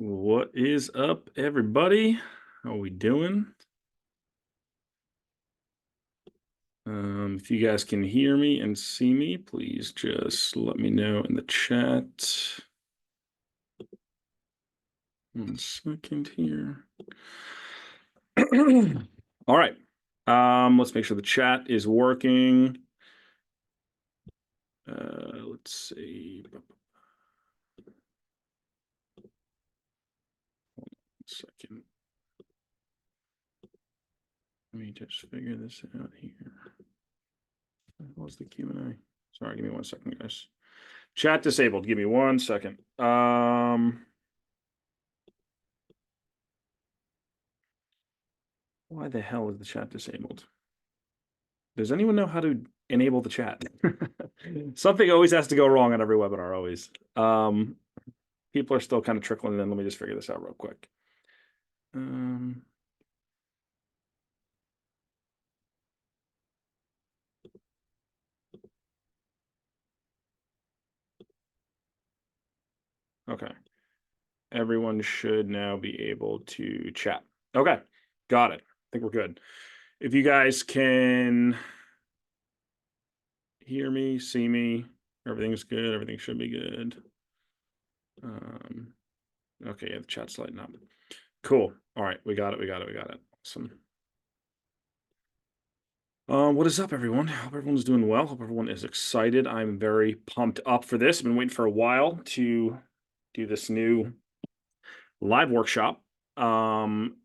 What is up, everybody? How we doing? If you guys can hear me and see me, please just let me know in the chat. 1 second here. All right. Let's make sure the chat is working. Let's see. 1 second. Let me just figure this out here. What was the Q&A? Sorry, give me 1 second, guys. Chat disabled. Give me 1 second. Why the hell is the chat disabled? Does anyone know how to enable the chat? Something always has to go wrong on every webinar, always. People are still kind of trickling in. Let me just figure this out real quick. Okay. Everyone should now be able to chat. Okay, got it. I think we're good. If you guys can hear me, see me, everything's good. Everything should be good. Okay, yeah, the chat's lighting up. Cool. All right, we got it. Awesome. What is up, everyone? Hope everyone's doing well. Hope everyone is excited. I'm very pumped up for this. I've been waiting for a while to do this new live workshop.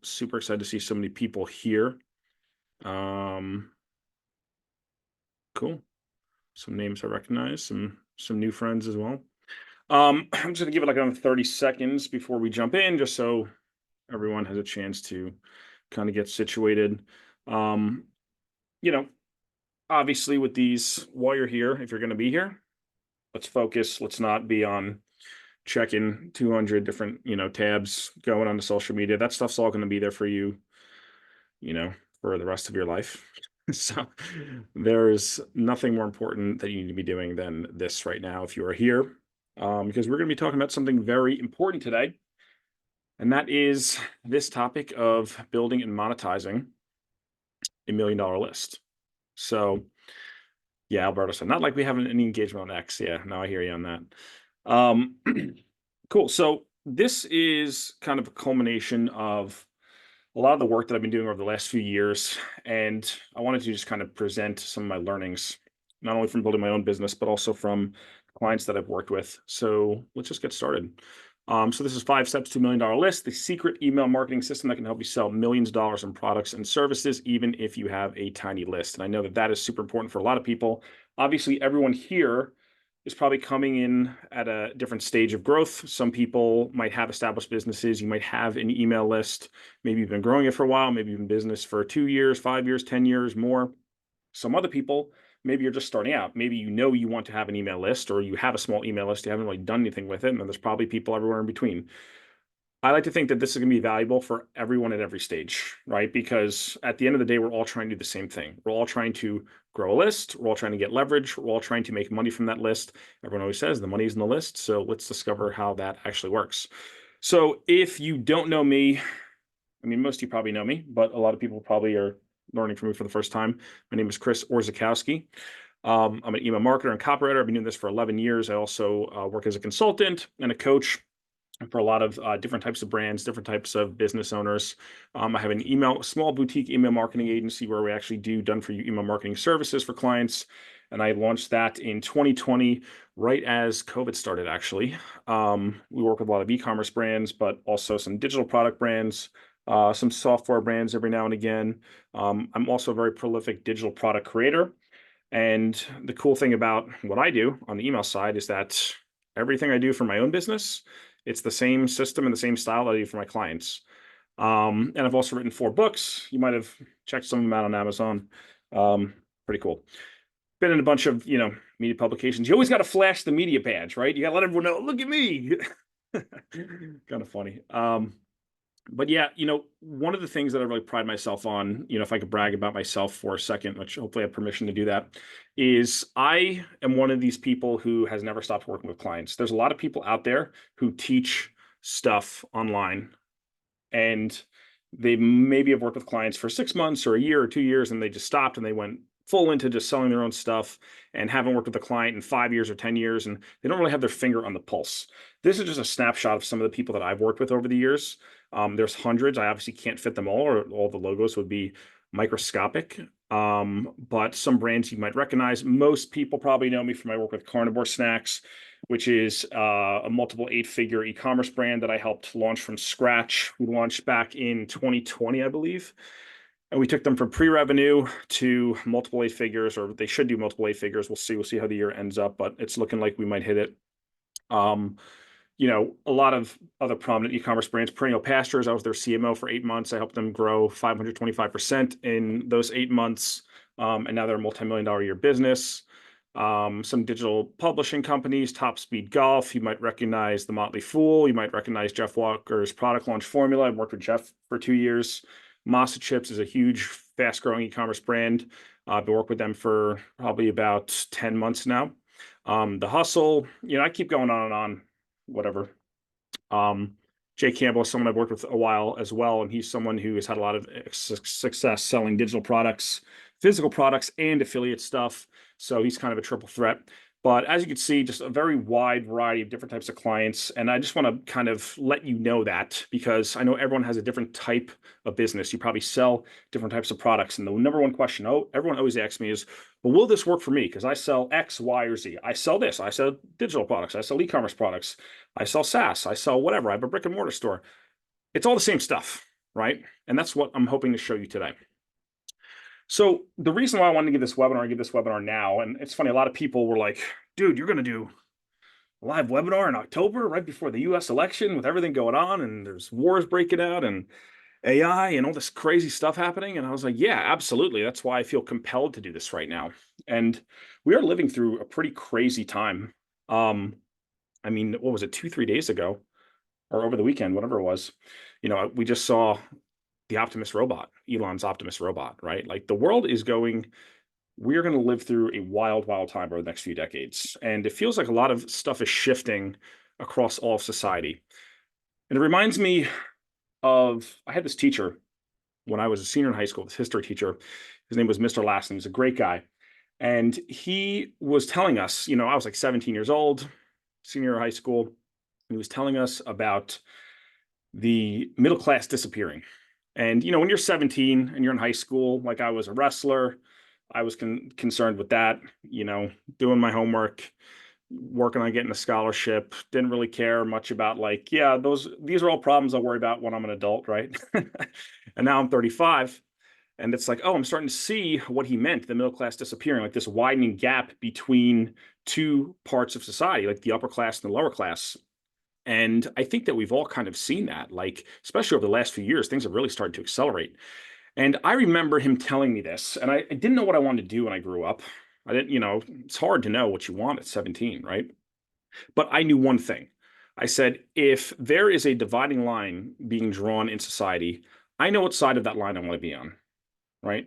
Super excited to see so many people here. Cool. Some names I recognize, some new friends as well. I'm just gonna give it like another 30 seconds before we jump in, just so everyone has a chance to kind of get situated. You know, obviously with these, while you're here, if you're going to be here, let's focus. Let's not be on checking 200 different, tabs going on to social media. That stuff's all going to be there for you, for the rest of your life. So there's nothing more important that you need to be doing than this right now if you are here, because we're going to be talking about something very important today. And that is this topic of building and monetizing $1 million list. So yeah, Alberto said, not like we have any engagement on X. Yeah, no, I hear you on that. Cool. So this is kind of a culmination of a lot of the work that I've been doing over the last few years. And I wanted to just kind of present some of my learnings, not only from building my own business, but also from clients that I've worked with. So let's just get started. So this is 5 steps to $1 million list, the secret email marketing system that can help you sell millions of dollars in products and services, even if you have a tiny list. And I know that that is super important for a lot of people. Obviously, everyone here is probably coming in at a different stage of growth. Some people might have established businesses. You might have an email list. Maybe you've been growing it for a while. Maybe you've been in business for 2 years, 5 years, 10 years, more. Some other people, maybe you're just starting out. Maybe you want to have an email list, or you have a small email list. You haven't really done anything with it. And then there's probably people everywhere in between. I like to think that this is going to be valuable for everyone at every stage, right? Because at the end of the day, we're all trying to do the same thing. We're all trying to grow a list. We're all trying to get leverage. We're all trying to make money from that list. Everyone always says the money is in the list. So let's discover how that actually works. So if you don't know me, I mean, most of you probably know me, but a lot of people probably are learning from me for the first time. My name is Chris Orzechowski. I'm an email marketer and copywriter. I've been doing this for 11 years. I also work as a consultant and a coach for a lot of different types of brands, different types of business owners. I have a small boutique email marketing agency where we actually do done-for-you email marketing services for clients. And I launched that in 2020, right as COVID started, actually. We work with a lot of e-commerce brands, but also some digital product brands, some software brands every now and again. I'm also a very prolific digital product creator. And the cool thing about what I do on the email side is that everything I do for my own business, it's the same system and the same style that I do for my clients. And I've also written 4 books. You might have checked some of them out on Amazon. Pretty cool. Been in a bunch of, media publications. You always got to flash the media badge, right? You got to let everyone know, look at me. Kind of funny. But yeah, one of the things that I really pride myself on, if I could brag about myself for a second, which hopefully I have permission to do that, is I am one of these people who has never stopped working with clients. There's a lot of people out there who teach stuff online, and they maybe have worked with clients for 6 months or a year or 2 years, and they just stopped and they went full into just selling their own stuff and haven't worked with a client in 5 years or 10 years, and they don't really have their finger on the pulse. This is just a snapshot of some of the people that I've worked with over the years. There's hundreds. I obviously can't fit them all, or all the logos would be microscopic. But some brands you might recognize. Most people probably know me from my work with Carnivore Snacks, which is a multiple eight-figure e-commerce brand that I helped launch from scratch. We launched back in 2020, I believe. And we took them from pre-revenue to multiple eight figures, or they should do multiple eight figures. We'll see. We'll see how the year ends up, but it's looking like we might hit it. Um, a lot of other prominent e-commerce brands, Perennial Pastures. I was their CMO for 8 months. I helped them grow 525% in those 8 months. And now they're a multi-million-dollar a year business. Some digital publishing companies, Top Speed Golf. You might recognize The Motley Fool. You might recognize Jeff Walker's product launch formula. I've worked with Jeff for 2 years. Masa Chips is a huge, fast-growing e-commerce brand. I've been working with them for probably about 10 months now. The Hustle, I keep going on and on, whatever. Jay Campbell is someone I've worked with a while as well, and he's someone who has had a lot of success selling digital products, physical products, and affiliate stuff. So he's kind of a triple threat. But as you can see, just a very wide variety of different types of clients. And I just want to kind of let you know that, because I know everyone has a different type of business. You probably sell different types of products. And the number one question everyone always asks me is, well, will this work for me? Because I sell X, Y, or Z. I sell this. I sell digital products. I sell e-commerce products. I sell SaaS. I sell whatever. I have a brick and mortar store. It's all the same stuff, right? And that's what I'm hoping to show you today. So the reason why I wanted to give this webinar now, and it's funny, a lot of people were like, dude, you're going to do a live webinar in October, right before the US election, with everything going on, and there's wars breaking out, and AI, and all this crazy stuff happening. And I was like, yeah, absolutely. That's why I feel compelled to do this right now. And we are living through a pretty crazy time. I mean, what was it, 2, 3 days ago, or over the weekend, whatever it was, we just saw the Optimus robot, Elon's Optimus robot, right? Like, the world is we're going to live through a wild, wild time over the next few decades. And it feels like a lot of stuff is shifting across all of society. And it reminds me of, I had this teacher when I was a senior in high school, this history teacher. His name was Mr. Lassen. He was a great guy. And he was telling us, I was like 17 years old, senior in high school. He was telling us about the middle class disappearing. And, when you're 17 and you're in high school, like I was a wrestler, I was concerned with that, doing my homework, working on getting a scholarship, didn't really care much about, like, yeah, these are all problems I'll worry about when I'm an adult, right? And now I'm 35, and it's like, oh, I'm starting to see what he meant, the middle class disappearing, like this widening gap between two parts of society, like the upper class and the lower class. And I think that we've all kind of seen that, like, especially over the last few years, things have really started to accelerate. And I remember him telling me this, and I didn't know what I wanted to do when I grew up. I didn't, it's hard to know what you want at 17, right? But I knew one thing. I said, if there is a dividing line being drawn in society, I know what side of that line I want to be on, right?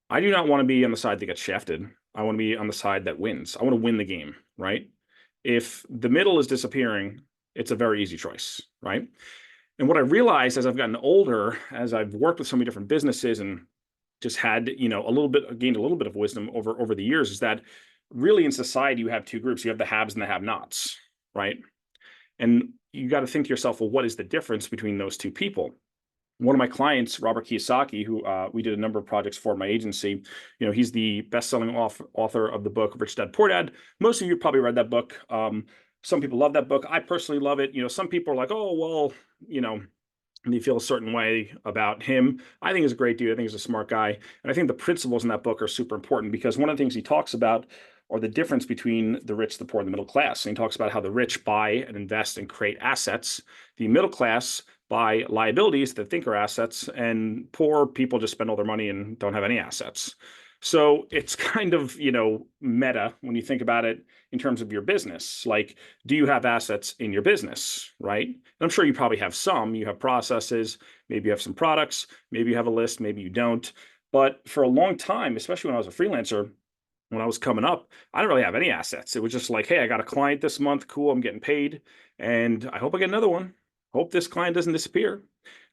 I do not want to be on the side that gets shafted. I want to be on the side that wins. I want to win the game, right? If the middle is disappearing, it's a very easy choice, right? And what I realized as I've gotten older, as I've worked with so many different businesses and just had, gained a little bit of wisdom over the years, is that really in society, you have two groups. You have the haves and the have-nots, right? And you got to think to yourself, well, what is the difference between those two people? One of my clients, Robert Kiyosaki, who we did a number of projects for my agency, he's the best-selling author of the book Rich Dad Poor Dad. Most of you probably read that book. Some people love that book. I personally love it. Some people are like, oh, well, and you feel a certain way about him. I think he's a great dude. I think he's a smart guy. And I think the principles in that book are super important, because one of the things he talks about are the difference between the rich, the poor, and the middle class. And he talks about how the rich buy and invest and create assets. The middle class buy liabilities that think are assets, and poor people just spend all their money and don't have any assets. So it's kind of, meta when you think about it in terms of your business. Like, do you have assets in your business, right? And I'm sure you probably have some. You have processes, maybe you have some products, maybe you have a list, maybe you don't. But for a long time, especially when I was a freelancer, when I was coming up, I didn't really have any assets. It was just like, hey, I got a client this month. Cool, I'm getting paid. And I hope I get another one. Hope this client doesn't disappear.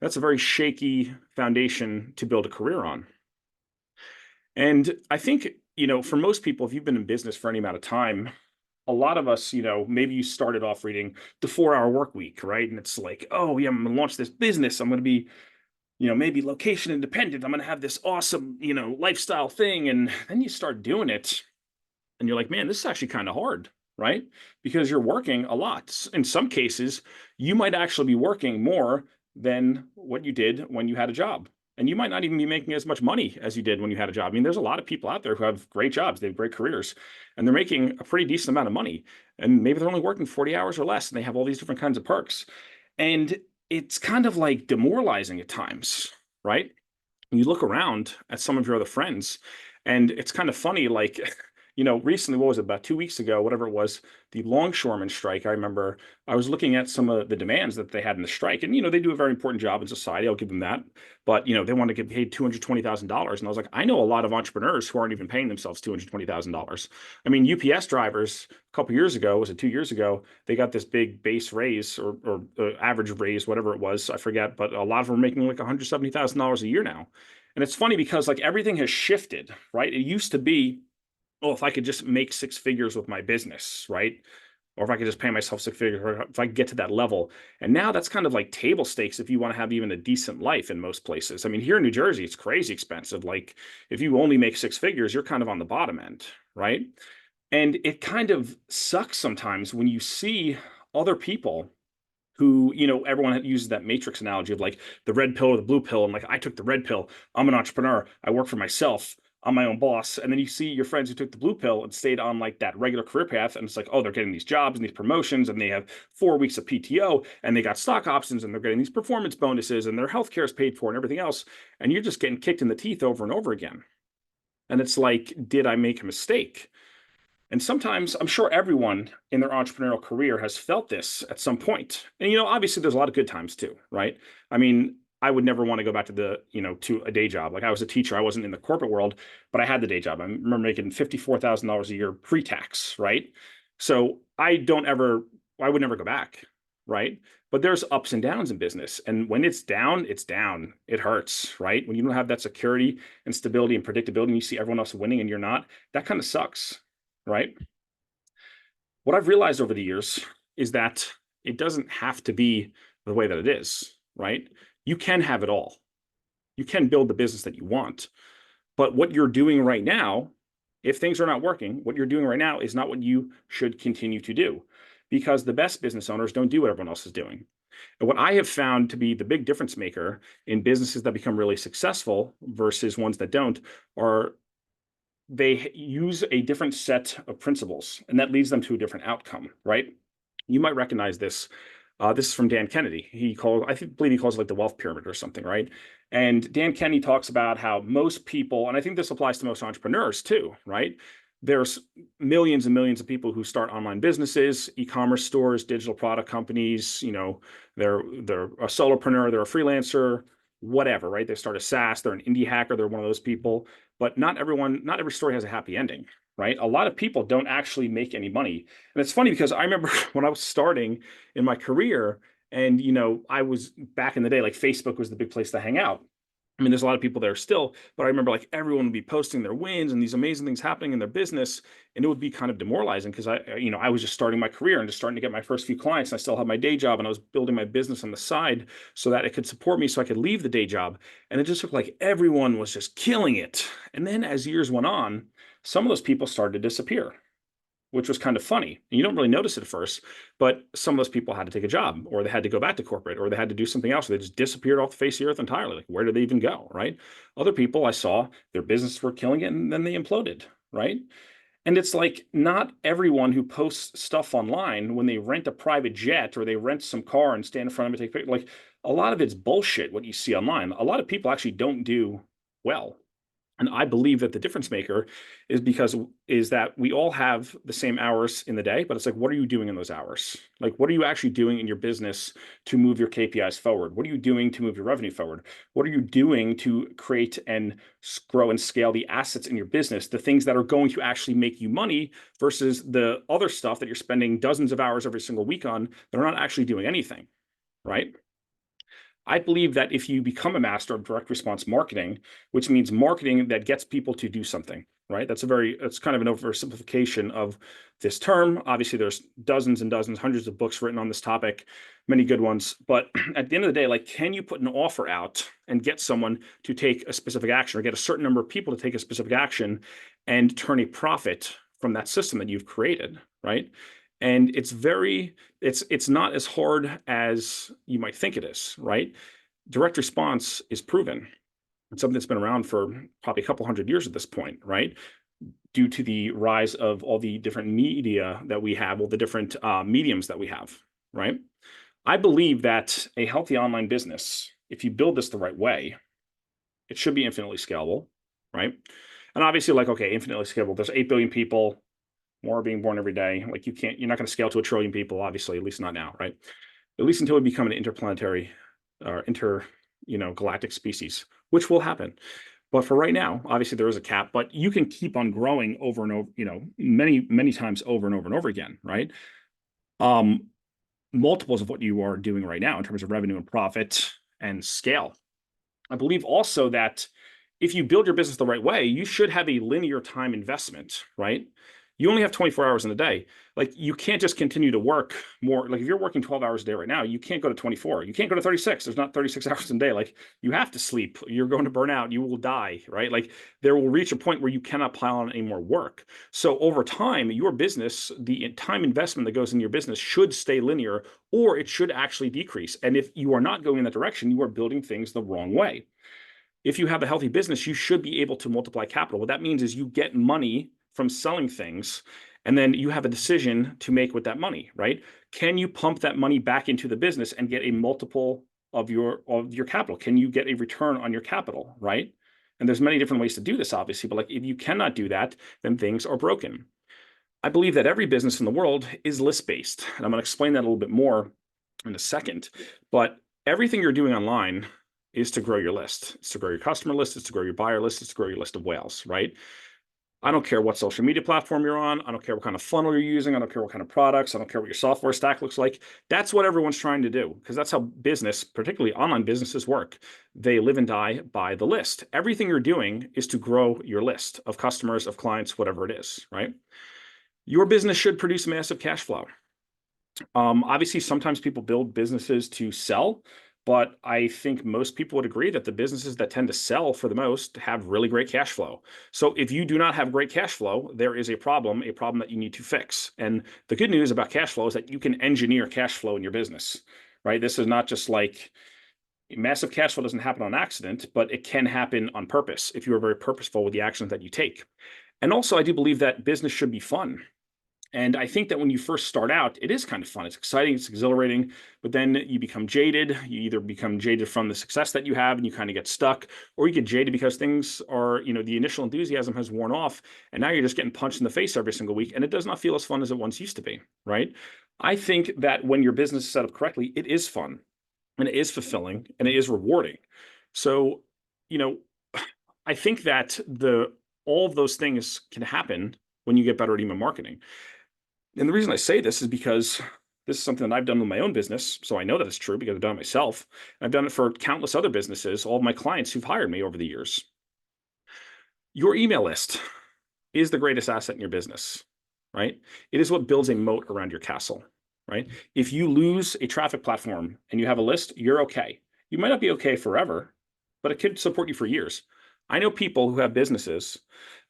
That's a very shaky foundation to build a career on. And I think, for most people, if you've been in business for any amount of time, a lot of us, maybe you started off reading The 4 Hour Work Week, right? And it's like, oh, yeah, I'm going to launch this business. I'm going to be, maybe location independent. I'm going to have this awesome, lifestyle thing. And then you start doing it and you're like, man, this is actually kind of hard, right? Because you're working a lot. In some cases, you might actually be working more than what you did when you had a job. And you might not even be making as much money as you did when you had a job. I mean, there's a lot of people out there who have great jobs, they have great careers, and they're making a pretty decent amount of money. And maybe they're only working 40 hours or less, and they have all these different kinds of perks. And it's kind of like demoralizing at times, right? You look around at some of your other friends, and it's kind of funny, like, recently, what was it, about 2 weeks ago, whatever it was, the longshoreman strike. I remember I was looking at some of the demands that they had in the strike. And, they do a very important job in society. I'll give them that. But, they want to get paid $220,000. And I was like, I know a lot of entrepreneurs who aren't even paying themselves $220,000. I mean, UPS drivers, a couple years ago, was it 2 years ago, they got this big base raise or average raise, whatever it was, I forget. But a lot of them are making like $170,000 a year now. And it's funny because like everything has shifted, right? It used to be, oh, if I could just make six figures with my business, right? Or if I could just pay myself six figures, or if I could get to that level. And now that's kind of like table stakes if you want to have even a decent life in most places. I mean, here in New Jersey, it's crazy expensive. Like if you only make six figures, you're kind of on the bottom end, right? And it kind of sucks sometimes when you see other people who, everyone uses that matrix analogy of like the red pill or the blue pill. And like, I took the red pill. I'm an entrepreneur. I work for myself. I'm my own boss. And then you see your friends who took the blue pill and stayed on like that regular career path. And it's like, oh, they're getting these jobs and these promotions and they have 4 weeks of PTO and they got stock options and they're getting these performance bonuses and their healthcare is paid for and everything else. And you're just getting kicked in the teeth over and over again. And it's like, did I make a mistake? And sometimes I'm sure everyone in their entrepreneurial career has felt this at some point. And, obviously there's a lot of good times too, right? I mean, I would never want to go back to to a day job. Like I was a teacher, I wasn't in the corporate world, but I had the day job. I remember making $54,000 a year pre-tax, right? So I would never go back, right? But there's ups and downs in business. And when it's down, it's down. It hurts, right? When you don't have that security and stability and predictability, and you see everyone else winning and you're not, that kind of sucks, right? What I've realized over the years is that it doesn't have to be the way that it is, right? You can have it all. You can build the business that you want. But what you're doing right now, if things are not working, what you're doing right now is not what you should continue to do, because the best business owners don't do what everyone else is doing. And what I have found to be the big difference maker in businesses that become really successful versus ones that don't are they use a different set of principles, and that leads them to a different outcome, right? You might recognize this. This is from Dan Kennedy. Believe he calls it like the wealth pyramid or something, right? And Dan Kennedy talks about how most people, and I think this applies to most entrepreneurs too, right? There's millions and millions of people who start online businesses, e-commerce stores, digital product companies. They're a solopreneur, they're a freelancer, whatever, right? They start a SaaS, they're an indie hacker, they're one of those people. But not every story has a happy ending, right? A lot of people don't actually make any money. And it's funny because I remember when I was starting in my career and, I was back in the day, like Facebook was the big place to hang out. I mean, there's a lot of people there still, but I remember like everyone would be posting their wins and these amazing things happening in their business. And it would be kind of demoralizing because I was just starting my career and just starting to get my first few clients. And I still had my day job and I was building my business on the side so that it could support me so I could leave the day job. And it just looked like everyone was just killing it. And then as years went on, some of those people started to disappear, which was kind of funny. And you don't really notice it at first, but some of those people had to take a job or they had to go back to corporate or they had to do something else. They just disappeared off the face of the earth entirely. Like, where did they even go, right? Other people I saw, their businesses were killing it and then they imploded, right? And it's like not everyone who posts stuff online when they rent a private jet or they rent some car and stand in front of it, take pictures, like a lot of it's bullshit what you see online. A lot of people actually don't do well. And I believe that the difference maker is that we all have the same hours in the day, but it's like, what are you doing in those hours? Like, what are you actually doing in your business to move your KPIs forward? What are you doing to move your revenue forward? What are you doing to create and grow and scale the assets in your business, the things that are going to actually make you money versus the other stuff that you're spending dozens of hours every single week on that are not actually doing anything? right? I believe that if you become a master of direct response marketing, which means marketing that gets people to do something, right? It's kind of an oversimplification of this term. Obviously, there's dozens and dozens, hundreds of books written on this topic, many good ones. But at the end of the day, like, can you put an offer out and get someone to take a specific action or get a certain number of people to take a specific action and turn a profit from that system that you've created, right? And it's not as hard as you might think it is, right? Direct response is proven. It's something that's been around for probably a couple hundred years at this point, right? Due to the rise of all the different media that we have, all the different mediums that we have, right? I believe that a healthy online business, if you build this the right way, it should be infinitely scalable, right? And obviously, like, okay, infinitely scalable. There's 8 billion people, more are being born every day. Like, you're not going to scale to 1 trillion people, obviously, at least not now, right? At least until we become an interplanetary or galactic species, which will happen. But for right now, obviously there is a cap, but you can keep on growing over and over, many, many times over and over and over again, right? Um, Multiples of what you are doing right now in terms of revenue and profit and scale. I believe also that if you build your business the right way, you should have a linear time investment, right? You only have 24 hours in a day. Like, you can't just continue to work more. Like, if you're working 12 hours a day right now, you can't go to 24. You can't go to 36. There's not 36 hours in a day. Like, you have to sleep. You're going to burn out. You will die, right? Like, there will reach a point where you cannot pile on any more work. So over time, your business, the time investment that goes in your business should stay linear, or it should actually decrease. And if you are not going in that direction, you are building things the wrong way. If you have a healthy business, you should be able to multiply capital. What that means is you get money from selling things, and then you have a decision to make with that money, right? Can you pump that money back into the business and get a multiple of your capital? Can you get a return on your capital, right? And there's many different ways to do this, obviously, but like, if you cannot do that, then things are broken. I believe that every business in the world is list-based, and I'm going to explain that a little bit more in a second. But everything you're doing online is to grow your list. It's to grow your customer list. It's to grow your buyer list. It's to grow your list of whales, right? I don't care what social media platform you're on. I don't care what kind of funnel you're using. I don't care what kind of products. I don't care what your software stack looks like. That's what everyone's trying to do, because that's how business, particularly online businesses, work. They live and die by the list. Everything you're doing is to grow your list of customers, of clients, whatever it is, right? Your business should produce massive cash flow. Obviously, sometimes people build businesses to sell, but I think most people would agree that the businesses that tend to sell for the most have really great cash flow. So if you do not have great cash flow, there is a problem that you need to fix. And the good news about cash flow is that you can engineer cash flow in your business, right? This is not just like, massive cash flow doesn't happen on accident, but it can happen on purpose if you are very purposeful with the actions that you take. And also, I do believe that business should be fun. And I think that when you first start out, it is kind of fun. It's exciting, it's exhilarating, but then you become jaded. You either become jaded from the success that you have and you kind of get stuck, or you get jaded because things are, the initial enthusiasm has worn off, and now you're just getting punched in the face every single week, and it does not feel as fun as it once used to be, right? I think that when your business is set up correctly, it is fun and it is fulfilling and it is rewarding. So, you know, I think that all of those things can happen when you get better at email marketing. And the reason I say this is because this is something that I've done with my own business. So I know that it's true because I've done it myself. I've done it for countless other businesses, all of my clients who've hired me over the years. Your email list is the greatest asset in your business, right? It is what builds a moat around your castle, right? If you lose a traffic platform and you have a list, you're okay. You might not be okay forever, but it could support you for years. I know people who have businesses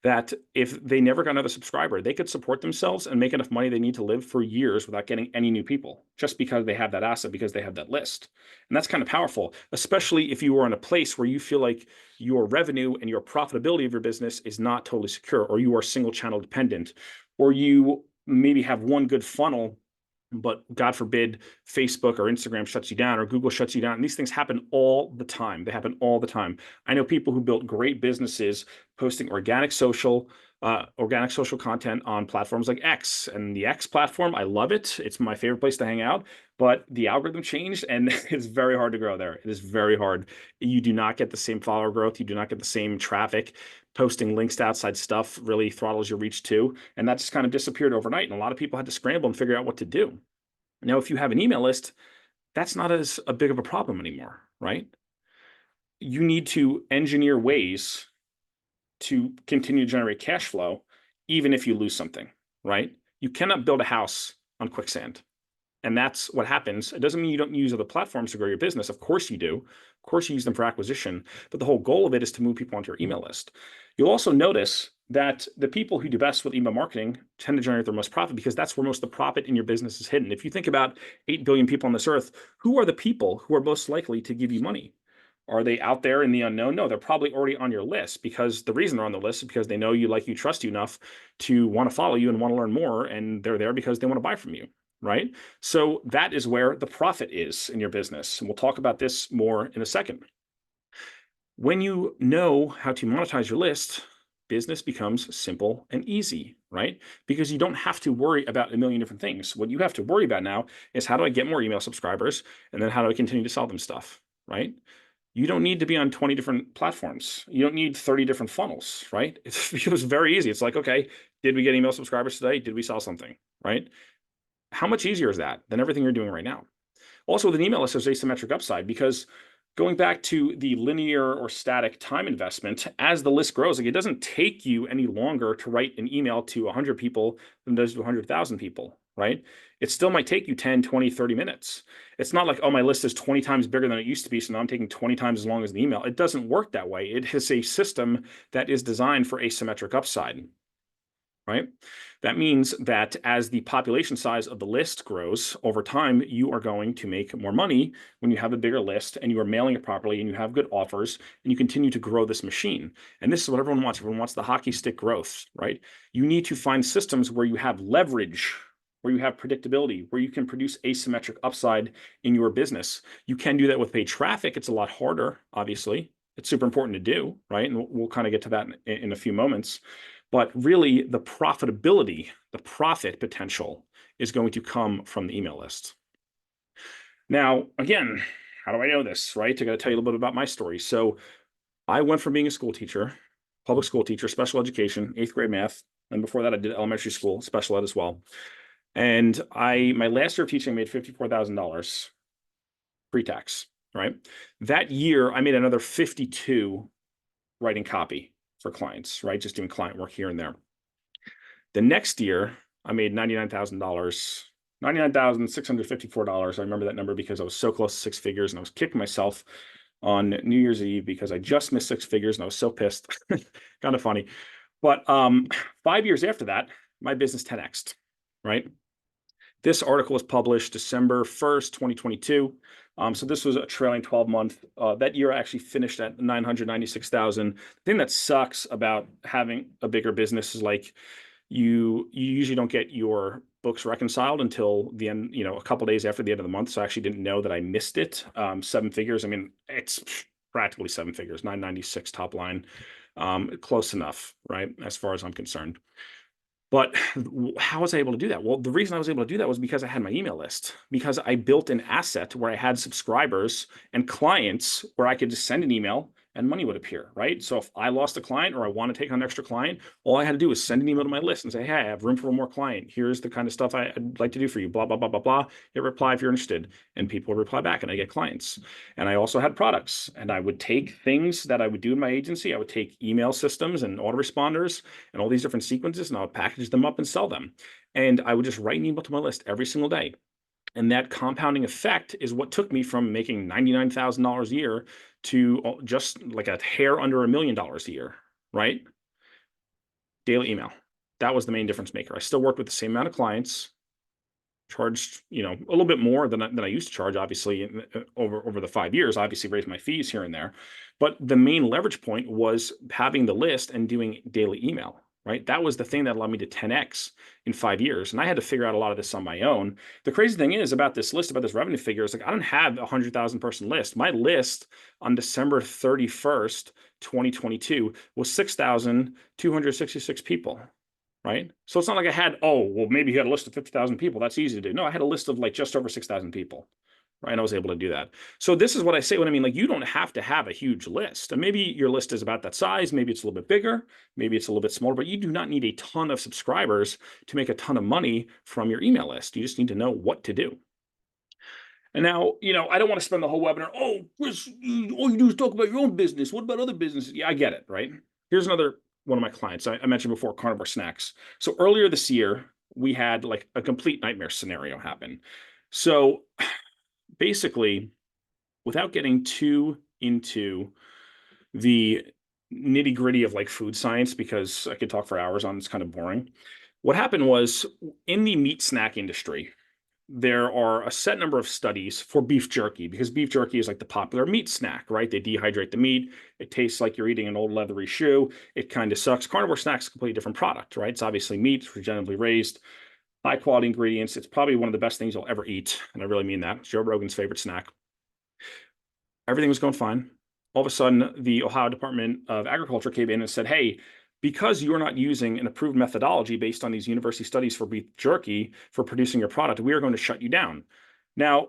that if they never got another subscriber, they could support themselves and make enough money they need to live for years without getting any new people, just because they have that asset, because they have that list. And that's kind of powerful, especially if you are in a place where you feel like your revenue and your profitability of your business is not totally secure, or you are single channel dependent, or you maybe have one good funnel, but God forbid, Facebook or Instagram shuts you down or Google shuts you down. And these things happen all the time. They happen all the time. I know people who built great businesses posting organic social content on platforms like X. And the X platform, I love it. It's my favorite place to hang out. But the algorithm changed and it's very hard to grow there. It is very hard. You do not get the same follower growth. You do not get the same traffic. Posting links to outside stuff really throttles your reach too. And that just kind of disappeared overnight. And a lot of people had to scramble and figure out what to do. Now, if you have an email list, that's not as a big of a problem anymore, right? You need to engineer ways to continue to generate cash flow, even if you lose something, right? You cannot build a house on quicksand. And that's what happens. It doesn't mean you don't use other platforms to grow your business. Of course you do. Of course you use them for acquisition. But the whole goal of it is to move people onto your email list. You'll also notice that the people who do best with email marketing tend to generate their most profit because that's where most of the profit in your business is hidden. If you think about 8 billion people on this earth, who are the people who are most likely to give you money? Are they out there in the unknown? No, they're probably already on your list, because the reason they're on the list is because they know you, like you, trust you enough to want to follow you and want to learn more. And they're there because they want to buy from you, right? So that is where the profit is in your business. And we'll talk about this more in a second. When you know how to monetize your list, business becomes simple and easy, right? Because you don't have to worry about a million different things. What you have to worry about now is, how do I get more email subscribers? And then how do I continue to sell them stuff, right? You don't need to be on 20 different platforms. You don't need 30 different funnels, right? It feels very easy. It's like, okay, did we get email subscribers today? Did we sell something, right? How much easier is that than everything you're doing right now? Also, with an email list, there's asymmetric upside, because going back to the linear or static time investment, as the list grows, like, it doesn't take you any longer to write an email to 100 people than it does to 100,000 people, right? It still might take you 10, 20, 30 minutes. It's not like, oh, my list is 20 times bigger than it used to be, so now I'm taking 20 times as long as the email. It doesn't work that way. It is a system that is designed for asymmetric upside, right? That means that as the population size of the list grows over time, you are going to make more money when you have a bigger list and you are mailing it properly and you have good offers and you continue to grow this machine. And this is what everyone wants. Everyone wants the hockey stick growth, right? You need to find systems where you have leverage, where you have predictability, where you can produce asymmetric upside in your business. You can do that with paid traffic. It's a lot harder, obviously. It's super important to do, right? And we'll kind of get to that in a few moments. But really, the profitability, the profit potential, is going to come from the email list. Now, again, how do I know this, right? I got to tell you a little bit about my story. So I went from being a school teacher, public school teacher, special education, 8th grade math. And before that, I did elementary school, special ed as well. And my last year of teaching, I made $54,000 pre-tax, right? That year, I made another 52 writing copy for clients, right? Just doing client work here and there. The next year, I made $99,000, $99,654. I remember that number because I was so close to six figures, and I was kicking myself on New Year's Eve because I just missed six figures and I was so pissed. Kind of funny. But 5 years after that, my business 10x'd, right? This article was published December 1st, 2022. So this was a trailing 12-month. That year I actually finished at 996,000. The thing that sucks about having a bigger business is, like, you usually don't get your books reconciled until the end, a couple days after the end of the month. So I actually didn't know that I missed it. 7 figures. I mean, it's practically 7 figures, 996 top line. Close enough, right? As far as I'm concerned. But how was I able to do that? Well, the reason I was able to do that was because I had my email list, because I built an asset where I had subscribers and clients where I could just send an email and money would appear, right? So if I lost a client or I want to take on an extra client, all I had to do was send an email to my list and say, hey, I have room for one more client. Here's the kind of stuff I'd like to do for you, blah, blah, blah, blah, blah. Hit reply if you're interested. And people would reply back and I get clients. And I also had products, and I would take things that I would do in my agency. I would take email systems and autoresponders and all these different sequences, and I would package them up and sell them. And I would just write an email to my list every single day. And that compounding effect is what took me from making $99,000 a year to just like a hair under $1 million a year, right? Daily email. That was the main difference maker. I still worked with the same amount of clients, charged, a little bit more than I used to charge, obviously, over the 5 years, obviously raised my fees here and there. But the main leverage point was having the list and doing daily email, right? That was the thing that allowed me to 10x in 5 years. And I had to figure out a lot of this on my own. The crazy thing is about this list, about this revenue figure, is like, I don't have a 100,000 person list. My list on December 31st, 2022 was 6,266 people. Right? So it's not like I had, oh, well, maybe you had a list of 50,000 people. That's easy to do. No, I had a list of like just over 6,000 people. Right? And I was able to do that. So this is what I say when I mean, like, you don't have to have a huge list. And maybe your list is about that size. Maybe it's a little bit bigger. Maybe it's a little bit smaller, but you do not need a ton of subscribers to make a ton of money from your email list. You just need to know what to do. And now, I don't want to spend the whole webinar. Oh, Chris, all you do is talk about your own business. What about other businesses? Yeah, I get it, right? Here's another one of my clients. I mentioned before, Carnivore Snacks. So earlier this year, we had like a complete nightmare scenario happen. So basically, without getting too into the nitty gritty of like food science, because I could talk for hours on it's kind of boring. What happened was in the meat snack industry, there are a set number of studies for beef jerky because beef jerky is like the popular meat snack, right? They dehydrate the meat. It tastes like you're eating an old leathery shoe. It kind of sucks. Carnivore snacks is a completely different product, right? It's obviously meat, regeneratively raised, high quality ingredients. It's probably one of the best things you'll ever eat. And I really mean that. It's Joe Rogan's favorite snack. Everything was going fine. All of a sudden, the Ohio Department of Agriculture came in and said, hey, because you're not using an approved methodology based on these university studies for beef jerky for producing your product, we are going to shut you down. Now,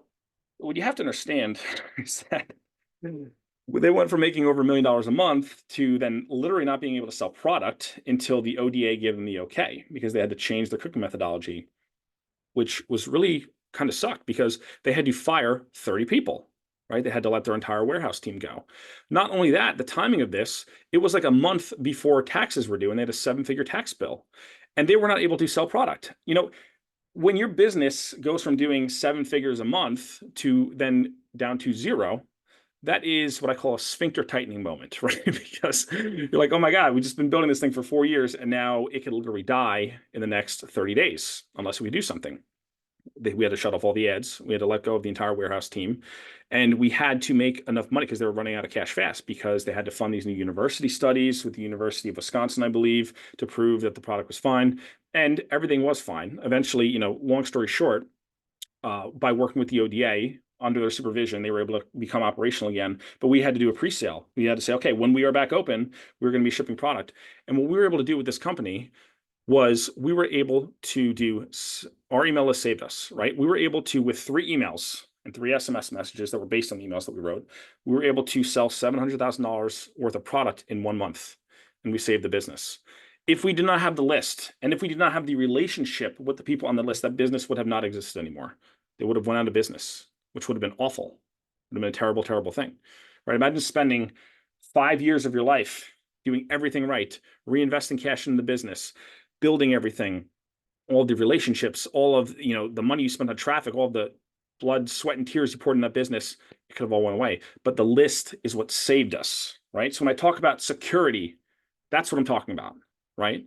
what you have to understand is that they went from making over $1 million a month to then literally not being able to sell product until the ODA gave them the okay, because they had to change their cooking methodology, which was really kind of sucked because they had to fire 30 people. Right? They had to let their entire warehouse team go. Not only that, the timing of this, it was like a month before taxes were due, and they had a 7-figure tax bill. And they were not able to sell product. When your business goes from doing 7 figures a month to then down to zero, that is what I call a sphincter tightening moment, right? Because you're like, oh my God, we've just been building this thing for 4 years, and now it could literally die in the next 30 days unless we do something. We had to shut off all the ads. We had to let go of the entire warehouse team. And we had to make enough money because they were running out of cash fast because they had to fund these new university studies with the University of Wisconsin, I believe, to prove that the product was fine. And everything was fine. Eventually, long story short, by working with the ODA under their supervision, they were able to become operational again. But we had to do a pre-sale. We had to say, okay, when we are back open, we're going to be shipping product. And what we were able to do with this company was we were able to do, our email list saved us, right? We were able to, with 3 emails and 3 SMS messages that were based on the emails that we wrote, we were able to sell $700,000 worth of product in 1 month, and we saved the business. If we did not have the list, and if we did not have the relationship with the people on the list, that business would have not existed anymore. They would have went out of business, which would have been awful. It would have been a terrible, terrible thing, right? Imagine spending 5 years of your life doing everything right, reinvesting cash in the business, building everything, all the relationships, all of the money you spent on traffic, all the blood, sweat, and tears you poured in that business, it could have all went away. But the list is what saved us, right? So when I talk about security, that's what I'm talking about, right?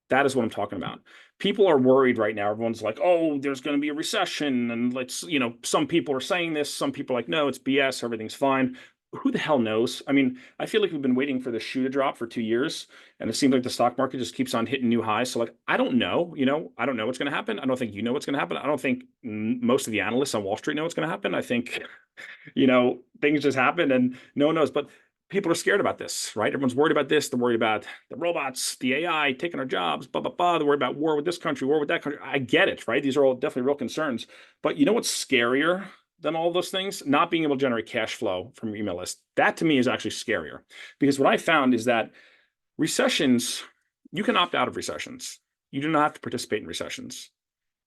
That is what I'm talking about. People are worried right now. Everyone's like, oh, there's going to be a recession. And some people are saying this. Some people are like, no, it's BS. Everything's fine. Who the hell knows? I mean, I feel like we've been waiting for the shoe to drop for 2 years, and it seems like the stock market just keeps on hitting new highs. So, like, I don't know. I don't know what's going to happen. I don't think you know what's going to happen. I don't think most of the analysts on Wall Street know what's going to happen. I think, things just happen and no one knows. But people are scared about this, right? Everyone's worried about this. They're worried about the robots, the AI taking our jobs, blah, blah, blah. They're worried about war with this country, war with that country. I get it, right? These are all definitely real concerns. But you know what's scarier than all those things? Not being able to generate cash flow from your email list. That to me is actually scarier, because what I found is that recessions, you can opt out of recessions. You do not have to participate in recessions.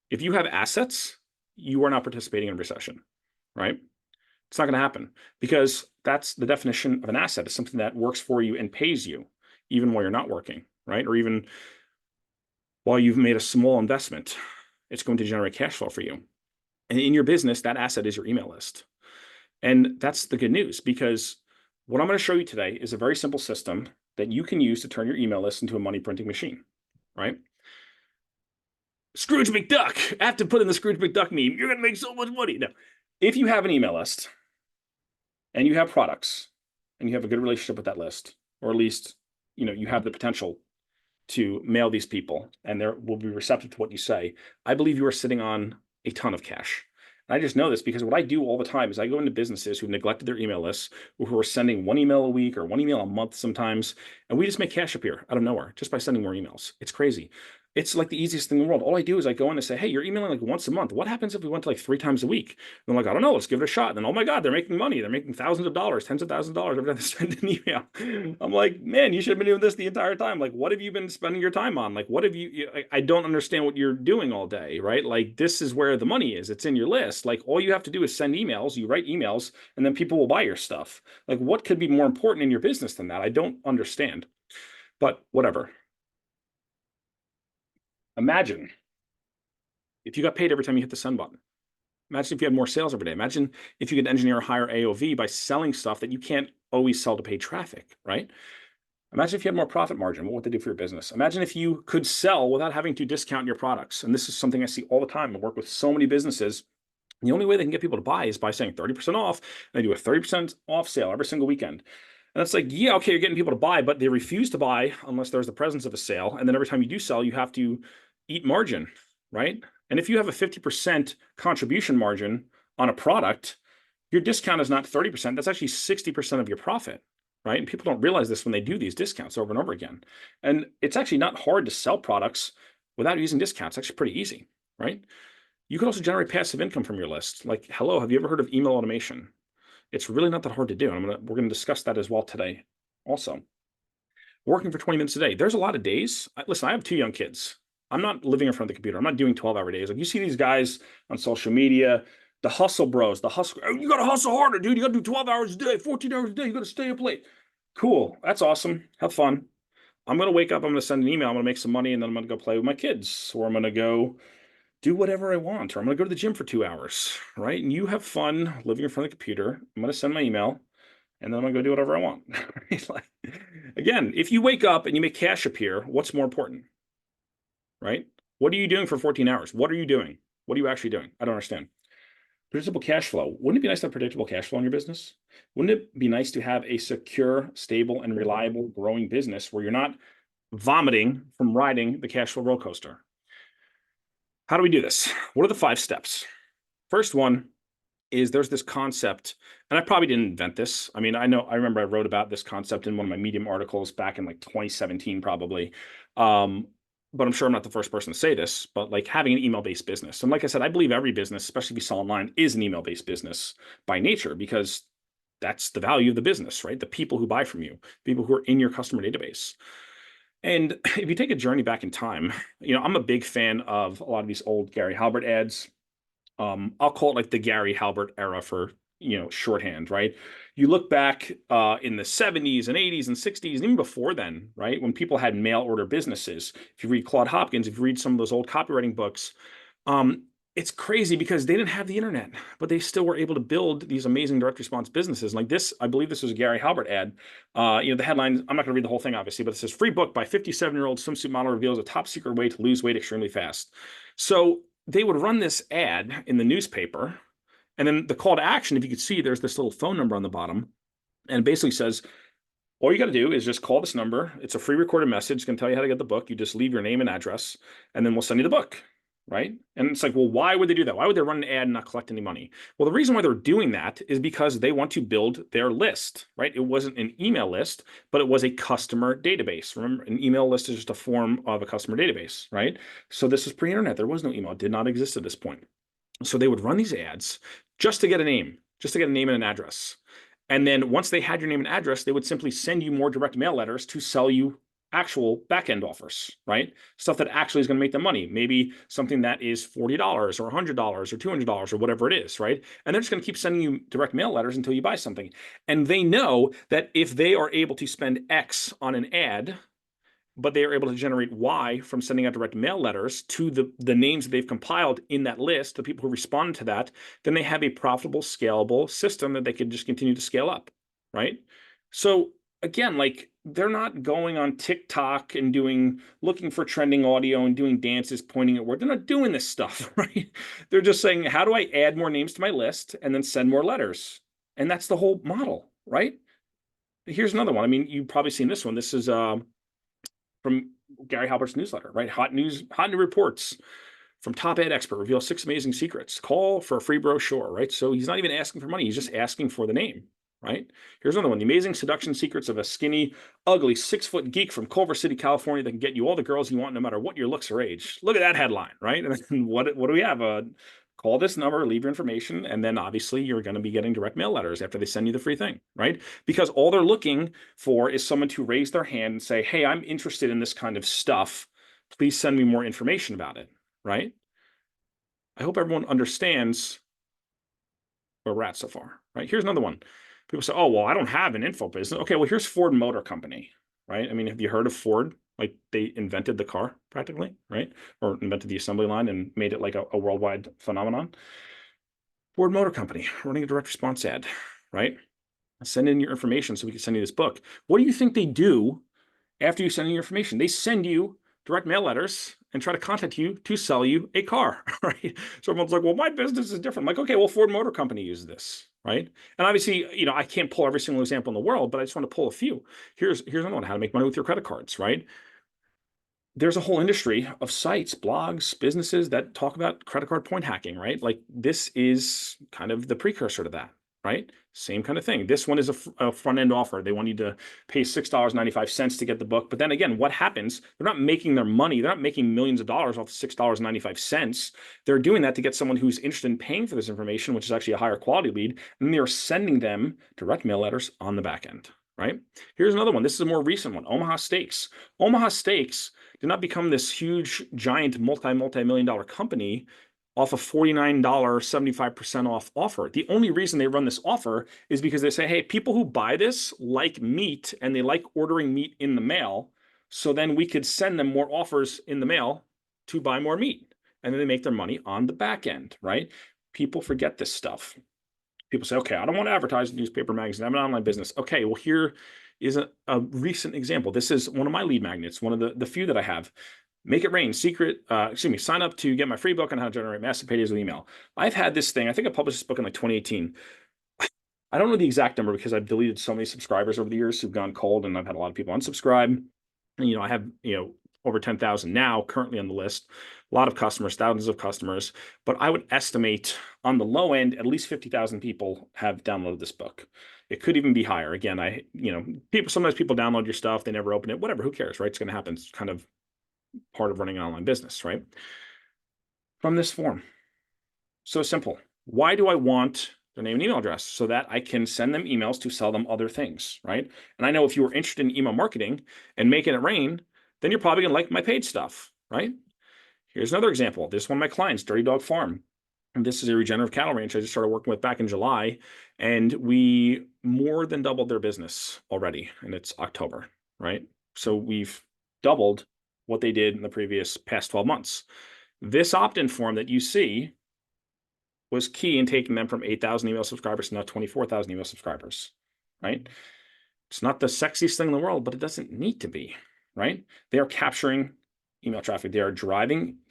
If you have assets, you are not participating in recession, right? It's not going to happen, because that's the definition of an asset. It's something that works for you and pays you even while you're not working, right? Or even while you've made a small investment, it's going to generate cash flow for you. And in your business, that asset is your email list. And that's the good news, because what I'm going to show you today is a very simple system that you can use to turn your email list into a money printing machine, right? Scrooge McDuck. I have to put in the Scrooge McDuck meme. You're going to make so much money. No, if you have an email list and you have products and you have a good relationship with that list, or at least, you have the potential to mail these people and they will be receptive to what you say, I believe you are sitting on a ton of cash. And I just know this because what I do all the time is I go into businesses who've neglected their email lists, who are sending 1 email a week or 1 email a month sometimes, and we just make cash appear out of nowhere just by sending more emails. It's crazy. It's like the easiest thing in the world. All I do is I go in and say, hey, you're emailing like once a month. What happens if we went to like 3 times a week? And I'm like, I don't know. Let's give it a shot. And then, oh my God, they're making money. They're making thousands of dollars, tens of thousands of dollars every time they send an email. I'm like, man, you should have been doing this the entire time. Like, what have you been spending your time on? Like, what have I don't understand what you're doing all day, right? Like, this is where the money is. It's in your list. Like, all you have to do is send emails. You write emails, and then people will buy your stuff. Like, what could be more important in your business than that? I don't understand. But whatever. Imagine if you got paid every time you hit the send button. Imagine if you had more sales every day. Imagine if you could engineer a higher AOV by selling stuff that you can't always sell to pay traffic, right? Imagine if you had more profit margin. What would they do for your business? Imagine if you could sell without having to discount your products. And this is something I see all the time. I work with so many businesses. The only way they can get people to buy is by saying 30% off. And they do a 30% off sale every single weekend. And it's like, yeah, okay, you're getting people to buy, but they refuse to buy unless there's the presence of a sale. And then every time you do sell, you have to eat margin, right? And if you have a 50% contribution margin on a product, your discount is not 30%. That's actually 60% of your profit, right? And people don't realize this when they do these discounts over and over again. And it's actually not hard to sell products without using discounts. It's actually pretty easy, right? You can also generate passive income from your list. Like, hello, have you ever heard of email automation? It's really not that hard to do. And we're going to discuss that as well today. Also, working for 20 minutes a day. There's a lot of days. Listen, I have 2 young kids. I'm not living in front of the computer. I'm not doing 12-hour days. Like you see these guys on social media, the hustle bros, the hustle. Oh, you got to hustle harder, dude. You got to do 12 hours a day, 14 hours a day. You got to stay up late. Cool. That's awesome. Have fun. I'm going to wake up. I'm going to send an email. I'm going to make some money, and then I'm going to go play with my kids, or I'm going to go do whatever I want, or I'm going to go to the gym for 2 hours, right? And you have fun living in front of the computer. I'm going to send my email, and then I'm going to go do whatever I want. Like, again, if you wake up and you make cash appear, what's more important, right? What are you doing for 14 hours? What are you doing? What are you actually doing? I don't understand. Predictable cash flow. Wouldn't it be nice to have predictable cash flow in your business? Wouldn't it be nice to have a secure, stable, and reliable growing business where you're not vomiting from riding the cash flow roller coaster? How do we do this? What are the 5 steps? First one is there's this concept, and I probably didn't invent this. I mean, I remember I wrote about this concept in one of my Medium articles back in like 2017, probably. But I'm sure I'm not the first person to say this, but like having an email-based business. And like I said, I believe every business, especially if you sell online, is an email-based business by nature, because that's the value of the business, right? The people who buy from you, people who are in your customer database. And if you take a journey back in time, I'm a big fan of a lot of these old Gary Halbert ads. I'll call it like the Gary Halbert era for shorthand, right? You look back in the 70s and 80s and 60s, and even before then, right? When people had mail order businesses. If you read Claude Hopkins, if you read some of those old copywriting books, it's crazy because they didn't have the internet, but they still were able to build these amazing direct response businesses. Like this, I believe this was a Gary Halbert ad. The headline, I'm not going to read the whole thing, obviously, but it says free book by 57-year-old swimsuit model reveals a top secret way to lose weight extremely fast. So they would run this ad in the newspaper. And then the call to action, if you could see, there's this little phone number on the bottom. And it basically says, all you got to do is just call this number. It's a free recorded message. It's going to tell you how to get the book. You just leave your name and address, and then we'll send you the book. Right. And it's like, well, why would they do that? Why would they run an ad and not collect any money? Well, the reason why they're doing that is because they want to build their list, right? It wasn't an email list, but it was a customer database. Remember, an email list is just a form of a customer database, right? So this is pre-internet. There was no email. It did not exist at this point. So they would run these ads just to get a name, and an address. And then once they had your name and address, they would simply send you more direct mail letters to sell you actual back-end offers, right? Stuff that actually is going to make them money. Maybe something that is $40 or $100 or $200 or whatever it is, right? And they're just going to keep sending you direct mail letters until you buy something. And they know that if they are able to spend X on an ad, but they are able to generate Y from sending out direct mail letters to the names that they've compiled in that list, the people who respond to that, then they have a profitable, scalable system that they could just continue to scale up, right? So again, like they're not going on TikTok and looking for trending audio and doing dances pointing at word. They're not doing this stuff, right? They're just saying, how do I add more names to my list and then send more letters? And that's the whole model, right? Here's another one. I mean, you've probably seen this one. This is from Gary Halbert's newsletter, right? Hot new reports from top ad expert reveal 6 amazing secrets. Call for a free brochure, right? So he's not even asking for money. He's just asking for the name, right? Here's another one: the amazing seduction secrets of a skinny, ugly 6-foot geek from Culver City, California, that can get you all the girls you want, no matter what your looks or age. Look at that headline, right? And then what do we have? Call this number, leave your information, and then obviously you're going to be getting direct mail letters after they send you the free thing, right? Because all they're looking for is someone to raise their hand and say, hey, I'm interested in this kind of stuff. Please send me more information about it, right? I hope everyone understands where we're at so far, right? Here's another one. People say, oh, well, I don't have an info business. Okay, well, here's Ford Motor Company, right? I mean, have you heard of Ford? Like, they invented the car practically, right? Or invented the assembly line and made it like a worldwide phenomenon. Ford Motor Company running a direct response ad, right? Send in your information so we can send you this book. What do you think they do after you send in your information? They send you direct mail letters and try to contact you to sell you a car, right? So everyone's like, well, my business is different. I'm like, okay, well, Ford Motor Company uses this, right? And obviously, I can't pull every single example in the world, but I just want to pull a few. Here's another one: how to make money with your credit cards, right? There's a whole industry of sites, blogs, businesses that talk about credit card point hacking, right? Like, this is kind of the precursor to that, right? Same kind of thing. This one is a front end offer. They want you to pay $6.95 to get the book. But then again, what happens? They're not making their money. They're not making millions of dollars off $6.95. They're doing that to get someone who's interested in paying for this information, which is actually a higher quality lead. And they're sending them direct mail letters on the back end, right? Here's another one. This is a more recent one: Omaha Steaks. Omaha Steaks did not become this huge, giant, multi-million dollar company off a $49 75% off offer. The only reason they run this offer is because they say, hey, people who buy this like meat and they like ordering meat in the mail. So then we could send them more offers in the mail to buy more meat. And then they make their money on the back end, right? People forget this stuff. People say, okay, I don't want to advertise in newspaper, magazine. I'm an online business. Okay, well, here is a recent example. This is one of my lead magnets, one of the few that I have. Make It Rain, sign up to get my free book on how to generate massive paydays with email. I've had this thing. I think I published this book in like 2018. I don't know the exact number because I've deleted so many subscribers over the years who've gone cold, and I've had a lot of people unsubscribe. And, I have, over 10,000 now currently on the list, a lot of customers, thousands of customers, but I would estimate on the low end, at least 50,000 people have downloaded this book. It could even be higher. Again, sometimes people download your stuff, they never open it, whatever, who cares, right? It's going to happen. It's kind of part of running an online business, right? From this form. So simple. Why do I want their name and email address? So that I can send them emails to sell them other things, right? And I know if you were interested in email marketing and making it rain, then you're probably gonna like my paid stuff, right? Here's another example. This is one of my clients, Dirty Dog Farm. And this is a regenerative cattle ranch I just started working with back in July. And we more than doubled their business already. And it's October, right? So we've doubled what they did in the past 12 months. This opt-in form that you see was key in taking them from 8,000 email subscribers to now 24,000 email subscribers, right? It's not the sexiest thing in the world, but it doesn't need to be, right? They are capturing email traffic. They're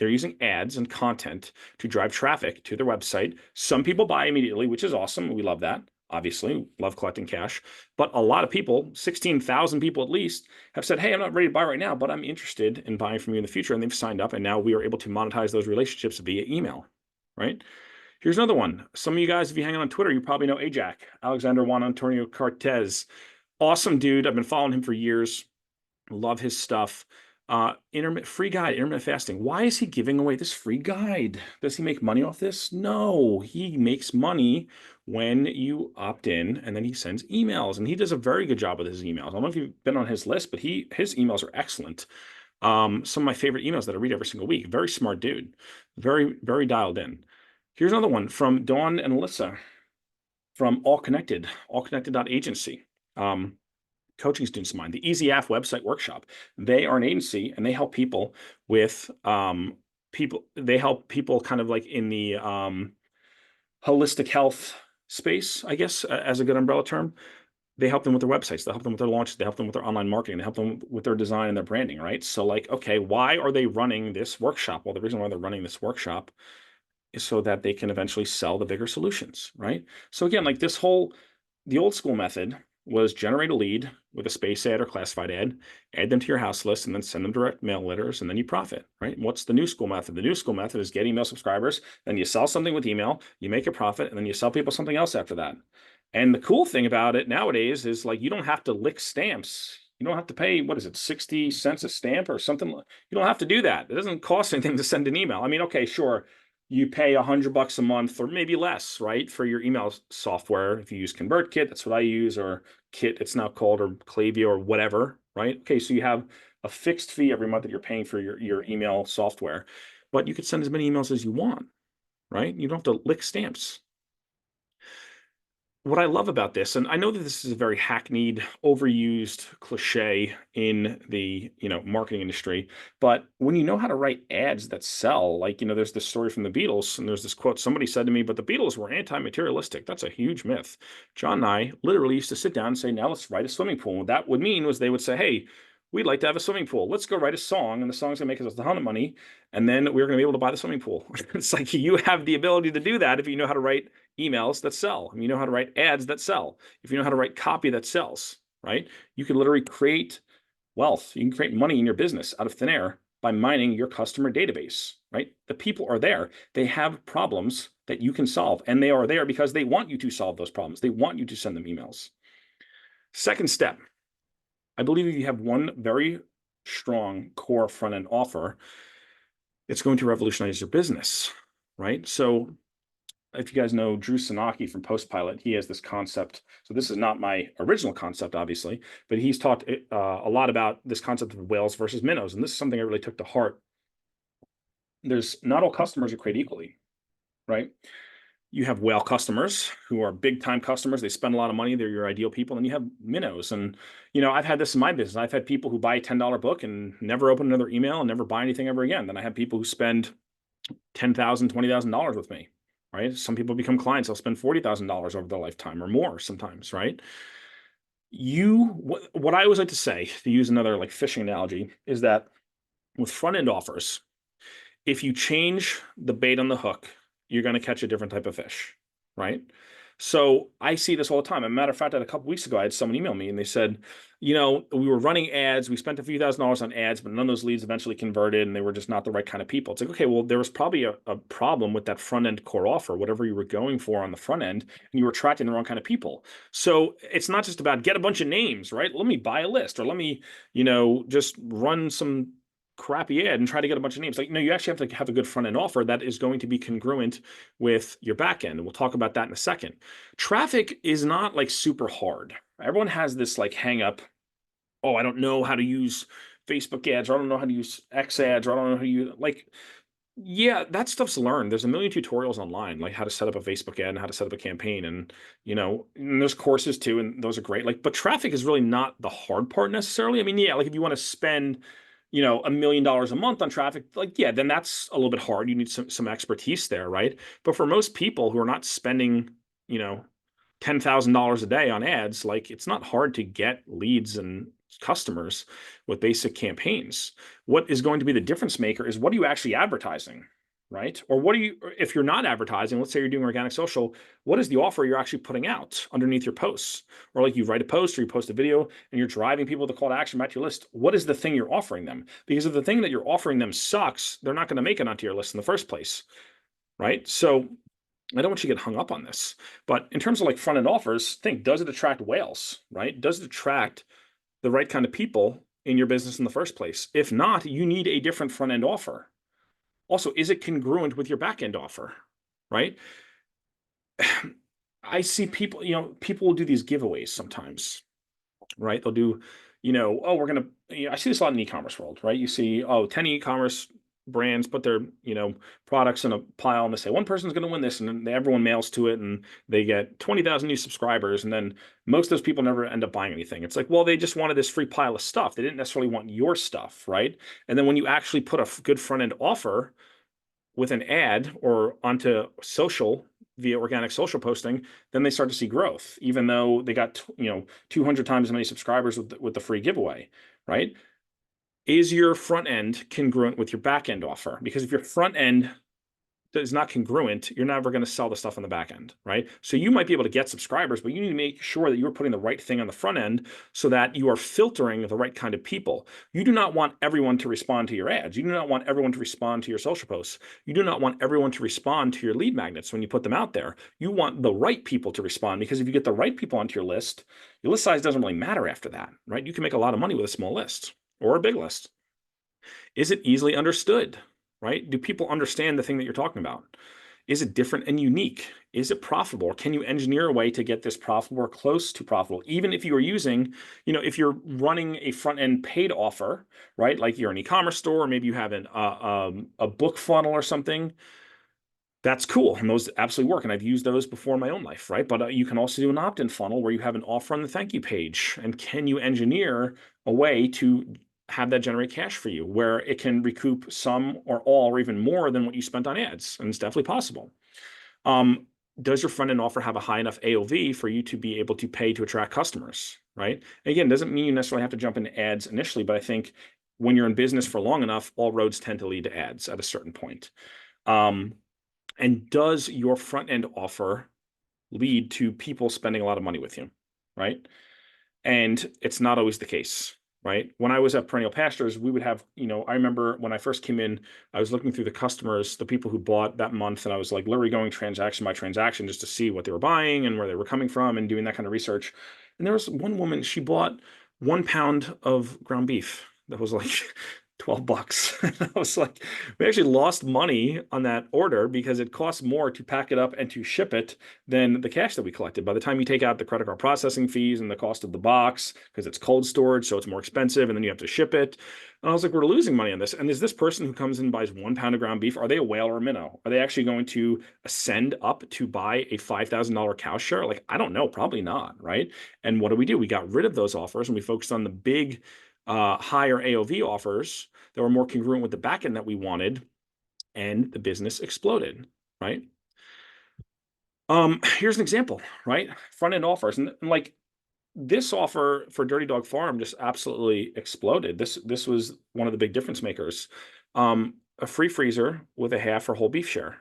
using ads and content to drive traffic to their website. Some people buy immediately, which is awesome. We love that. Obviously, love collecting cash. But a lot of people, 16,000 people at least, have said, hey, I'm not ready to buy right now, but I'm interested in buying from you in the future. And they've signed up. And now we are able to monetize those relationships via email, right? Here's another one. Some of you guys, if you hang on Twitter, you probably know Ajax, Alexander Juan Antonio Cortez. Awesome dude. I've been following him for years. Love his stuff. Free guide, intermittent fasting. Why is he giving away this free guide? Does he make money off this? No, he makes money when you opt in, and then he sends emails, and he does a very good job with his emails. I don't know if you've been on his list, but his emails are excellent. Some of my favorite emails that I read every single week. Very smart dude. Very, very dialed in. Here's another one from Dawn and Alyssa from allconnected.agency. Coaching students of mine, the Easy AF website workshop. They are an agency and they help people with they help people kind of like in the holistic health space, I guess, as a good umbrella term. They help them with their websites. They help them with their launches. They help them with their online marketing. They help them with their design and their branding, right? So like, okay, why are they running this workshop? Well, the reason why they're running this workshop is so that they can eventually sell the bigger solutions, right? So again, like the old school method was generate a lead with a space ad or classified ad, add them to your house list, and then send them direct mail letters, and then you profit, right? What's the new school method? The new school method is get email subscribers, then you sell something with email, you make a profit, and then you sell people something else after that. And the cool thing about it nowadays is like you don't have to lick stamps. You don't have to pay, what is it, 60 cents a stamp or something. You don't have to do that. It doesn't cost anything to send an email. I mean, okay, sure, you pay $100 a month or maybe less, right, for your email software. If you use ConvertKit, that's what I use, or Kit, it's now called, or Klaviyo or whatever, right? Okay, so you have a fixed fee every month that you're paying for your email software, but you could send as many emails as you want, right? You don't have to lick stamps. What I love about this, and I know that this is a very hackneyed, overused cliche in the, marketing industry, but when you know how to write ads that sell, like, there's this story from the Beatles, and there's this quote somebody said to me, but the Beatles were anti-materialistic. That's a huge myth. John and I literally used to sit down and say, now let's write a swimming pool. What that would mean was they would say, hey, we'd like to have a swimming pool. Let's go write a song, and the song's gonna make us a ton of money, and then we're gonna be able to buy the swimming pool. It's like you have the ability to do that if you know how to write emails that sell. I mean, you know how to write ads that sell. If you know how to write copy that sells, right? You can literally create wealth. You can create money in your business out of thin air by mining your customer database, right? The people are there. They have problems that you can solve, and they are there because they want you to solve those problems. They want you to send them emails. Second step, I believe if you have one very strong core front end offer, it's going to revolutionize your business, right? So if you guys know Drew Sanaki from Postpilot, he has this concept. So this is not my original concept, obviously, but he's talked a lot about this concept of whales versus minnows. And this is something I really took to heart. There's not all customers are created equally, right? You have whale customers who are big time customers. They spend a lot of money. They're your ideal people. And you have minnows. And, I've had this in my business. I've had people who buy a $10 book and never open another email and never buy anything ever again. Then I have people who spend $10,000, $20,000 with me, right? Some people become clients. They'll spend $40,000 over their lifetime or more sometimes, right? What I always like to say, to use another like fishing analogy, is that with front end offers, if you change the bait on the hook, you're going to catch a different type of fish, right? So I see this all the time. As a matter of fact, a couple weeks ago, I had someone email me and they said, we were running ads. We spent a few $1,000s on ads, but none of those leads eventually converted and they were just not the right kind of people. It's like, okay, well, there was probably a problem with that front end core offer, whatever you were going for on the front end, and you were attracting the wrong kind of people. So it's not just about get a bunch of names, right? Let me buy a list or let me, just run some crappy ad and try to get a bunch of names. Like, no, you actually have to have a good front end offer that is going to be congruent with your back end. And we'll talk about that in a second. Traffic is not like super hard. Everyone has this like hang up. Oh, I don't know how to use Facebook ads, or I don't know how to use X ads, or I don't know how to use yeah, that stuff's learned. There's a million tutorials online, like how to set up a Facebook ad and how to set up a campaign. And there's courses too, and those are great. Like, but traffic is really not the hard part necessarily. I mean, yeah, like if you want to spend, $1 million a month on traffic, like, yeah, then that's a little bit hard. You need some expertise there, right? But for most people who are not spending, you know, $10,000 a day on ads, like it's not hard to get leads and customers with basic campaigns. What is going to be the difference maker is what are you actually advertising, right? Or if you're not advertising, let's say you're doing organic social, what is the offer you're actually putting out underneath your posts? Or like you write a post or you post a video and you're driving people to call to action back to your list. What is the thing you're offering them? Because if the thing that you're offering them sucks, they're not going to make it onto your list in the first place, right? So I don't want you to get hung up on this, but in terms of like front end offers, think, does it attract whales, right? Does it attract the right kind of people in your business in the first place? If not, you need a different front end offer. Also, is it congruent with your back end offer, right? I see people, people will do these giveaways sometimes, right? They'll do, oh, we're going to, I see this a lot in the e-commerce world, right? You see, 10 e-commerce brands put their, products in a pile and they say, one person's going to win this. And then everyone mails to it and they get 20,000 new subscribers. And then most of those people never end up buying anything. It's like, well, they just wanted this free pile of stuff. They didn't necessarily want your stuff, right? And then when you actually put a good front end offer with an ad or onto social via organic social posting, then they start to see growth, even though they got 200 times as many subscribers with the free giveaway, right? Is your front end congruent with your back end offer? Because if your front end is not congruent, you're never going to sell the stuff on the back end, right? So you might be able to get subscribers, but you need to make sure that you're putting the right thing on the front end so that you are filtering the right kind of people. You do not want everyone to respond to your ads. You do not want everyone to respond to your social posts. You do not want everyone to respond to your lead magnets when you put them out there. You want the right people to respond, because if you get the right people onto your list size doesn't really matter after that, right? You can make a lot of money with a small list or a big list. Is it easily understood, right? Do people understand the thing that you're talking about? Is it different and unique? Is it profitable? Or can you engineer a way to get this profitable or close to profitable? Even if you are using, if you're running a front end paid offer, right? Like you're an e-commerce store, or maybe you have a book funnel or something. That's cool. And those absolutely work. And I've used those before in my own life, right? But you can also do an opt-in funnel where you have an offer on the thank you page. And can you engineer a way to have that generate cash for you where it can recoup some or all or even more than what you spent on ads? And it's definitely possible. Does your front end offer have a high enough AOV for you to be able to pay to attract customers, right? And again, doesn't mean you necessarily have to jump into ads initially, but I think when you're in business for long enough, all roads tend to lead to ads at a certain point. And does your front end offer lead to people spending a lot of money with you, right? And it's not always the case, right? When I was at Perennial Pastures, we would have, I remember when I first came in, I was looking through the customers, the people who bought that month, and I was like literally going transaction by transaction just to see what they were buying and where they were coming from and doing that kind of research. And there was one woman, she bought 1 pound of ground beef that was like $12. And I was like, we actually lost money on that order because it costs more to pack it up and to ship it than the cash that we collected. By the time you take out the credit card processing fees and the cost of the box, because it's cold storage, so it's more expensive, and then you have to ship it. And I was like, we're losing money on this. And is this person who comes in and buys 1 pound of ground beef, are they a whale or a minnow? Are they actually going to ascend up to buy a $5,000 cow share? Like, I don't know, probably not, right? And what do? We got rid of those offers and we focused on the big higher AOV offers that were more congruent with the backend that we wanted, and the business exploded, right? Here's an example, right? Front end offers, and like this offer for Dirty Dog Farm just absolutely exploded. This was one of the big difference makers. A free freezer with a half or whole beef share,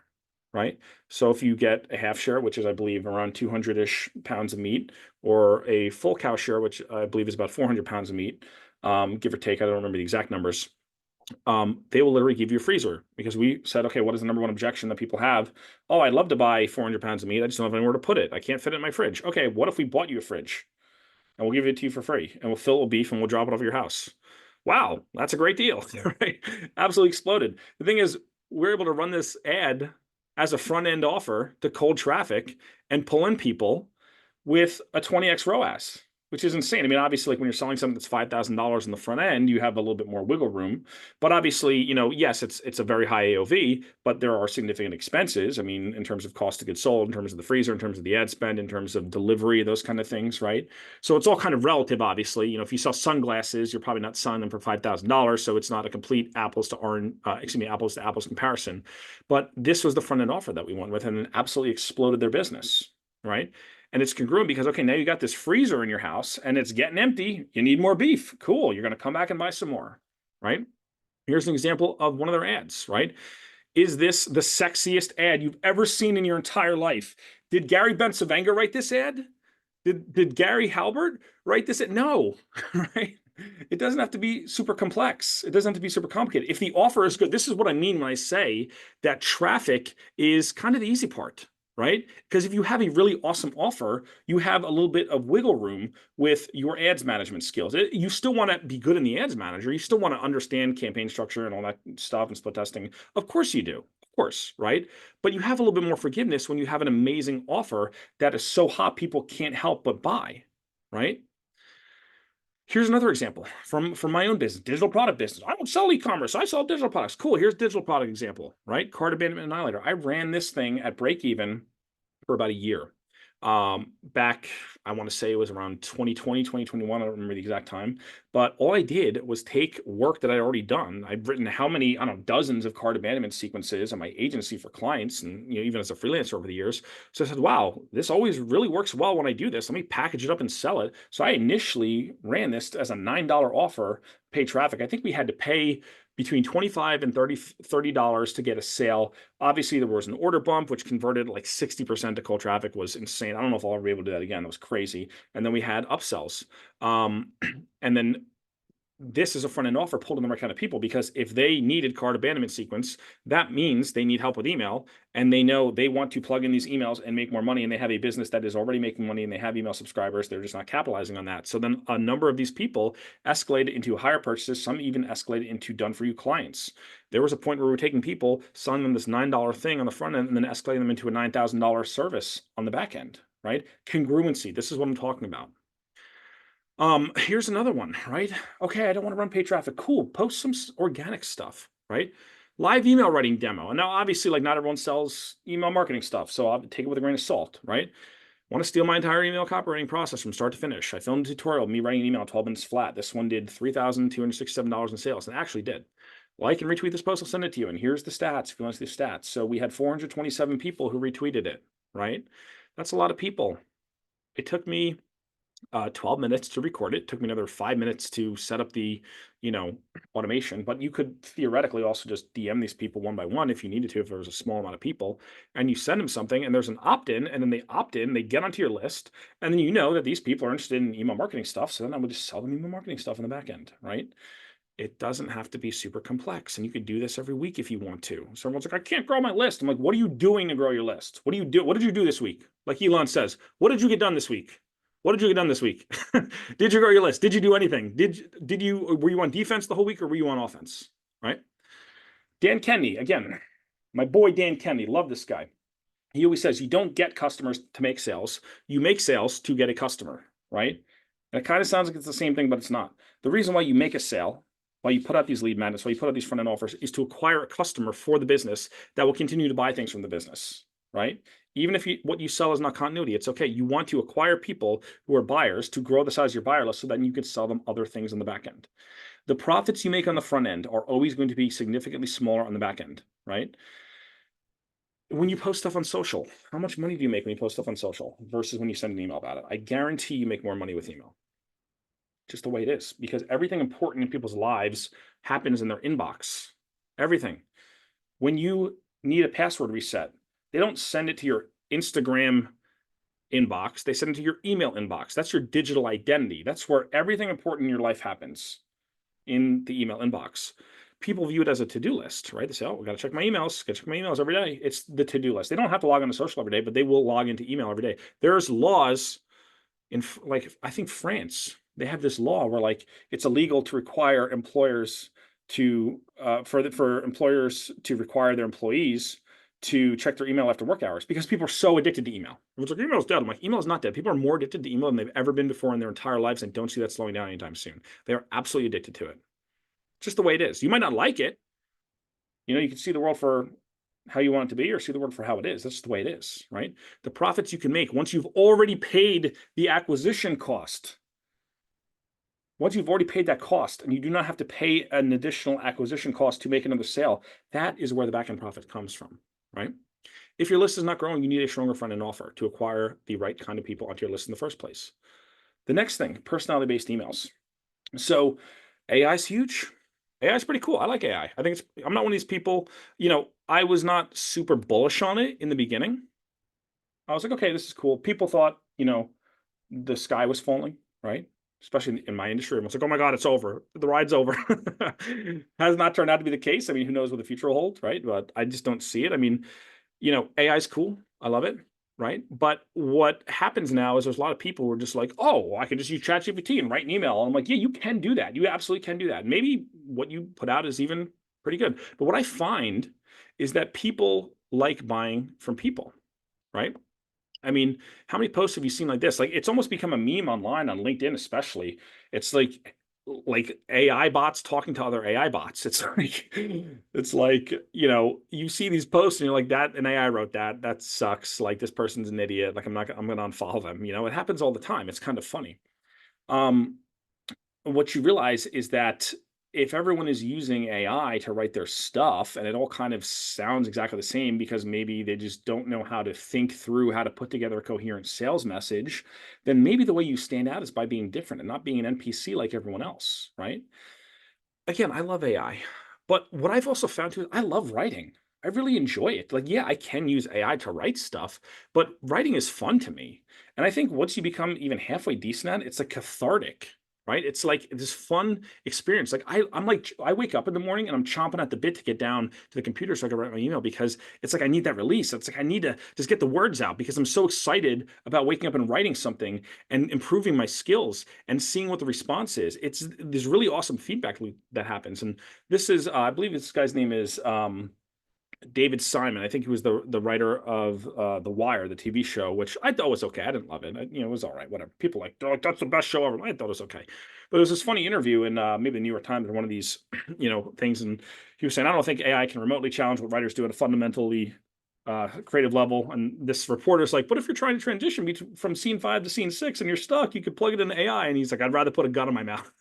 right? So if you get a half share, which is I believe around 200-ish pounds of meat, or a full cow share, which I believe is about 400 pounds of meat, give or take, I don't remember the exact numbers. They will literally give you a freezer, because we said, okay, what is the number one objection that people have? Oh, I'd love to buy 400 pounds of meat. I just don't have anywhere to put it. I can't fit it in my fridge. Okay, what if we bought you a fridge and we'll give it to you for free, and we'll fill it with beef and we'll drop it off your house? Wow, that's a great deal, right? Absolutely exploded. The thing is, we're able to run this ad as a front end offer to cold traffic and pull in people with a 20x ROAS, which is insane. I mean, obviously, like when you're selling something that's $5,000 in the front end, you have a little bit more wiggle room. But obviously, yes, it's a very high AOV, but there are significant expenses. I mean, in terms of cost of goods sold, in terms of the freezer, in terms of the ad spend, in terms of delivery, those kind of things, right? So it's all kind of relative, obviously. If you sell sunglasses, you're probably not selling them for $5,000, so it's not a complete apples to apples comparison. But this was the front end offer that we went with, and it absolutely exploded their business, right? And it's congruent because, okay, now you got this freezer in your house and it's getting empty. You need more beef. Cool. You're going to come back and buy some more, right? Here's an example of one of their ads, right? Is this the sexiest ad you've ever seen in your entire life? Did Gary Bencivenga write this ad? Did Gary Halbert write this ad? No, right? It doesn't have to be super complex. It doesn't have to be super complicated. If the offer is good, this is what I mean when I say that traffic is kind of the easy part, right? Because if you have a really awesome offer, you have a little bit of wiggle room with your ads management skills. You still want to be good in the ads manager. You still want to understand campaign structure and all that stuff and split testing. Of course you do. Of course, right? But you have a little bit more forgiveness when you have an amazing offer that is so hot people can't help but buy, right? Here's another example from my own business, digital product business. I don't sell e-commerce. I sell digital products. Cool. Here's digital product example, right? Cart abandonment annihilator. I ran this thing at break even for about a year. Back, I want to say it was around 2020, 2021. I don't remember the exact time, but all I did was take work that I'd already done. I'd written how many, I don't know, dozens of cart abandonment sequences on my agency for clients, and even as a freelancer over the years. So I said, wow, this always really works well when I do this. Let me package it up and sell it. So I initially ran this as a $9 offer, pay traffic. I think we had to pay between 25 and $30 to get a sale. Obviously, there was an order bump, which converted like 60% to cold traffic. Was insane. I don't know if I'll ever be able to do that again. That was crazy. And then we had upsells. And then this is a front end offer pulled in the right kind of people, because if they needed cart abandonment sequence, that means they need help with email, and they know they want to plug in these emails and make more money, and they have a business that is already making money and they have email subscribers. They're just not capitalizing on that. So then a number of these people escalated into higher purchases. Some even escalated into done for you clients. There was a point where we were taking people, selling them this $9 thing on the front end, and then escalating them into a $9,000 service on the back end, right? Congruency. This is what I'm talking about. Here's another one, right? Okay, I don't want to run paid traffic. Cool. Post some organic stuff, right? Live email writing demo. And now obviously, like, not everyone sells email marketing stuff, so I'll take it with a grain of salt, right? Want to steal my entire email copywriting process from start to finish. I filmed a tutorial of me writing an email in 12 minutes flat. This one did $3,267 in sales, and it actually did. Like and retweet this post, I'll send it to you. And here's the stats if you want to see the stats. So we had 427 people who retweeted it, right? That's a lot of people. It took me 12 minutes to record it. Took me another 5 minutes to set up the, automation. But you could theoretically also just DM these people one by one if you needed to, if there was a small amount of people, and you send them something, and there's an opt-in, and then they opt in, they get onto your list, and then you know that these people are interested in email marketing stuff. So then I would just sell them email marketing stuff in the back end, right? It doesn't have to be super complex, and you could do this every week if you want to. So everyone's like, I can't grow my list. I'm like, what are you doing to grow your list? What do you do? What did you do this week? Like Elon says, what did you get done this week? What did you get done this week? Did you grow your list? Did you do anything? Were you on defense the whole week, or were you on offense? Right? Dan Kennedy, again, my boy Dan Kennedy, love this guy. He always says, you don't get customers to make sales. You make sales to get a customer, right? And it kind of sounds like it's the same thing, but it's not. The reason why you make a sale, why you put out these lead magnets, why you put out these front end offers, is to acquire a customer for the business that will continue to buy things from the business, right? Even if what you sell is not continuity, it's okay. You want to acquire people who are buyers to grow the size of your buyer list, so then you can sell them other things on the back end. The profits you make on the front end are always going to be significantly smaller on the back end, right? When you post stuff on social, how much money do you make when you post stuff on social versus when you send an email about it? I guarantee you make more money with email. Just the way it is, because everything important in people's lives happens in their inbox. Everything. When you need a password reset, they don't send it to your Instagram inbox. They send it to your email inbox. That's your digital identity. That's where everything important in your life happens, in the email inbox. People view it as a to-do list, right? They say, oh, we got to check my emails. Got to check my emails every day. It's the to-do list. They don't have to log on to social every day, but they will log into email every day. There's laws in, like, I think France, they have this law where, like, it's illegal to require employers to for employers to require their employees to check their email after work hours, because people are so addicted to email. Everyone's like, email's dead. I'm like, email is not dead. People are more addicted to email than they've ever been before in their entire lives, and don't see that slowing down anytime soon. They are absolutely addicted to it. Just the way it is. You might not like it. You can see the world for how you want it to be, or see the world for how it is. That's just the way it is, right? The profits you can make once you've already paid the acquisition cost. Once you've already paid that cost, and you do not have to pay an additional acquisition cost to make another sale, that is where the back end profit comes from, right? If your list is not growing, you need a stronger front end offer to acquire the right kind of people onto your list in the first place. The next thing, personality-based emails. So AI is huge. AI is pretty cool. I like AI. I'm not one of these people, I was not super bullish on it in the beginning. I was like, okay, this is cool. People thought, the sky was falling, right? Especially in my industry. Everyone's like, oh my God, it's over. The ride's over. Has not turned out to be the case. I mean, who knows what the future will hold, right? But I just don't see it. I mean, AI is cool. I love it, right? But what happens now is there's a lot of people who are just like, oh, I can just use ChatGPT and write an email. And I'm like, yeah, you can do that. You absolutely can do that. Maybe what you put out is even pretty good. But what I find is that people like buying from people, right? I mean, how many posts have you seen like this? Like, it's almost become a meme online, on LinkedIn especially. It's like AI bots talking to other AI bots. It's like you see these posts and you're like, that an AI wrote that sucks. Like, this person's an idiot. Like, I'm gonna unfollow them. It happens all the time. It's kind of funny. What you realize is that if everyone is using AI to write their stuff, and it all kind of sounds exactly the same, because maybe they just don't know how to think through how to put together a coherent sales message, then maybe the way you stand out is by being different and not being an NPC like everyone else, right? Again, I love AI, But what I've also found too is I love writing. I really enjoy it. Like, yeah, I can use AI to write stuff, but writing is fun to me. And I think once you become even halfway decent at it, it's like cathartic, right? It's like this fun experience. Like I'm like I wake up in the morning and I'm chomping at the bit to get down to the computer so I can write my email because it's like I need that release. It's like I need to just get the words out because I'm so excited about waking up and writing something and improving my skills and seeing what the response is. It's There's really awesome feedback that happens. And this is I believe this guy's name is David Simon. I think he was the writer of The Wire, the TV show, which I thought was okay. I didn't love it. It was all right. Whatever. People they're like that's the best show ever. I thought it was okay. But there was this funny interview in maybe the New York Times or one of these things, and he was saying, I don't think AI can remotely challenge what writers do at a fundamentally creative level. And this reporter's like, but if you're trying to transition from scene 5 to scene 6 and you're stuck, you could plug it into AI. And he's like, I'd rather put a gun in my mouth.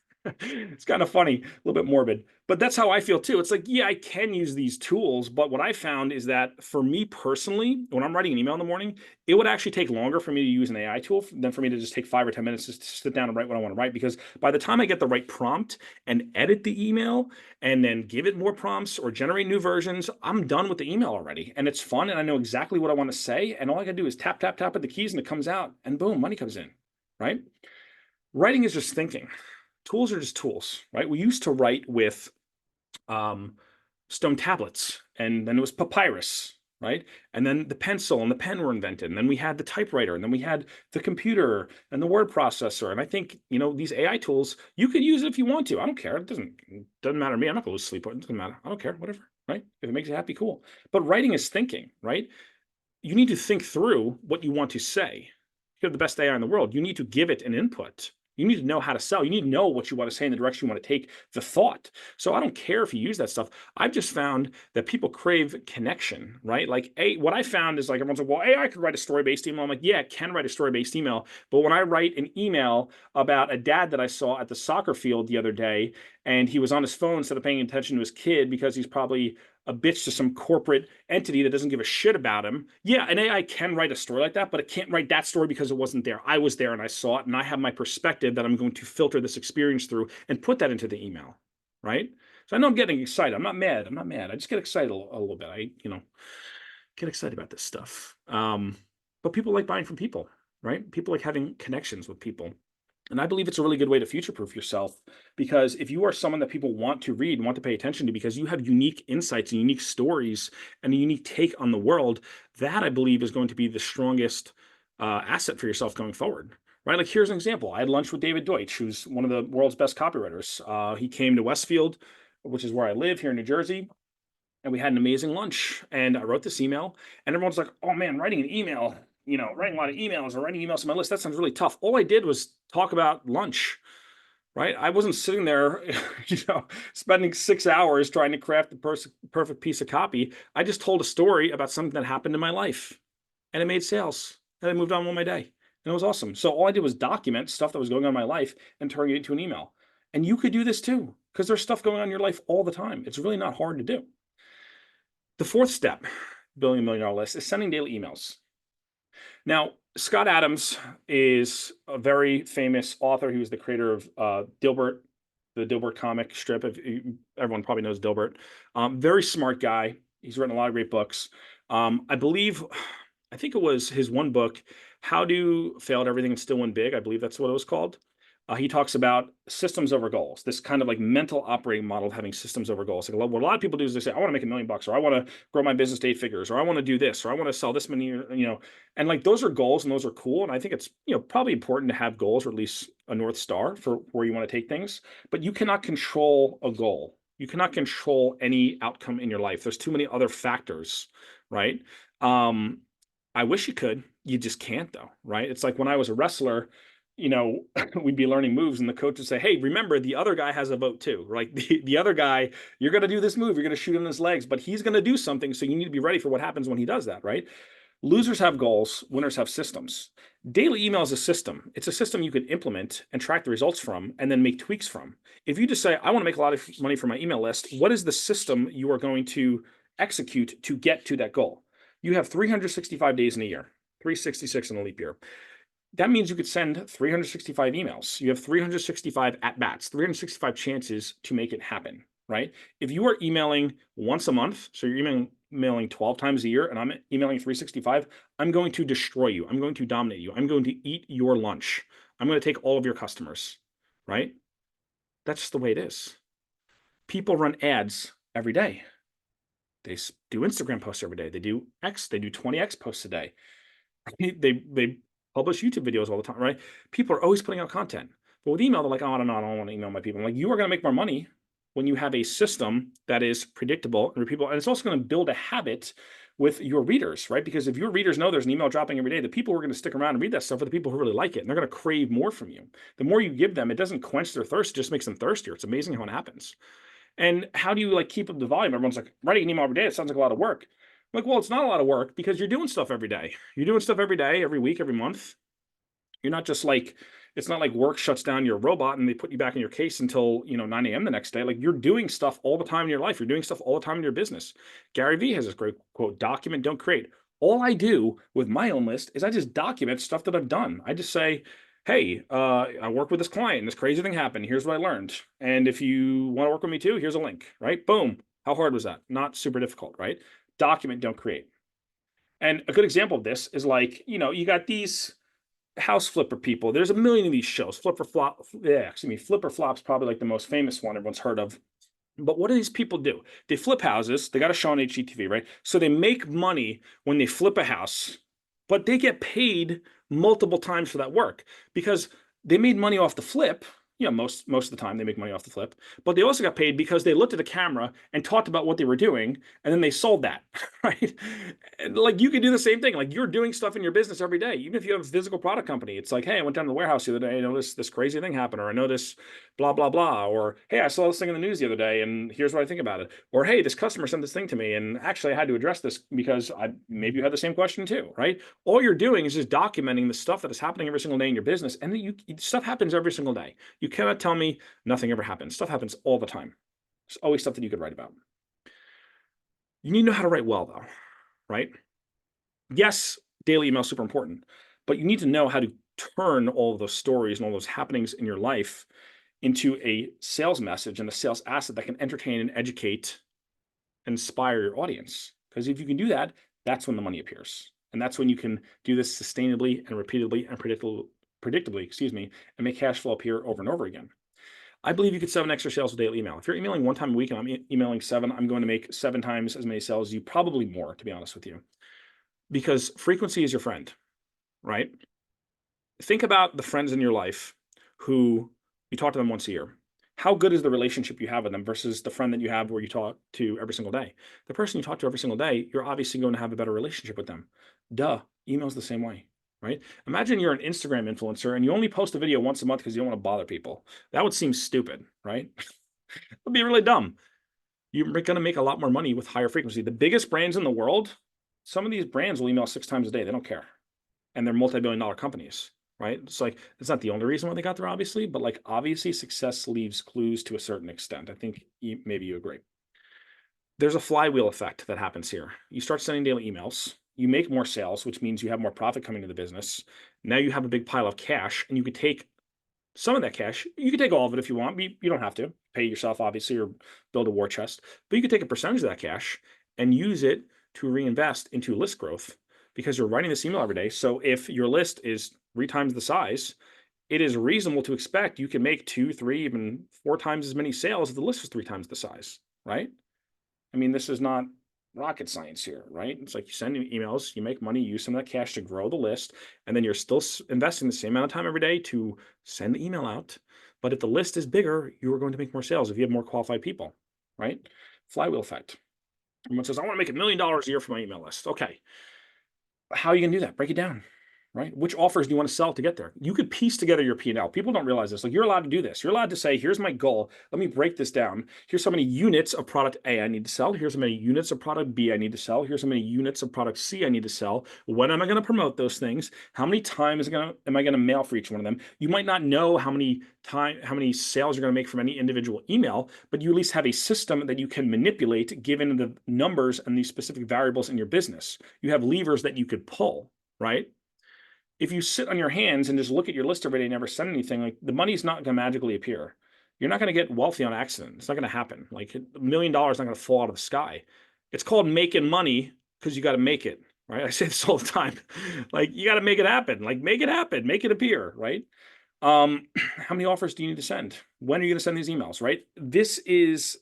It's kind of funny, a little bit morbid, but that's how I feel too. It's like, yeah, I can use these tools, but what I found is that for me personally, when I'm writing an email in the morning, it would actually take longer for me to use an AI tool than for me to just take 5 or 10 minutes just to sit down and write what I want to write. Because by the time I get the right prompt and edit the email and then give it more prompts or generate new versions, I'm done with the email already. And it's fun and I know exactly what I want to say. And all I got to do is tap, tap, tap at the keys and it comes out and boom, money comes in, right? Writing is just thinking. Tools are just tools, right? We used to write with stone tablets, and then it was papyrus, right? And then the pencil and the pen were invented, and then we had the typewriter, and then we had the computer and the word processor. And I think these AI tools, you could use it if you want to. I don't care. It doesn't matter to me. I'm not going to lose sleep. It doesn't matter. I don't care. Whatever, right? If it makes you happy, cool. But writing is thinking, right? You need to think through what you want to say. You have the best AI in the world. You need to give it an input. You need to know how to sell. You need to know what you want to say in the direction you want to take the thought. So I don't care if you use that stuff. I've just found that people crave connection, right? Like, what I found is like everyone's like, well, AI could write a story-based email. I'm like, yeah, it can write a story-based email. But when I write an email about a dad that I saw at the soccer field the other day, and he was on his phone instead of paying attention to his kid because he's probably a bitch to some corporate entity that doesn't give a shit about him. Yeah, an AI can write a story like that, but it can't write that story because it wasn't there. I was there and I saw it, and I have my perspective that I'm going to filter this experience through and put that into the email, right? So I know I'm getting excited. I'm not mad. I just get excited a little bit. Get excited about this stuff. But people like buying from people, right? People like having connections with people. And I believe it's a really good way to future-proof yourself, because if you are someone that people want to read and want to pay attention to because you have unique insights and unique stories and a unique take on the world, that I believe is going to be the strongest asset for yourself going forward. Right? Like, here's an example. I had lunch with David Deutsch, who's one of the world's best copywriters. He came to Westfield, which is where I live here in New Jersey, and we had an amazing lunch. And I wrote this email, and everyone's like, "Oh man, writing an email, writing a lot of emails or writing emails to my list, that sounds really tough." All I did was talk about lunch, right? I wasn't sitting there, spending 6 hours trying to craft the perfect piece of copy. I just told a story about something that happened in my life, and it made sales. And I moved on with my day, and it was awesome. So all I did was document stuff that was going on in my life and turn it into an email. And you could do this too, because there's stuff going on in your life all the time. It's really not hard to do. The fourth step, building a $1 million list, is sending daily emails. Now, Scott Adams is a very famous author. He was the creator of Dilbert, the Dilbert comic strip. Everyone probably knows Dilbert. Very smart guy. He's written a lot of great books. I think it was his one book, How to Fail at Everything and Still Win Big. I believe that's what it was called. He talks about systems over goals, this kind of like mental operating model of having systems over goals. Like what a lot of people do is they say, I want to make $1 million, or I want to grow my business to 8 figures, or I want to do this, or I want to sell this many, and like those are goals and those are cool. And I think it's, probably important to have goals, or at least a North Star for where you want to take things, but you cannot control a goal. You cannot control any outcome in your life. There's too many other factors, right? I wish you could, you just can't though, right? It's like when I was a wrestler, we'd be learning moves and the coach would say, hey, remember, the other guy has a vote too, right? The other guy, you're going to do this move, you're going to shoot in his legs, but he's going to do something. So you need to be ready for what happens when he does that, right? Losers have goals, winners have systems. Daily email is a system. It's a system you can implement and track the results from and then make tweaks from. If you just say, I want to make a lot of money from my email list, what is the system you are going to execute to get to that goal? You have 365 days in a year, 366 in a leap year. That means you could send 365 emails. You have 365 at-bats, 365 chances to make it happen, right? If you are emailing once a month, so you're emailing 12 times a year, and I'm emailing 365, I'm going to destroy you. I'm going to dominate you. I'm going to eat your lunch. I'm going to take all of your customers, right? That's just the way it is. People run ads every day. They do Instagram posts every day. They do X, they do 20X posts a day. They publish YouTube videos all the time, right? People are always putting out content. But with email, they're like, oh, I don't know, I don't want to email my people. I'm like, you are going to make more money when you have a system that is predictable and repeatable. And it's also going to build a habit with your readers, right? Because if your readers know there's an email dropping every day, the people who are going to stick around and read that stuff are the people who really like it. And they're going to crave more from you. The more you give them, it doesn't quench their thirst, it just makes them thirstier. It's amazing how it happens. And how do you like keep up the volume? Everyone's like, writing an email every day, it sounds like a lot of work. I'm like, well, it's not a lot of work because you're doing stuff every day. You're doing stuff every day, every week, every month. You're not just like, it's not like work shuts down your robot and they put you back in your case until 9 a.m. the next day. Like, you're doing stuff all the time in your life. You're doing stuff all the time in your business. Gary Vee has this great quote: document, don't create. All I do with my own list is I just document stuff that I've done. I just say, hey, I work with this client and this crazy thing happened. Here's what I learned. And if you want to work with me too, here's a link, right? Boom. How hard was that? Not super difficult, right? Document, don't create. And a good example of this is like, you got these house flipper people. There's a million of these shows. Flipper Flop's probably like the most famous one everyone's heard of. But what do these people do? They flip houses. They got a show on HGTV, right? So they make money when they flip a house, but they get paid multiple times for that work because they made money off the flip. Most of the time they make money off the flip, but they also got paid because they looked at the camera and talked about what they were doing, and then they sold that, right? And like, you can do the same thing. Like, you're doing stuff in your business every day, even if you have a physical product company. It's like, hey, I went down to the warehouse the other day, I noticed this crazy thing happened, or I noticed blah blah blah, or hey, I saw this thing in the news the other day, and here's what I think about it, or hey, this customer sent this thing to me, and actually I had to address this because maybe you had the same question too, right? All you're doing is just documenting the stuff that is happening every single day in your business, and stuff happens every single day. You cannot tell me nothing ever happens. Stuff happens all the time. There's always stuff that you could write about. You need to know how to write well, though, right? Yes, daily email is super important, but you need to know how to turn all of those stories and all those happenings in your life into a sales message and a sales asset that can entertain and educate and inspire your audience. Because if you can do that, that's when the money appears. And that's when you can do this sustainably and repeatedly and predictably, and make cash flow appear over and over again. I believe you could 7x sales with daily email. If you're emailing one time a week and I'm emailing 7, I'm going to make 7 times as many sales as you, probably more, to be honest with you, because frequency is your friend, right? Think about the friends in your life who you talk to them once a year. How good is the relationship you have with them versus the friend that you have where you talk to every single day? The person you talk to every single day, you're obviously going to have a better relationship with them. Duh, email's the same way, right? Imagine you're an Instagram influencer and you only post a video once a month because you don't want to bother people. That would seem stupid, right? It would be really dumb. You're going to make a lot more money with higher frequency. The biggest brands in the world, some of these brands will email 6 times a day. They don't care. And they're multi-billion-dollar companies, right? It's like, it's not the only reason why they got there, obviously, but like, obviously success leaves clues to a certain extent. I think maybe you agree. There's a flywheel effect that happens here. You start sending daily emails, you make more sales, which means you have more profit coming to the business. Now you have a big pile of cash, and you could take some of that cash. You can take all of it if you want. You don't have to pay yourself, obviously, or build a war chest, but you could take a percentage of that cash and use it to reinvest into list growth, because you're writing this email every day. So if your list is 3 times the size, it is reasonable to expect you can make 2, 3, even 4 times as many sales if the list was 3 times the size, right? I mean, this is not rocket science here, right? It's like you send emails, you make money, you use some of that cash to grow the list, and then you're still investing the same amount of time every day to send the email out. But if the list is bigger, you are going to make more sales if you have more qualified people, right? Flywheel effect. Everyone says, I want to make $1 million a year for my email list. Okay. How are you going to do that? Break it down, right? Which offers do you want to sell to get there? You could piece together your P&L. People don't realize this. Like, you're allowed to do this. You're allowed to say, here's my goal. Let me break this down. Here's how many units of product A I need to sell. Here's how many units of product B I need to sell. Here's how many units of product C I need to sell. When am I going to promote those things? How many times am I going to mail for each one of them? You might not know how many sales you're going to make from any individual email, but you at least have a system that you can manipulate given the numbers and these specific variables in your business. You have levers that you could pull, right? If you sit on your hands and just look at your list every day and never send anything, like, the money's not going to magically appear. You're not going to get wealthy on accident. It's not going to happen. Like $1 million is not going to fall out of the sky. It's called making money because you got to make it, right? I say this all the time. Like you got to make it happen. Like make it happen, make it appear, right? How many offers do you need to send? When are you going to send these emails, right? This is,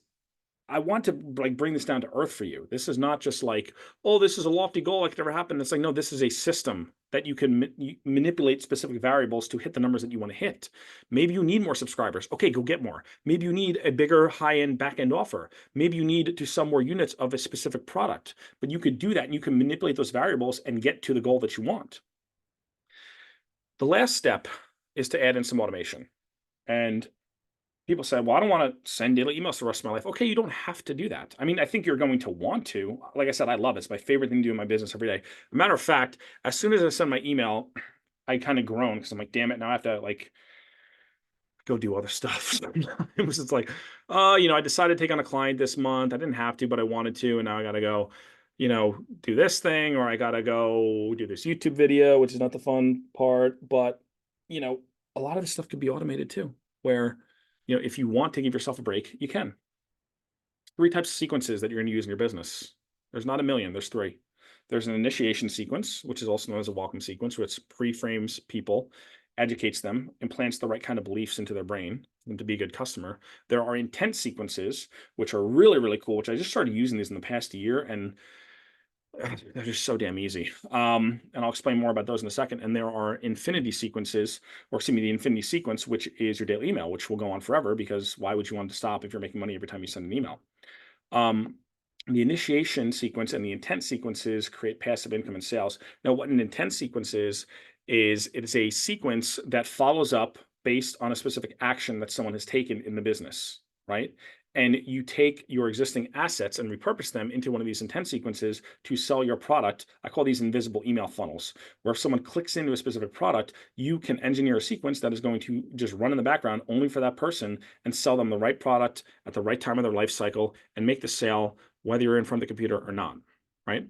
I want to like bring this down to earth for you. This is not just like, oh, this is a lofty goal that could never happen. It's like, no, this is a system that you can manipulate specific variables to hit the numbers that you want to hit. Maybe you need more subscribers. Okay, go get more. Maybe you need a bigger high-end back-end offer. Maybe you need to sell more units of a specific product. But you could do that and you can manipulate those variables and get to the goal that you want. The last step is to add in some automation. And people say, well, I don't want to send daily emails for the rest of my life. Okay, you don't have to do that. I mean, I think you're going to want to. Like I said, I love it. It's my favorite thing to do in my business every day. As a matter of fact, as soon as I send my email, I kind of groan because I'm like, damn it, now I have to like go do other stuff. It was just like, I decided to take on a client this month. I didn't have to, but I wanted to, and now I got to go, do this thing, or I got to go do this YouTube video, which is not the fun part. But a lot of this stuff could be automated too, where if you want to give yourself a break, you can. 3 types of sequences that you're going to use in your business. There's not a million, there's 3. There's an initiation sequence, which is also known as a welcome sequence, which pre-frames people, educates them, implants the right kind of beliefs into their brain for them to be a good customer. There are intent sequences, which are really, really cool, which I just started using these in the past year, and they're just so damn easy. And I'll explain more about those in a second. And there are infinity sequences, or excuse me, the infinity sequence, which is your daily email, which will go on forever, because why would you want to stop if you're making money every time you send an email? The initiation sequence and the intent sequences create passive income and sales. Now, what an intent sequence is it is a sequence that follows up based on a specific action that someone has taken in the business, right? And you take your existing assets and repurpose them into one of these intent sequences to sell your product. I call these invisible email funnels, where if someone clicks into a specific product, you can engineer a sequence that is going to just run in the background only for that person and sell them the right product at the right time of their life cycle and make the sale whether you're in front of the computer or not, right?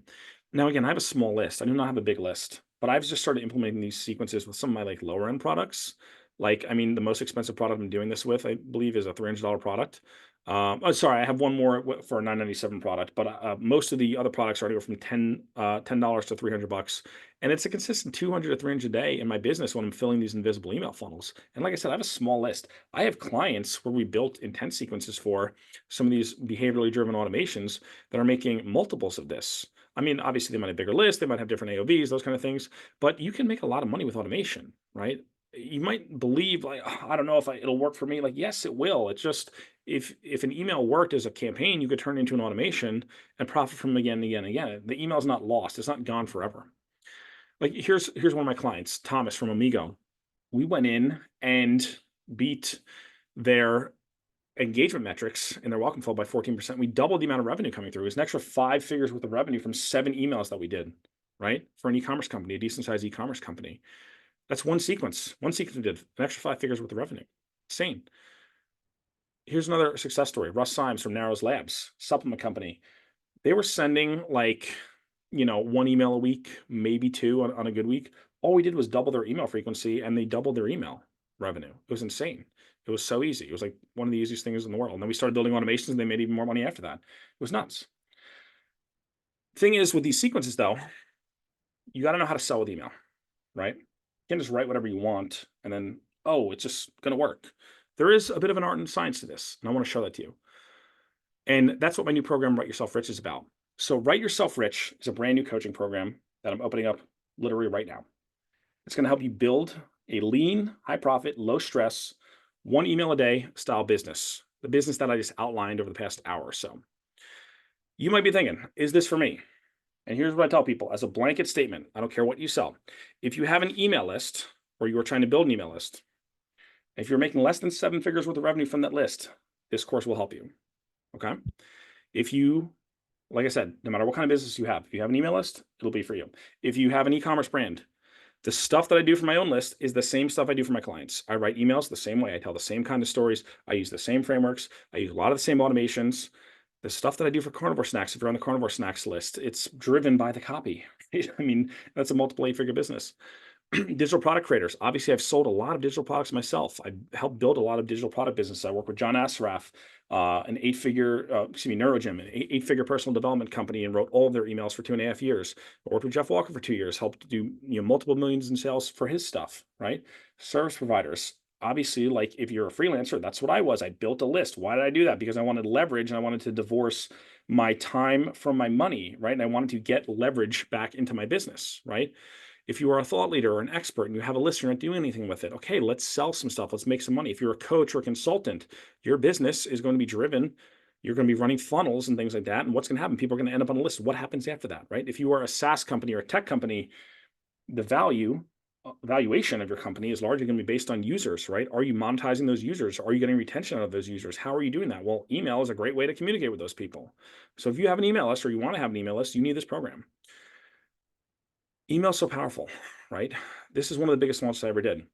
Now, again, I have a small list. I do not have a big list, but I've just started implementing these sequences with some of my like lower end products. Like, I mean, the most expensive product I'm doing this with, I believe, is a $300 product. Sorry, I have one more for a $997 product, but most of the other products are anywhere from $10 to $300, and it's a consistent 200 to 300 a day in my business when I'm filling these invisible email funnels. And like I said, I have a small list. I have clients where we built intent sequences for some of these behaviorally driven automations that are making multiples of this. I mean, obviously they might have bigger lists, they might have different AOVs, those kind of things, but you can make a lot of money with automation, right? You might believe like, "Oh, I don't know if it'll work for me." Like, yes, it will. It's just if an email worked as a campaign, you could turn it into an automation and profit from it again and again and again. The email's not lost. It's not gone forever. Like here's one of my clients, Thomas from Amigo. We went in and beat their engagement metrics in their welcome flow by 14%. We doubled the amount of revenue coming through. It was an extra 5 figures worth of revenue from 7 emails that we did, right? For an e-commerce company, a decent sized e-commerce company. That's one sequence. One sequence we did, an extra 5 figures worth of revenue. Insane. Here's another success story. Russ Symes from Narrows Labs, supplement company. They were sending like, 1 email a week, maybe 2 on a good week. All we did was double their email frequency and they doubled their email revenue. It was insane. It was so easy. It was like one of the easiest things in the world. And then we started building automations and they made even more money after that. It was nuts. Thing is, with these sequences though, you got to know how to sell with email, right? You can't just write whatever you want and then, oh, it's just going to work. There is a bit of an art and science to this, and I want to show that to you. And that's what my new program, Write Yourself Rich, is about. So Write Yourself Rich is a brand new coaching program that I'm opening up literally right now. It's going to help you build a lean, high profit, low stress, 1 email a day style business, the business that I just outlined over the past hour or so. You might be thinking, is this for me? And here's what I tell people as a blanket statement. I don't care what you sell. If you have an email list or you are trying to build an email list, if you're making less than 7 figures worth of revenue from that list, this course will help you. Okay. If you, like I said, no matter what kind of business you have, if you have an email list, it'll be for you. If you have an e-commerce brand, the stuff that I do for my own list is the same stuff I do for my clients. I write emails the same way. I tell the same kind of stories. I use the same frameworks. I use a lot of the same automations. The stuff that I do for carnivore snacks, if you're on the carnivore snacks list, it's driven by the copy. I mean, that's a multiple 8-figure business. Digital product creators. Obviously, I've sold a lot of digital products myself. I helped build a lot of digital product business. I work with John Assaraf, an Neurogym, an eight-figure personal development company, and wrote all of their emails for 2.5 years. I worked with Jeff Walker for 2 years, helped do multiple millions in sales for his stuff. Right? Service providers. Obviously, like if you're a freelancer, that's what I was. I built a list. Why did I do that? Because I wanted leverage and I wanted to divorce my time from my money, right? And I wanted to get leverage back into my business, right? If you are a thought leader or an expert and you have a list, you're not doing anything with it. Okay, let's sell some stuff. Let's make some money. If you're a coach or a consultant, your business is going to be driven. You're going to be running funnels and things like that. And what's going to happen? People are going to end up on a list. What happens after that, right? If you are a SaaS company or a tech company, the valuation of your company is largely going to be based on users, right? Are you monetizing those users? Are you getting retention out of those users? How are you doing that? Well, email is a great way to communicate with those people. So if you have an email list or you want to have an email list, you need this program. Email's so powerful, right? This is one of the biggest launches I ever did.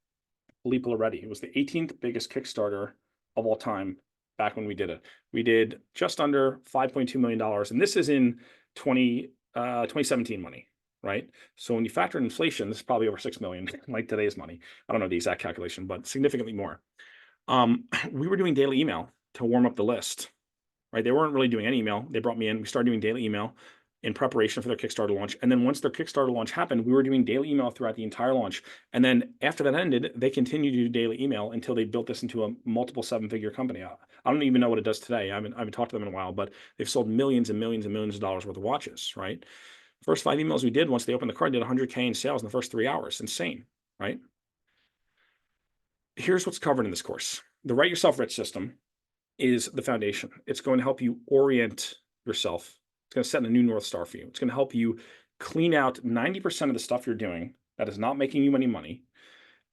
Believe it already. It was the 18th biggest Kickstarter of all time back when we did it. We did just under $5.2 million. And this is in 2017 money, right? So when you factor in inflation, this is probably over 6 million, like today's money. I don't know the exact calculation, but significantly more. We were doing daily email to warm up the list, right? They weren't really doing any email. They brought me in. We started doing daily email in preparation for their Kickstarter launch. And then once their Kickstarter launch happened, we were doing daily email throughout the entire launch. And then after that ended, they continued to do daily email until they built this into a multiple 7-figure company. I don't even know what it does today. I haven't talked to them in a while, but they've sold millions and millions and millions of dollars worth of watches, right? First 5 emails we did, once they opened the card, did 100K in sales in the first 3 hours. Insane, right? Here's what's covered in this course. The Write Yourself Rich system is the foundation. It's going to help you orient yourself. It's going to set a new North Star for you. It's going to help you clean out 90% of the stuff you're doing that is not making you any money.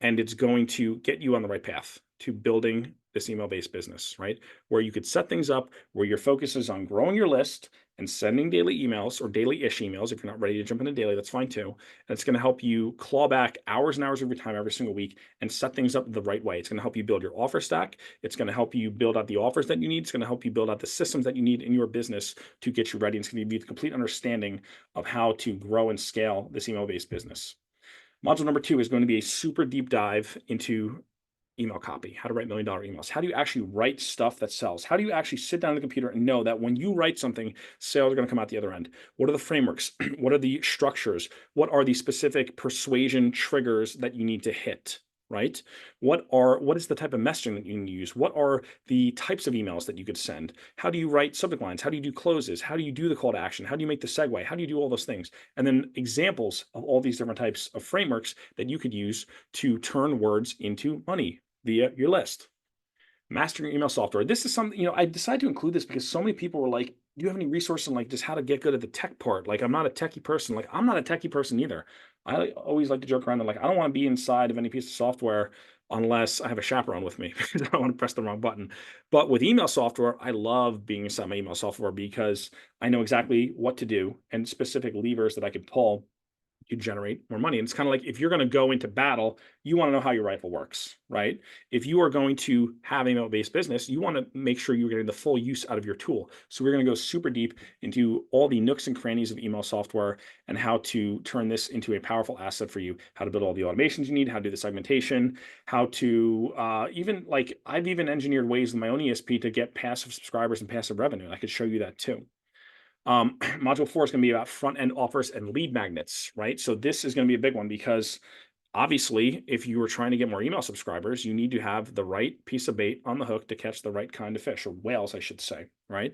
And it's going to get you on the right path to building this email-based business, right? Where you could set things up where your focus is on growing your list and sending daily emails or daily-ish emails. If you're not ready to jump into daily, that's fine too. And it's going to help you claw back hours and hours of your time every single week and set things up the right way. It's going to help you build your offer stack. It's going to help you build out the offers that you need. It's going to help you build out the systems that you need in your business to get you ready. It's going to give you the complete understanding of how to grow and scale this email-based business. Module number 2 is going to be a super deep dive into email copy, how to write $1 million emails. How do you actually write stuff that sells? How do you actually sit down on the computer and know that when you write something, sales are going to come out the other end? What are the frameworks? What are the structures? What are the specific persuasion triggers that you need to hit? Right? What is the type of messaging that you can use? What are the types of emails that you could send? How do you write subject lines? How do you do closes? How do you do the call to action? How do you make the segue? How do you do all those things? And then examples of all these different types of frameworks that you could use to turn words into money via your list. Mastering your email software. This is something, I decided to include this because so many people were like, do you have any resources on like just how to get good at the tech part? Like, I'm not a techie person. Like, I'm not a techie person either. I always like to joke around and like, I don't want to be inside of any piece of software unless I have a chaperone with me because I don't want to press the wrong button. But with email software, I love being inside my email software because I know exactly what to do and specific levers that I could pull to generate more money. And it's kind of like if you're going to go into battle, you want to know how your rifle works, right? If you are going to have an email-based business, you want to make sure you're getting the full use out of your tool. So we're going to go super deep into all the nooks and crannies of email software and how to turn this into a powerful asset for you, how to build all the automations you need, how to do the segmentation, how to I've even engineered ways in my own ESP to get passive subscribers and passive revenue. And I could show you that too. Module 4 is going to be about front-end offers and lead magnets, right? So this is going to be a big one because obviously, if you are trying to get more email subscribers, you need to have the right piece of bait on the hook to catch the right kind of fish, or whales, I should say, right?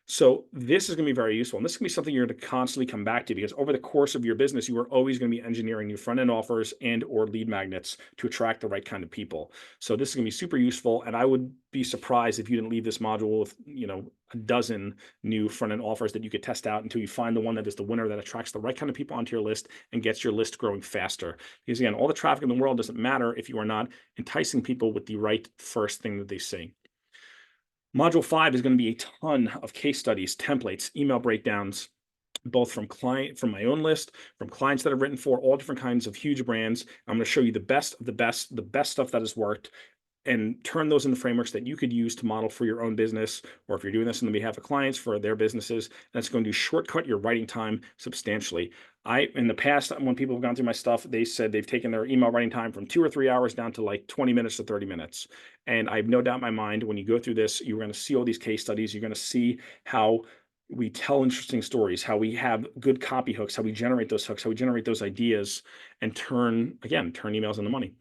So this is going to be very useful. And this is going to be something you're going to constantly come back to because over the course of your business, you are always going to be engineering new front-end offers and or lead magnets to attract the right kind of people. So this is going to be super useful. And I would be surprised if you didn't leave this module with, a dozen new front-end offers that you could test out until you find the one that is the winner that attracts the right kind of people onto your list and gets your list growing faster. Because again, all the traffic in the world doesn't matter if you are not enticing people with the right first thing that they see. Module 5 is going to be a ton of case studies, templates, email breakdowns, both from my own list, from clients that I've written for all different kinds of huge brands. I'm going to show you the best of the best stuff that has worked and turn those into frameworks that you could use to model for your own business, or if you're doing this on behalf of clients for their businesses, that's going to shortcut your writing time substantially. In the past, when people have gone through my stuff, they said they've taken their email writing time from 2 or 3 hours down to like 20 minutes to 30 minutes. And I have no doubt in my mind, when you go through this, you're going to see all these case studies. You're going to see how we tell interesting stories, how we have good copy hooks, how we generate those hooks, how we generate those ideas, and turn emails into money.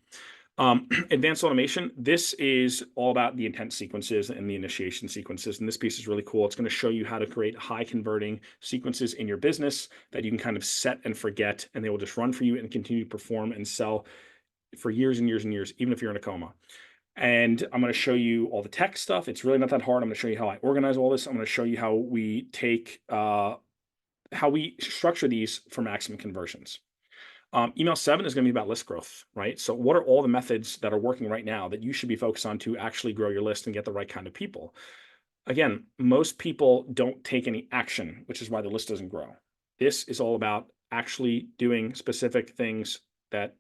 Advanced automation. This is all about the intent sequences and the initiation sequences. And this piece is really cool. It's going to show you how to create high converting sequences in your business that you can kind of set and forget, and they will just run for you and continue to perform and sell for years and years and years, even if you're in a coma. And I'm going to show you all the tech stuff. It's really not that hard. I'm going to show you how I organize all this. I'm going to show you how we how we structure these for maximum conversions. Email 7 is going to be about list growth, right? So what are all the methods that are working right now that you should be focused on to actually grow your list and get the right kind of people? Again, most people don't take any action, which is why the list doesn't grow. This is all about actually doing specific things that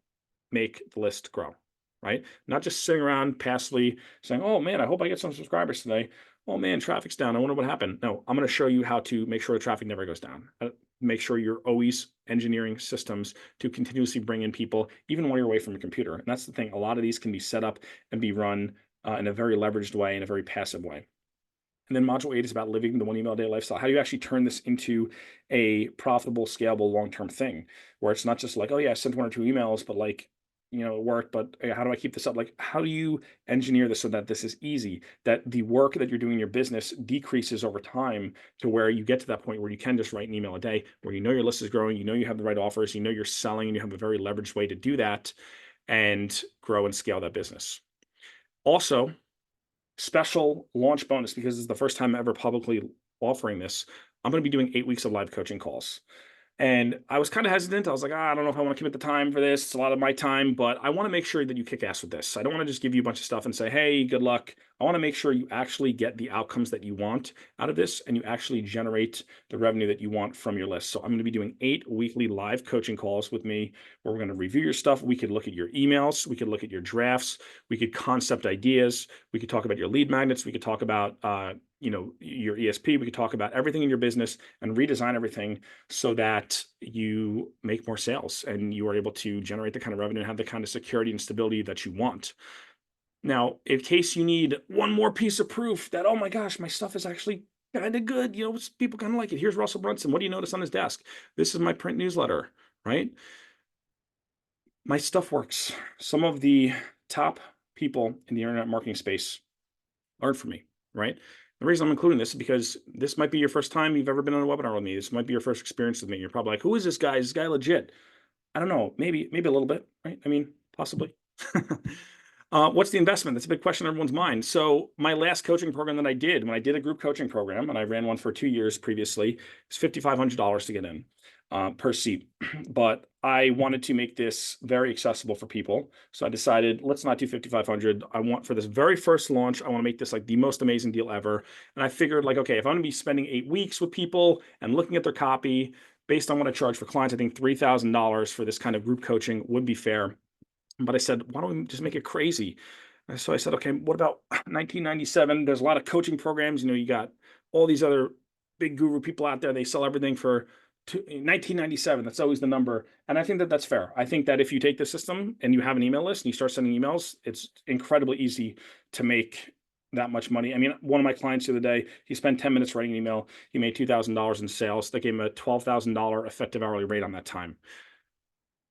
make the list grow, right? Not just sitting around passively saying, oh man, I hope I get some subscribers today. Oh man, traffic's down. I wonder what happened. No, I'm going to show you how to make sure the traffic never goes down. Make sure you're always engineering systems to continuously bring in people, even while you're away from your computer. And that's the thing. A lot of these can be set up and be run in a very leveraged way, in a very passive way. And then module 8 is about living the 1 email a day lifestyle. How do you actually turn this into a profitable, scalable, long-term thing where it's not just like, oh yeah, I sent 1 or 2 emails, but like, it worked, but how do I keep this up? Like, how do you engineer this so that this is easy, that the work that you're doing in your business decreases over time to where you get to that point where you can just write an email a day, where your list is growing, you have the right offers, you're selling, and you have a very leveraged way to do that and grow and scale that business. Also, special launch bonus, because this is the first time I'm ever publicly offering this. I'm going to be doing 8 weeks of live coaching calls. And I was kind of hesitant. I was like, I don't know if I want to commit the time for this. It's a lot of my time, but I want to make sure that you kick ass with this. I don't want to just give you a bunch of stuff and say, hey, good luck. I want to make sure you actually get the outcomes that you want out of this, and you actually generate the revenue that you want from your list. So I'm going to be doing 8 weekly live coaching calls with me where we're going to review your stuff. We could look at your emails. We could look at your drafts. We could concept ideas. We could talk about your lead magnets. We could talk about, your ESP. We could talk about everything in your business and redesign everything so that you make more sales and you are able to generate the kind of revenue and have the kind of security and stability that you want. Now, in case you need one more piece of proof that, oh my gosh, my stuff is actually kind of good, people kind of like it. Here's Russell Brunson. What do you notice on his desk? This is my print newsletter, right? My stuff works. Some of the top people in the internet marketing space aren't for me, right? The reason I'm including this is because this might be your first time you've ever been on a webinar with me. This might be your first experience with me. You're probably like, who is this guy? Is this guy legit? I don't know. Maybe a little bit, right? I mean, possibly. What's the investment? That's a big question on everyone's mind. So my last coaching program that I did, when I did a group coaching program, and I ran one for 2 years previously, it's $5,500 to get in per seat. But I wanted to make this very accessible for people. So I decided, let's not do 5,500. I want, for this very first launch, I want to make this like the most amazing deal ever. And I figured like, okay, if I'm going to be spending 8 weeks with people and looking at their copy, based on what I charge for clients, I think $3,000 for this kind of group coaching would be fair. But I said, why don't we just make it crazy? And so I said, okay, what about 1997? There's a lot of coaching programs. You got all these other big guru people out there. They sell everything for 1997. That's always the number. And I think that that's fair. I think that if you take the system and you have an email list and you start sending emails, it's incredibly easy to make that much money. I mean, one of my clients the other day, he spent 10 minutes writing an email. He made $2,000 in sales. That gave him a $12,000 effective hourly rate on that time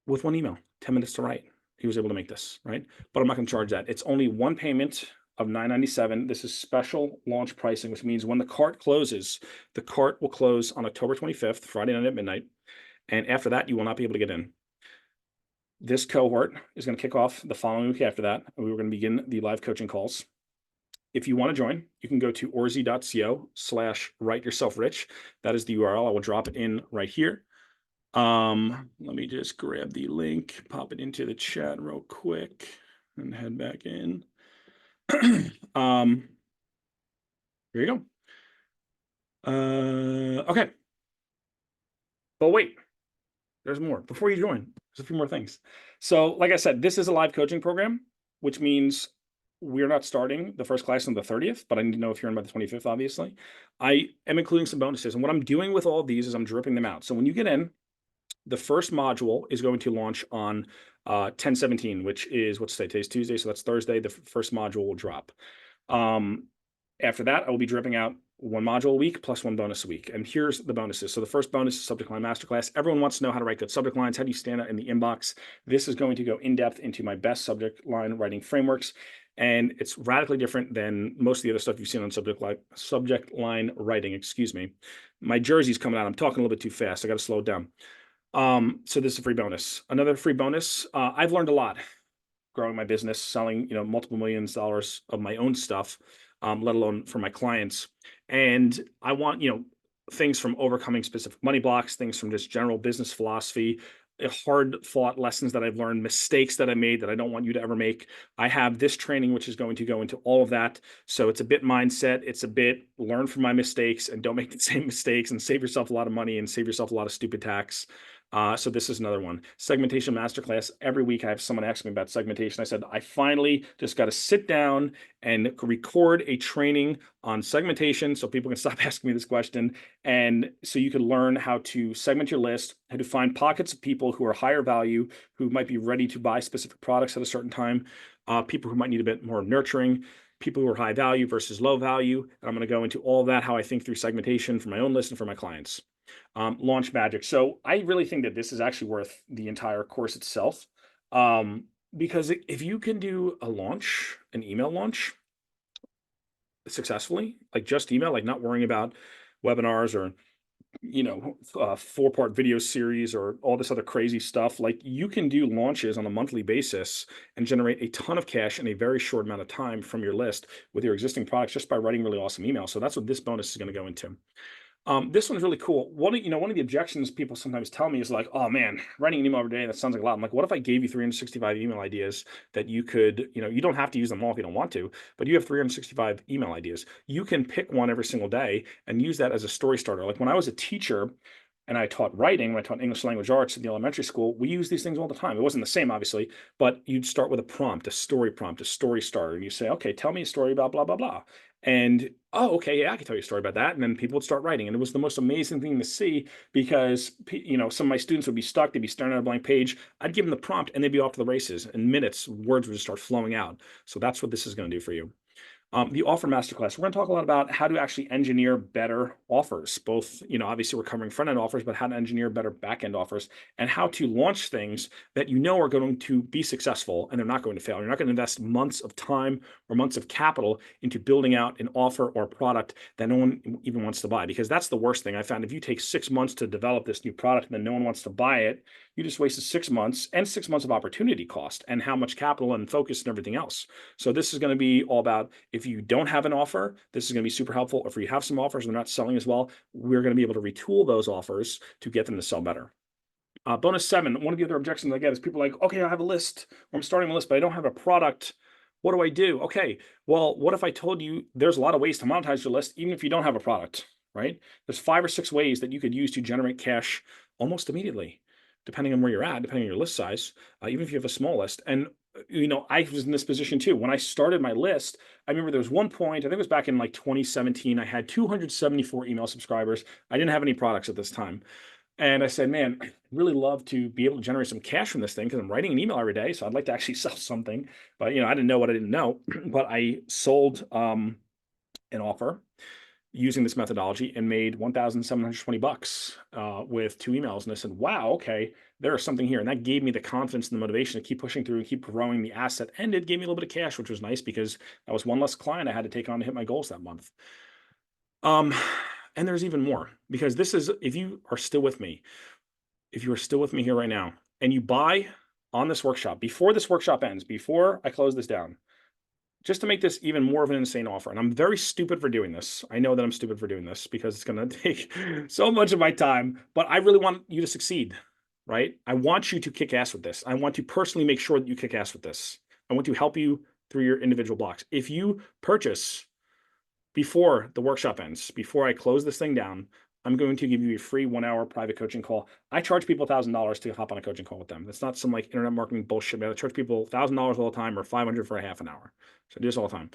with one email, 10 minutes to write. He was able to make this, right? But I'm not going to charge that. It's only one payment of $997. This is special launch pricing, which means when the cart closes, the cart will close on October 25th, Friday night at midnight. And after that, you will not be able to get in. This cohort is going to kick off the following week after that. And we were going to begin the live coaching calls. If you want to join, you can go to orze.co/writeyourselfrich. That is the URL. I will drop it in right here. Let me just grab the link, pop it into the chat real quick, and head back in. Here you go. Okay. But wait, there's more. Before you join, there's a few more things. So, like I said, this is a live coaching program, which means we're not starting the first class on the 30th, but I need to know if you're in by the 25th, obviously. I am including some bonuses. And what I'm doing with all of these is I'm dripping them out. So when you get in, the first module is going to launch on 10/17, which is what's today? Today's Tuesday, so that's Thursday. The first module will drop. Um, After that, I will be dripping out one module a week plus one bonus a week. And here's the bonuses. So the first bonus is subject line masterclass. Everyone wants to know how to write good subject lines. How do you stand out in the inbox? This is going to go in depth into my best subject line writing frameworks. And it's radically different than most of the other stuff you've seen on subject line writing. Excuse me. My jersey's coming out. I'm talking a little bit too fast. I got to slow it down. So this is a free bonus. Another free bonus. I've learned a lot growing my business, selling, multiple millions of dollars of my own stuff, let alone for my clients. And I want, things from overcoming specific money blocks, things from just general business philosophy, hard fought lessons that I've learned, mistakes that I made that I don't want you to ever make. I have this training, which is going to go into all of that. So it's a bit mindset. It's a bit learn from my mistakes and don't make the same mistakes and save yourself a lot of money and save yourself a lot of stupid tax. So this is another one. Segmentation masterclass. Every week I have someone ask me about segmentation. I said, I finally just got to sit down and record a training on segmentation so people can stop asking me this question. And so you can learn how to segment your list, how to find pockets of people who are higher value, who might be ready to buy specific products at a certain time, people who might need a bit more nurturing, people who are high value versus low value. And I'm going to go into all of that, how I think through segmentation for my own list and for my clients. Launch magic. So I really think that this is actually worth the entire course itself. Because if you can do an email launch successfully, like just email, like not worrying about webinars or, 4-part video series or all this other crazy stuff, like you can do launches on a monthly basis and generate a ton of cash in a very short amount of time from your list with your existing products just by writing really awesome emails. So that's what this bonus is going to go into. This one's really cool. One of the objections people sometimes tell me is like, oh man, writing an email every day, that sounds like a lot. I'm like, what if I gave you 365 email ideas that you could, you don't have to use them all if you don't want to, but you have 365 email ideas. You can pick one every single day and use that as a story starter. Like when I was a teacher and I taught writing, when I taught English language arts in the elementary school, we used these things all the time. It wasn't the same, obviously, but you'd start with a prompt, a story starter. And you say, okay, tell me a story about blah, blah, blah. And oh, okay, yeah, I can tell you a story about that. And then people would start writing. And it was the most amazing thing to see because, some of my students would be stuck. They'd be staring at a blank page. I'd give them the prompt and they'd be off to the races. In minutes, words would just start flowing out. So that's what this is going to do for you. The offer masterclass, we're going to talk a lot about how to actually engineer better offers, both, obviously we're covering front end offers, but how to engineer better back end offers and how to launch things that are going to be successful and they're not going to fail. You're not going to invest months of time or months of capital into building out an offer or product that no one even wants to buy, because that's the worst thing I found. If you take 6 months to develop this new product and then no one wants to buy it, you just wasted 6 months and 6 months of opportunity cost and how much capital and focus and everything else. So this is going to be all about, if you don't have an offer, this is going to be super helpful. If you have some offers and they're not selling as well, we're going to be able to retool those offers to get them to sell better. Bonus 7, one of the other objections I get is people are like, okay, I have a list, or I'm starting a list, but I don't have a product. What do I do? Okay, well, what if I told you there's a lot of ways to monetize your list, even if you don't have a product, right? There's 5 or 6 ways that you could use to generate cash almost immediately, depending on where you're at, depending on your list size, even if you have a small list. And I was in this position too. When I started my list, I remember there was one point, I think it was back in like 2017, I had 274 email subscribers. I didn't have any products at this time. And I said, man, I'd really love to be able to generate some cash from this thing because I'm writing an email every day. So I'd like to actually sell something. But, I didn't know what I didn't know. But I sold an offer using this methodology and made $1,720 with 2 emails. And I said, wow, okay, there is something here. And that gave me the confidence and the motivation to keep pushing through and keep growing the asset. And it gave me a little bit of cash, which was nice because that was one less client I had to take on to hit my goals that month. And there's even more, because this is, if you are still with me here right now, and you buy on this workshop, before this workshop ends, before I close this down, just to make this even more of an insane offer. And I'm very stupid for doing this. I know that I'm stupid for doing this because it's going to take so much of my time, but I really want you to succeed, right? I want you to kick ass with this. I want to personally make sure that you kick ass with this. I want to help you through your individual blocks. If you purchase before the workshop ends, before I close this thing down, I'm going to give you a free 1 hour private coaching call. I charge people $1,000 to hop on a coaching call with them. That's not some like internet marketing bullshit. I charge people $1,000 all the time or 500 for a half an hour. So I do this all the time.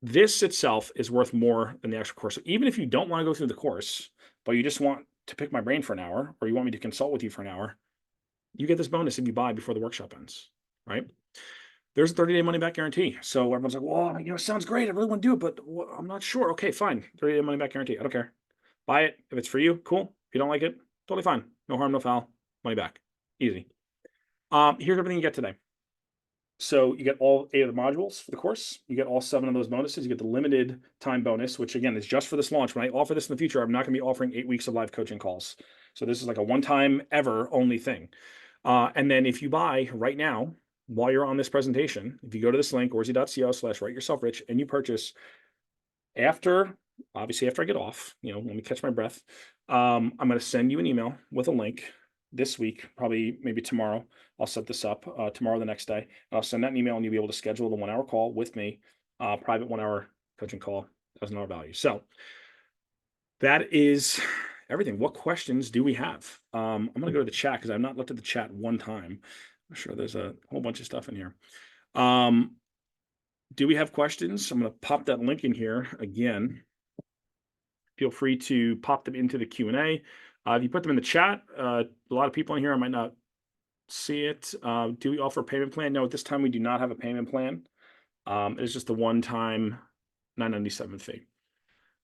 This itself is worth more than the actual course. So even if you don't want to go through the course, but you just want to pick my brain for an hour, or you want me to consult with you for an hour, you get this bonus if you buy before the workshop ends, right? There's a 30-day money back guarantee. So everyone's like, well, sounds great. I really want to do it, but I'm not sure. Okay, fine. 30-day money back guarantee. I don't care. Buy it. If it's for you, cool. If you don't like it, totally fine. No harm, no foul. Money back. Easy. Here's everything you get today. So you get all 8 of the modules for the course. You get all 7 of those bonuses. You get the limited time bonus, which again is just for this launch. When I offer this in the future, I'm not going to be offering 8 weeks of live coaching calls. So this is like a one-time ever only thing. And then if you buy right now, while you're on this presentation, if you go to this link, orzi.co/writeyourselfrich, and you purchase obviously after I get off, let me catch my breath. I'm going to send you an email with a link this week, probably maybe tomorrow. I'll set this up tomorrow, the next day. And I'll send that email and you'll be able to schedule the 1 hour call with me, private 1 hour coaching call, $1,000 value. So that is everything. What questions do we have? I'm going to go to the chat because I've not looked at the chat one time. I'm sure there's a whole bunch of stuff in here. Do we have questions? I'm going to pop that link in here again. Feel free to pop them into the Q&A. If you put them in the chat, a lot of people in here, I might not see it. Do we offer a payment plan? No, at this time we do not have a payment plan. It's just a one-time $9.97 fee.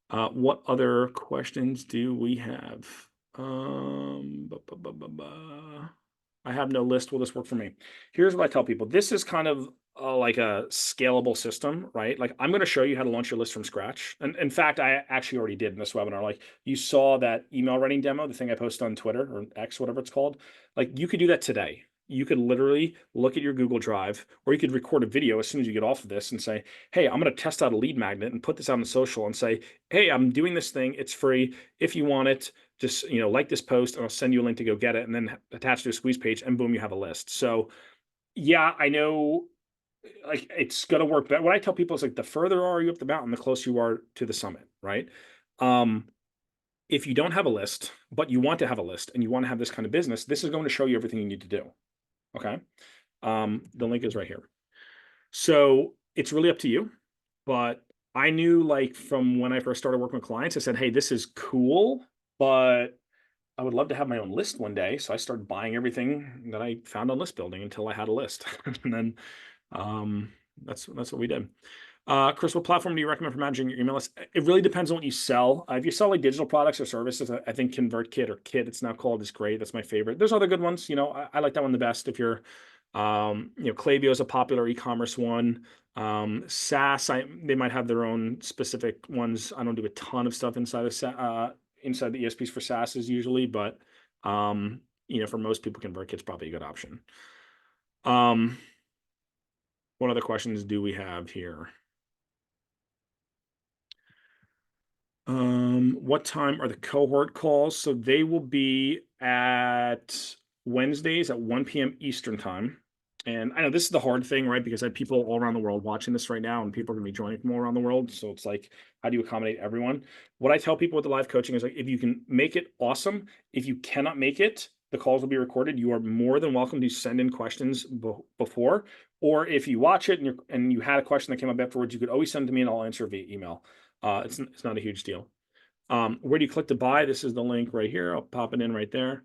What other questions do we have? I have no list. Will this work for me? Here's what I tell people. This is kind of like a scalable system, right? Like I'm going to show you how to launch your list from scratch. And in fact, I actually already did in this webinar. Like you saw that email writing demo, the thing I posted on Twitter or X, whatever it's called. Like you could do that today. You could literally look at your Google Drive, or you could record a video as soon as you get off of this and say, hey, I'm going to test out a lead magnet and put this out on social and say, hey, I'm doing this thing. It's free. If you want it, just, like this post and I'll send you a link to go get it and then attach to a squeeze page and boom, you have a list. So yeah, I know like it's going to work. But what I tell people is like, the further are you up the mountain, the closer you are to the summit, right? If you don't have a list, but you want to have a list and you want to have this kind of business, this is going to show you everything you need to do. Okay. The link is right here. So it's really up to you, but I knew like from when I first started working with clients, I said, hey, this is cool, but I would love to have my own list one day. So I started buying everything that I found on list building until I had a list. And then that's what we did. Chris, what platform do you recommend for managing your email list? It really depends on what you sell. If you sell like digital products or services, I think ConvertKit or Kit, it's now called, is great. That's my favorite. There's other good ones. I like that one the best. If you're, Klaviyo is a popular e-commerce one. SaaS, they might have their own specific ones. I don't do a ton of stuff inside the ESPs for SaaSes usually, but for most people, ConvertKit's probably a good option. What other questions do we have here? What time are the cohort calls? So they will be at Wednesdays at 1 p.m. Eastern time. And I know this is the hard thing, right? Because I have people all around the world watching this right now, and people are going to be joining from all around the world. So it's like, how do you accommodate everyone? What I tell people with the live coaching is like, if you can make it, awesome. If you cannot make it, the calls will be recorded. You are more than welcome to send in questions before, or if you watch it and you had a question that came up afterwards, you could always send it to me and I'll answer via email. It's not a huge deal. Where do you click to buy? This is the link right here. I'll pop it in right there.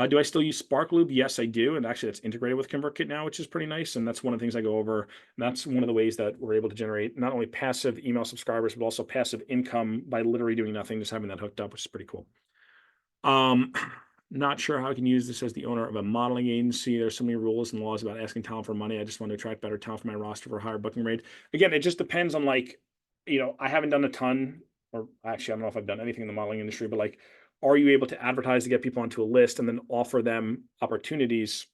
Do I still use SparkLube? Yes, I do. And actually that's integrated with ConvertKit now, which is pretty nice. And that's one of the things I go over. And that's one of the ways that we're able to generate not only passive email subscribers, but also passive income by literally doing nothing, just having that hooked up, which is pretty cool. Not sure how I can use this as the owner of a modeling agency. There's so many rules and laws about asking talent for money. I just want to attract better talent for my roster for a higher booking rate. Again, it just depends on I haven't done a ton, or actually, I don't know if I've done anything in the modeling industry, but are you able to advertise to get people onto a list and then offer them opportunities?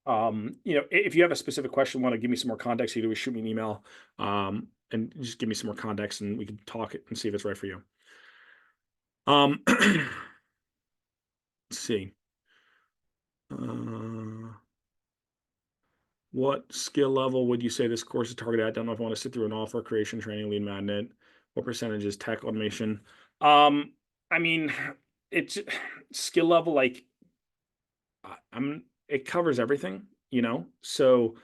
If you have a specific question, want to give me some more context, you can always shoot me an email and just give me some more context and we can talk and see if it's right for you. Let's see. What skill level would you say this course is targeted at? I don't know if I want to sit through an offer creation, training, lead magnet. What percentage is tech automation? I mean, it's skill level, like it covers everything, you know? So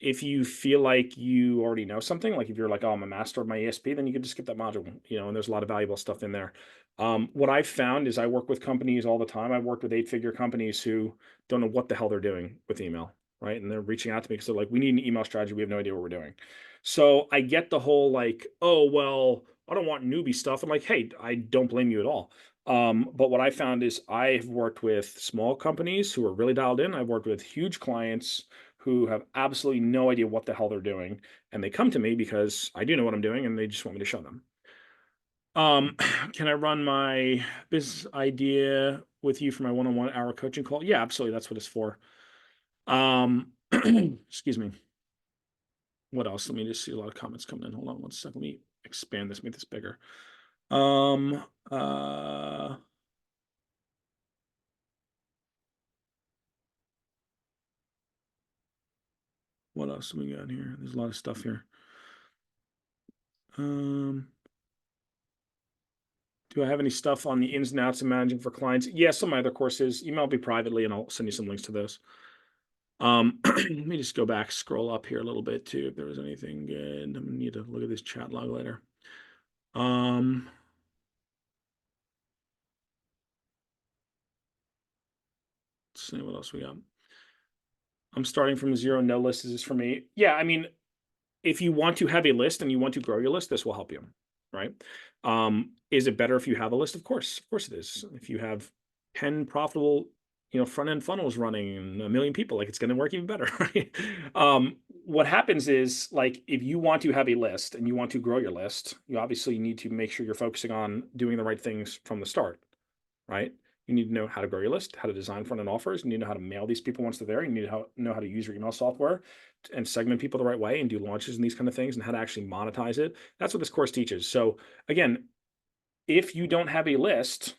if you feel like you already know something, like if you're like, oh, I'm a master of my ESP, then you can just skip that module, you know, and there's a lot of valuable stuff in there. What I've found is I work with companies all the time. I've worked with 8-figure companies who don't know what the hell they're doing with email, right? And they're reaching out to me because they're like, we need an email strategy. We have no idea what we're doing. So I get the whole like, oh, well, I don't want newbie stuff. I'm like, hey, I don't blame you at all. But what I found is I've worked with small companies who are really dialed in. I've worked with huge clients who have absolutely no idea what the hell they're doing. And they come to me because I do know what I'm doing and they just want me to show them. Can I run my business idea with you for my one-on-one hour coaching call? Yeah, absolutely. That's what it's for. Excuse me. What else? Let me just see a lot of comments coming in. Hold on one second. Let me expand this, make this bigger. Um, uh, what else do we got here? There's a lot of stuff here. Um, Do I have any stuff on the ins and outs of managing for clients? Yes, some of my other courses. Email me privately and I'll send you some links to those. Let me just go back, scroll up here a little bit too, if there was anything good. I'm gonna need to look at this chat log later. Um, let's see what else we got. I'm starting from zero, no list. Is this for me? Yeah, I mean, if you want to have a list and you want to grow your list, this will help you, right? Is it better if you have a list? Of course it is. If you have 10 profitable, front end funnels running and 1 million people, like it's going to work even better, right? What happens is like if you want to have a list and you want to grow your list, you obviously need to make sure you're focusing on doing the right things from the start, right? You need to know how to grow your list, how to design front end offers. You need to know how to mail these people once they're there. You need to know how to use your email software and segment people the right way and do launches and these kind of things and how to actually monetize it. That's what this course teaches. So again, if you don't have a list,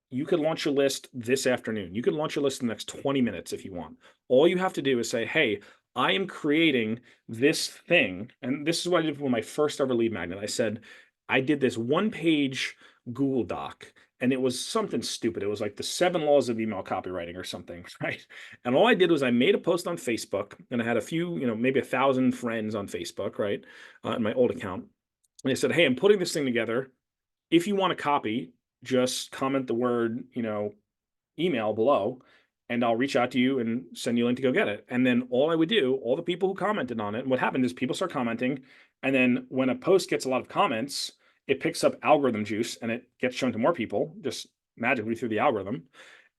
you could launch your list this afternoon. You could launch your list in the next 20 minutes if you want. All you have to do is say, hey, I am creating this thing. And this is what I did with my first ever lead magnet. I said, I did this 1-page Google Doc and it was something stupid. It was like the 7 laws of email copywriting or something, right? And all I did was I made a post on Facebook and I had a few, maybe 1,000 friends on Facebook, right? In my old account. And I said, hey, I'm putting this thing together. If you want a copy, just comment the word, email below, and I'll reach out to you and send you a link to go get it. And then all I would do, all the people who commented on it, and what happened is people start commenting. And then when a post gets a lot of comments, it picks up algorithm juice and it gets shown to more people just magically through the algorithm.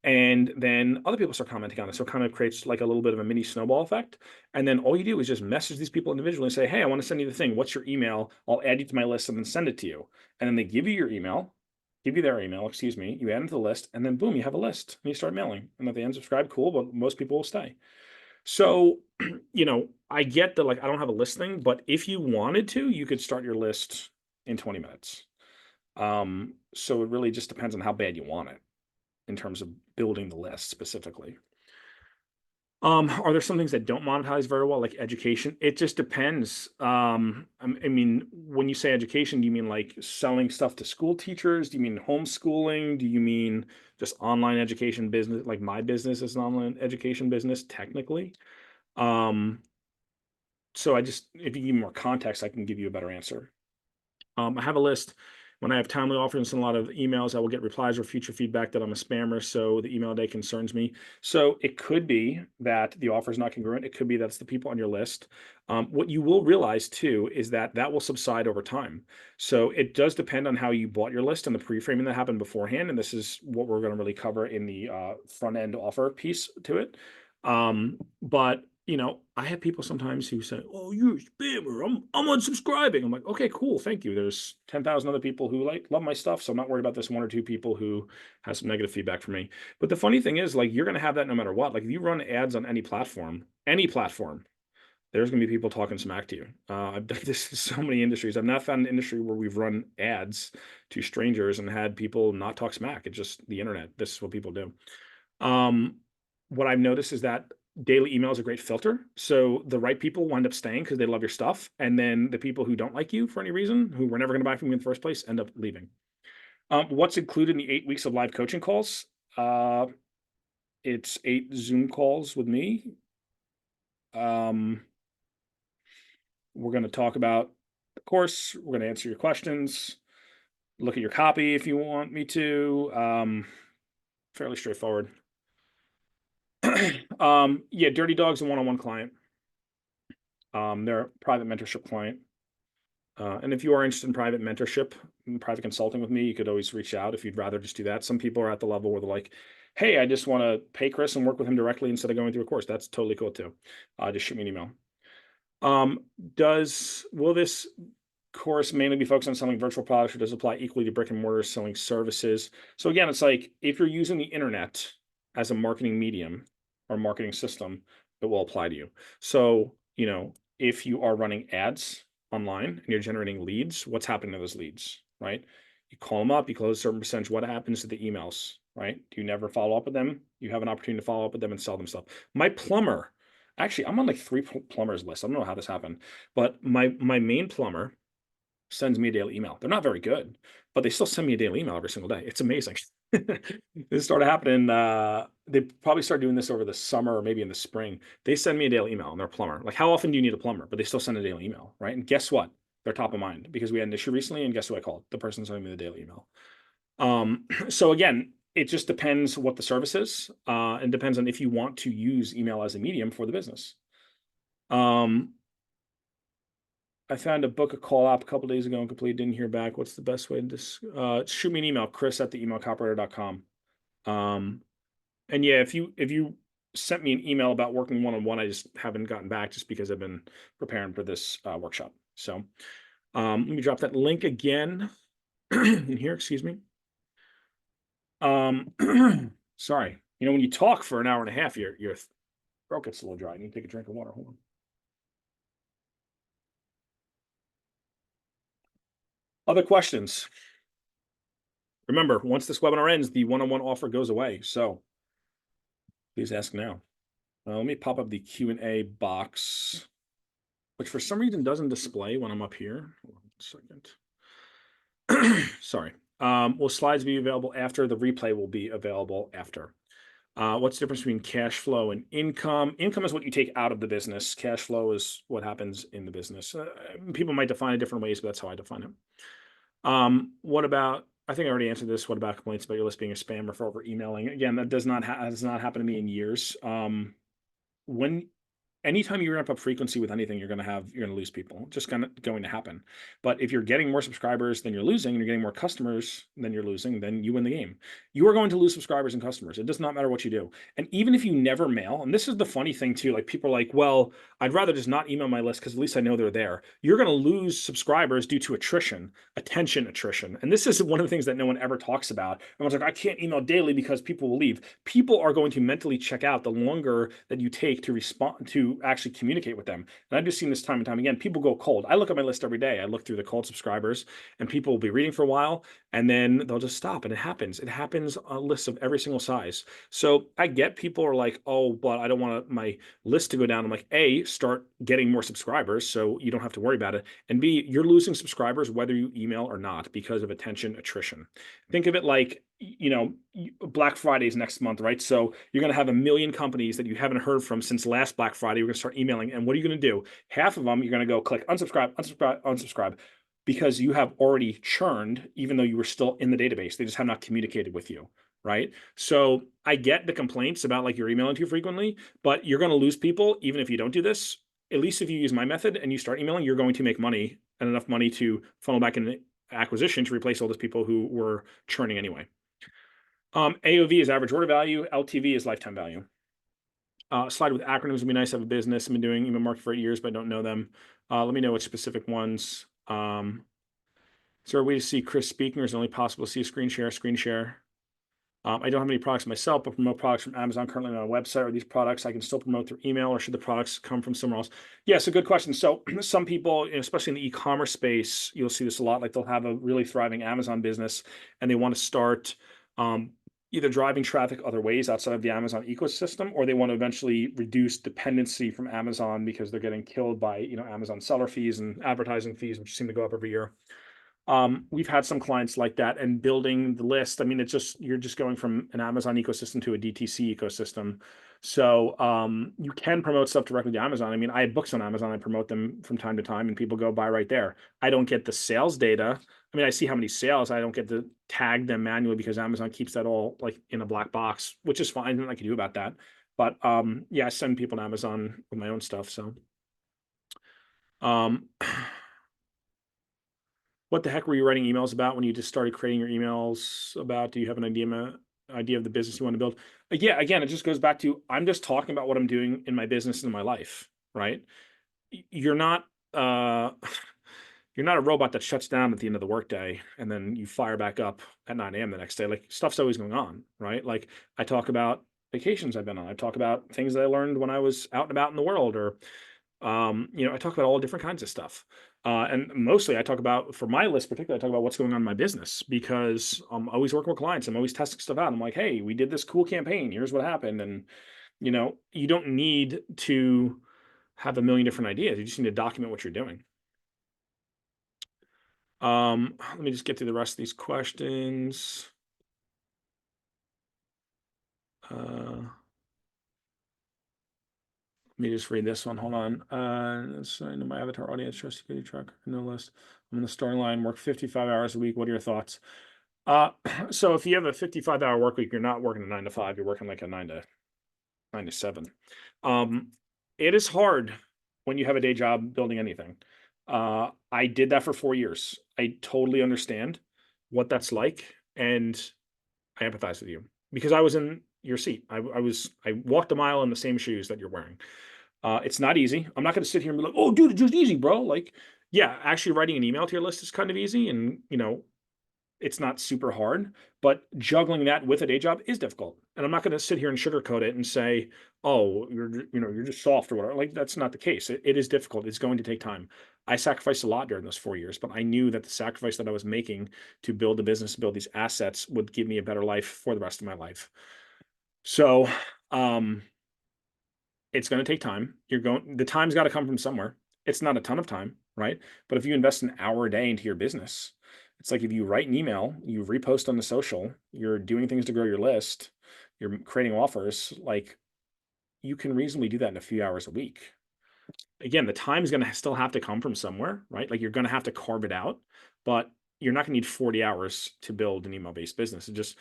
And then other people start commenting on it. So it kind of creates like a little bit of a mini snowball effect. And then all you do is just message these people individually and say, hey, I want to send you the thing. What's your email? I'll add you to my list and then send it to you. And then they give you your email, give you their email, excuse me. You add them to the list, and then boom, you have a list and you start mailing. And if they unsubscribe, cool, but most people will stay. So, I get that like I don't have a listing, but if you wanted to, you could start your list in 20 minutes. So it really just depends on how bad you want it in terms of building the list specifically. Are there some things that don't monetize very well, like education? It just depends. I mean, when you say education, do you mean like selling stuff to school teachers? Do you mean homeschooling? Do you mean just online education business? Like my business is an online education business, technically. Um, so if you give me more context, I can give you a better answer. I have a list. When I have timely offers and a lot of emails, I will get replies or future feedback that I'm a spammer. So the email day concerns me. So it could be that the offer is not congruent. It could be that's the people on your list. What you will realize too is that that will subside over time. So it does depend on how you bought your list and the pre-framing that happened beforehand. And this is what we're going to really cover in the front end offer piece to it. But I have people sometimes who say, "Oh, you're a spammer. I'm unsubscribing." I'm like, "Okay, cool, thank you." There's 10,000 other people who love my stuff, so I'm not worried about this 1 or 2 people who has some negative feedback for me. But the funny thing is, like, you're gonna have that no matter what. Like, if you run ads on any platform, there's gonna be people talking smack to you. I've done this in so many industries. I've not found an industry where we've run ads to strangers and had people not talk smack. It's just the internet. This is what people do. Um, what I've noticed is that daily email is a great filter. So the right people wind up staying because they love your stuff. And then the people who don't like you for any reason, who were never going to buy from you in the first place, end up leaving. What's included in the 8 weeks of live coaching calls? Uh, it's 8 Zoom calls with me. Um, we're going to talk about the course. We're going to answer your questions. Look at your copy if you want me to. Fairly straightforward. Yeah, Dirty Dog's a one-on-one client. They're a private mentorship client. And if you are interested in private mentorship and private consulting with me, you could always reach out if you'd rather just do that. Some people are at the level where they're like, hey, I just want to pay Chris and work with him directly instead of going through a course. That's totally cool too. Just shoot me an email. Um, will this course mainly be focused on selling virtual products, or does it apply equally to brick and mortar selling services? So again, it's like if you're using the internet as a marketing medium or marketing system, it will apply to you. So, if you are running ads online and you're generating leads, what's happening to those leads, right? You call them up, you close a certain percentage. What happens to the emails, right? Do you never follow up with them? You have an opportunity to follow up with them and sell them stuff. My plumber, actually, I'm on like 3 plumbers list. I don't know how this happened, but my main plumber sends me a daily email. They're not very good, but they still send me a daily email every single day. It's amazing. This started happening. They probably started doing this over the summer or maybe in the spring. They send me a daily email and they're a plumber. Like, how often do you need a plumber? But they still send a daily email, right? And guess what? They're top of mind because we had an issue recently. And guess who I called? The person sending me the daily email. So again, it just depends what the service is, and depends on if you want to use email as a medium for the business. I found a book a call app a couple days ago and completely didn't hear back. What's the best way to shoot me an email, chris@theemailcopywriter.com. And yeah, if you sent me an email about working one-on-one, I just haven't gotten back just because I've been preparing for this workshop. So let me drop that link again in here, excuse me. Sorry. When you talk for an hour and a half, your throat gets a little dry. You need to take a drink of water. Hold on. Other questions? Remember, once this webinar ends, the one-on-one offer goes away. So please ask now. Let me pop up the Q&A box, which for some reason doesn't display when I'm up here. Hold on a second. Sorry. Will slides be available after? The replay will be available after. What's the difference between cash flow and income? Income is what you take out of the business. Cash flow is what happens in the business. People might define it different ways, but that's how I define it. What about, I think I already answered this. What about complaints about your list being a spam or for over emailing? Again, that does not happen to me in years. Anytime you ramp up frequency with anything, you're going to lose people. Just kind of going to happen. But if you're getting more subscribers than you're losing, and you're getting more customers than you're losing, then you win the game. You are going to lose subscribers and customers. It does not matter what you do. And even if you never mail, and this is the funny thing too, like people are like, well, I'd rather just not email my list because at least I know they're there. You're going to lose subscribers due to attention attrition. And this is one of the things that no one ever talks about. Everyone's like, I can't email daily because people will leave. People are going to mentally check out the longer that you take to respond, to actually communicate with them. And I've just seen this time and time again. People go cold. I look at my list every day. I look through the cold subscribers, and people will be reading for a while, and then they'll just stop. And it happens. It happens on lists of every single size. So I get people are like, oh, but I don't want my list to go down. I'm like, A, start getting more subscribers so you don't have to worry about it. And B, you're losing subscribers whether you email or not because of attention attrition. Think of it like, Black Friday is next month, right? So you're going to have 1 million companies that you haven't heard from since last Black Friday. You're going to start emailing. And what are you going to do? Half of them, you're going to go click unsubscribe, unsubscribe, unsubscribe, because you have already churned, even though you were still in the database. They just have not communicated with you, right? So I get the complaints about like you're emailing too frequently, but you're going to lose people even if you don't do this. At least if you use my method and you start emailing, you're going to make money and enough money to funnel back in acquisition to replace all those people who were churning anyway. AOV is average order value. LTV is lifetime value. Slide with acronyms would be nice. I have a business. I've been doing email marketing for 8 years, but I don't know them. Let me know which specific ones. Is there a way to see Chris speaking, or is it only possible to see a screen share? I don't have any products myself, but promote products from Amazon currently on my website. Are these products I can still promote through email, or should the products come from somewhere else? Yeah, it's a good question. So some people, especially in the e-commerce space, you'll see this a lot. Like they'll have a really thriving Amazon business and they want to start either driving traffic other ways outside of the Amazon ecosystem, or they want to eventually reduce dependency from Amazon because they're getting killed by Amazon seller fees and advertising fees, which seem to go up every year. We've had some clients like that, and building the list. I mean, it's just, you're just going from an Amazon ecosystem to a DTC ecosystem. So you can promote stuff directly to Amazon. I mean, I have books on Amazon. I promote them from time to time, and people go buy right there. I don't get the sales data. I mean, I see how many sales. I don't get to tag them manually because Amazon keeps that all like in a black box, which is fine. Nothing I can do about that. But yeah, I send people to Amazon with my own stuff. So um, what the heck were you writing emails about when you just started creating your emails about? Do you have an idea of the business you want to build? Yeah, again, it just goes back to, I'm just talking about what I'm doing in my business and in my life, right? You're not uh you're not a robot that shuts down at the end of the workday and then you fire back up at 9 a.m. the next day. Like, stuff's always going on, right? Like, I talk about vacations I've been on. I talk about things that I learned when I was out and about in the world, or I talk about all different kinds of stuff. And mostly I talk about, for my list particularly, I talk about what's going on in my business, because I'm always working with clients. I'm always testing stuff out. I'm like, hey, we did this cool campaign. Here's what happened. And, you don't need to have a million different ideas. You just need to document what you're doing. Let me just get through the rest of these questions. Let me just read this one. Hold on. So I know my avatar audience, trust security track, no list. I'm in the starting line, work 55 hours a week. What are your thoughts? So if you have a 55-hour work week, you're not working a 9 to 5, you're working like a 9 to 7. It is hard when you have a day job building anything. I did that for 4 years. I totally understand what that's like, and I empathize with you because I was in your seat. I walked a mile in the same shoes that you're wearing. It's not easy. I'm not going to sit here and be like, "Oh, dude, it's just easy, bro." Like, yeah, actually writing an email to your list is kind of easy, and it's not super hard, but juggling that with a day job is difficult. And I'm not going to sit here and sugarcoat it and say, "Oh, you're just soft," or whatever. Like, that's not the case. It is difficult. It's going to take time. I sacrificed a lot during those 4 years, but I knew that the sacrifice that I was making to build the business, build these assets, would give me a better life for the rest of my life. So, um, it's going to take time. The time's got to come from somewhere. It's not a ton of time, right? But if you invest an hour a day into your business, it's like if you write an email, you repost on the social, you're doing things to grow your list, you're creating offers, like, you can reasonably do that in a few hours a week. Again, the time is going to still have to come from somewhere, right? Like, you're going to have to carve it out, but you're not going to need 40 hours to build an email-based business. It just,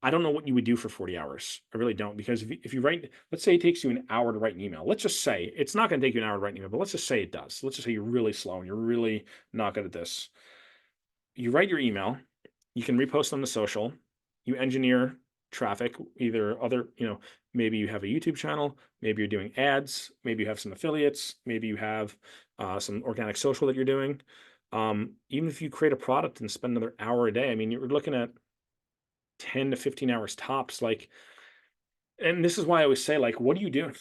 I don't know what you would do for 40 hours. I really don't, because if you write, let's say it takes you an hour to write an email. Let's just say it's not going to take you an hour to write an email, but let's just say it does. Let's just say you're really slow and you're really not good at this. You write your email, you can repost on the social, you engineer traffic, either other, maybe you have a YouTube channel, maybe you're doing ads, maybe you have some affiliates, maybe you have some organic social that you're doing. Even if you create a product and spend another hour a day, I mean, you're looking at 10 to 15 hours tops. Like, and this is why I always say, like, what are you doing?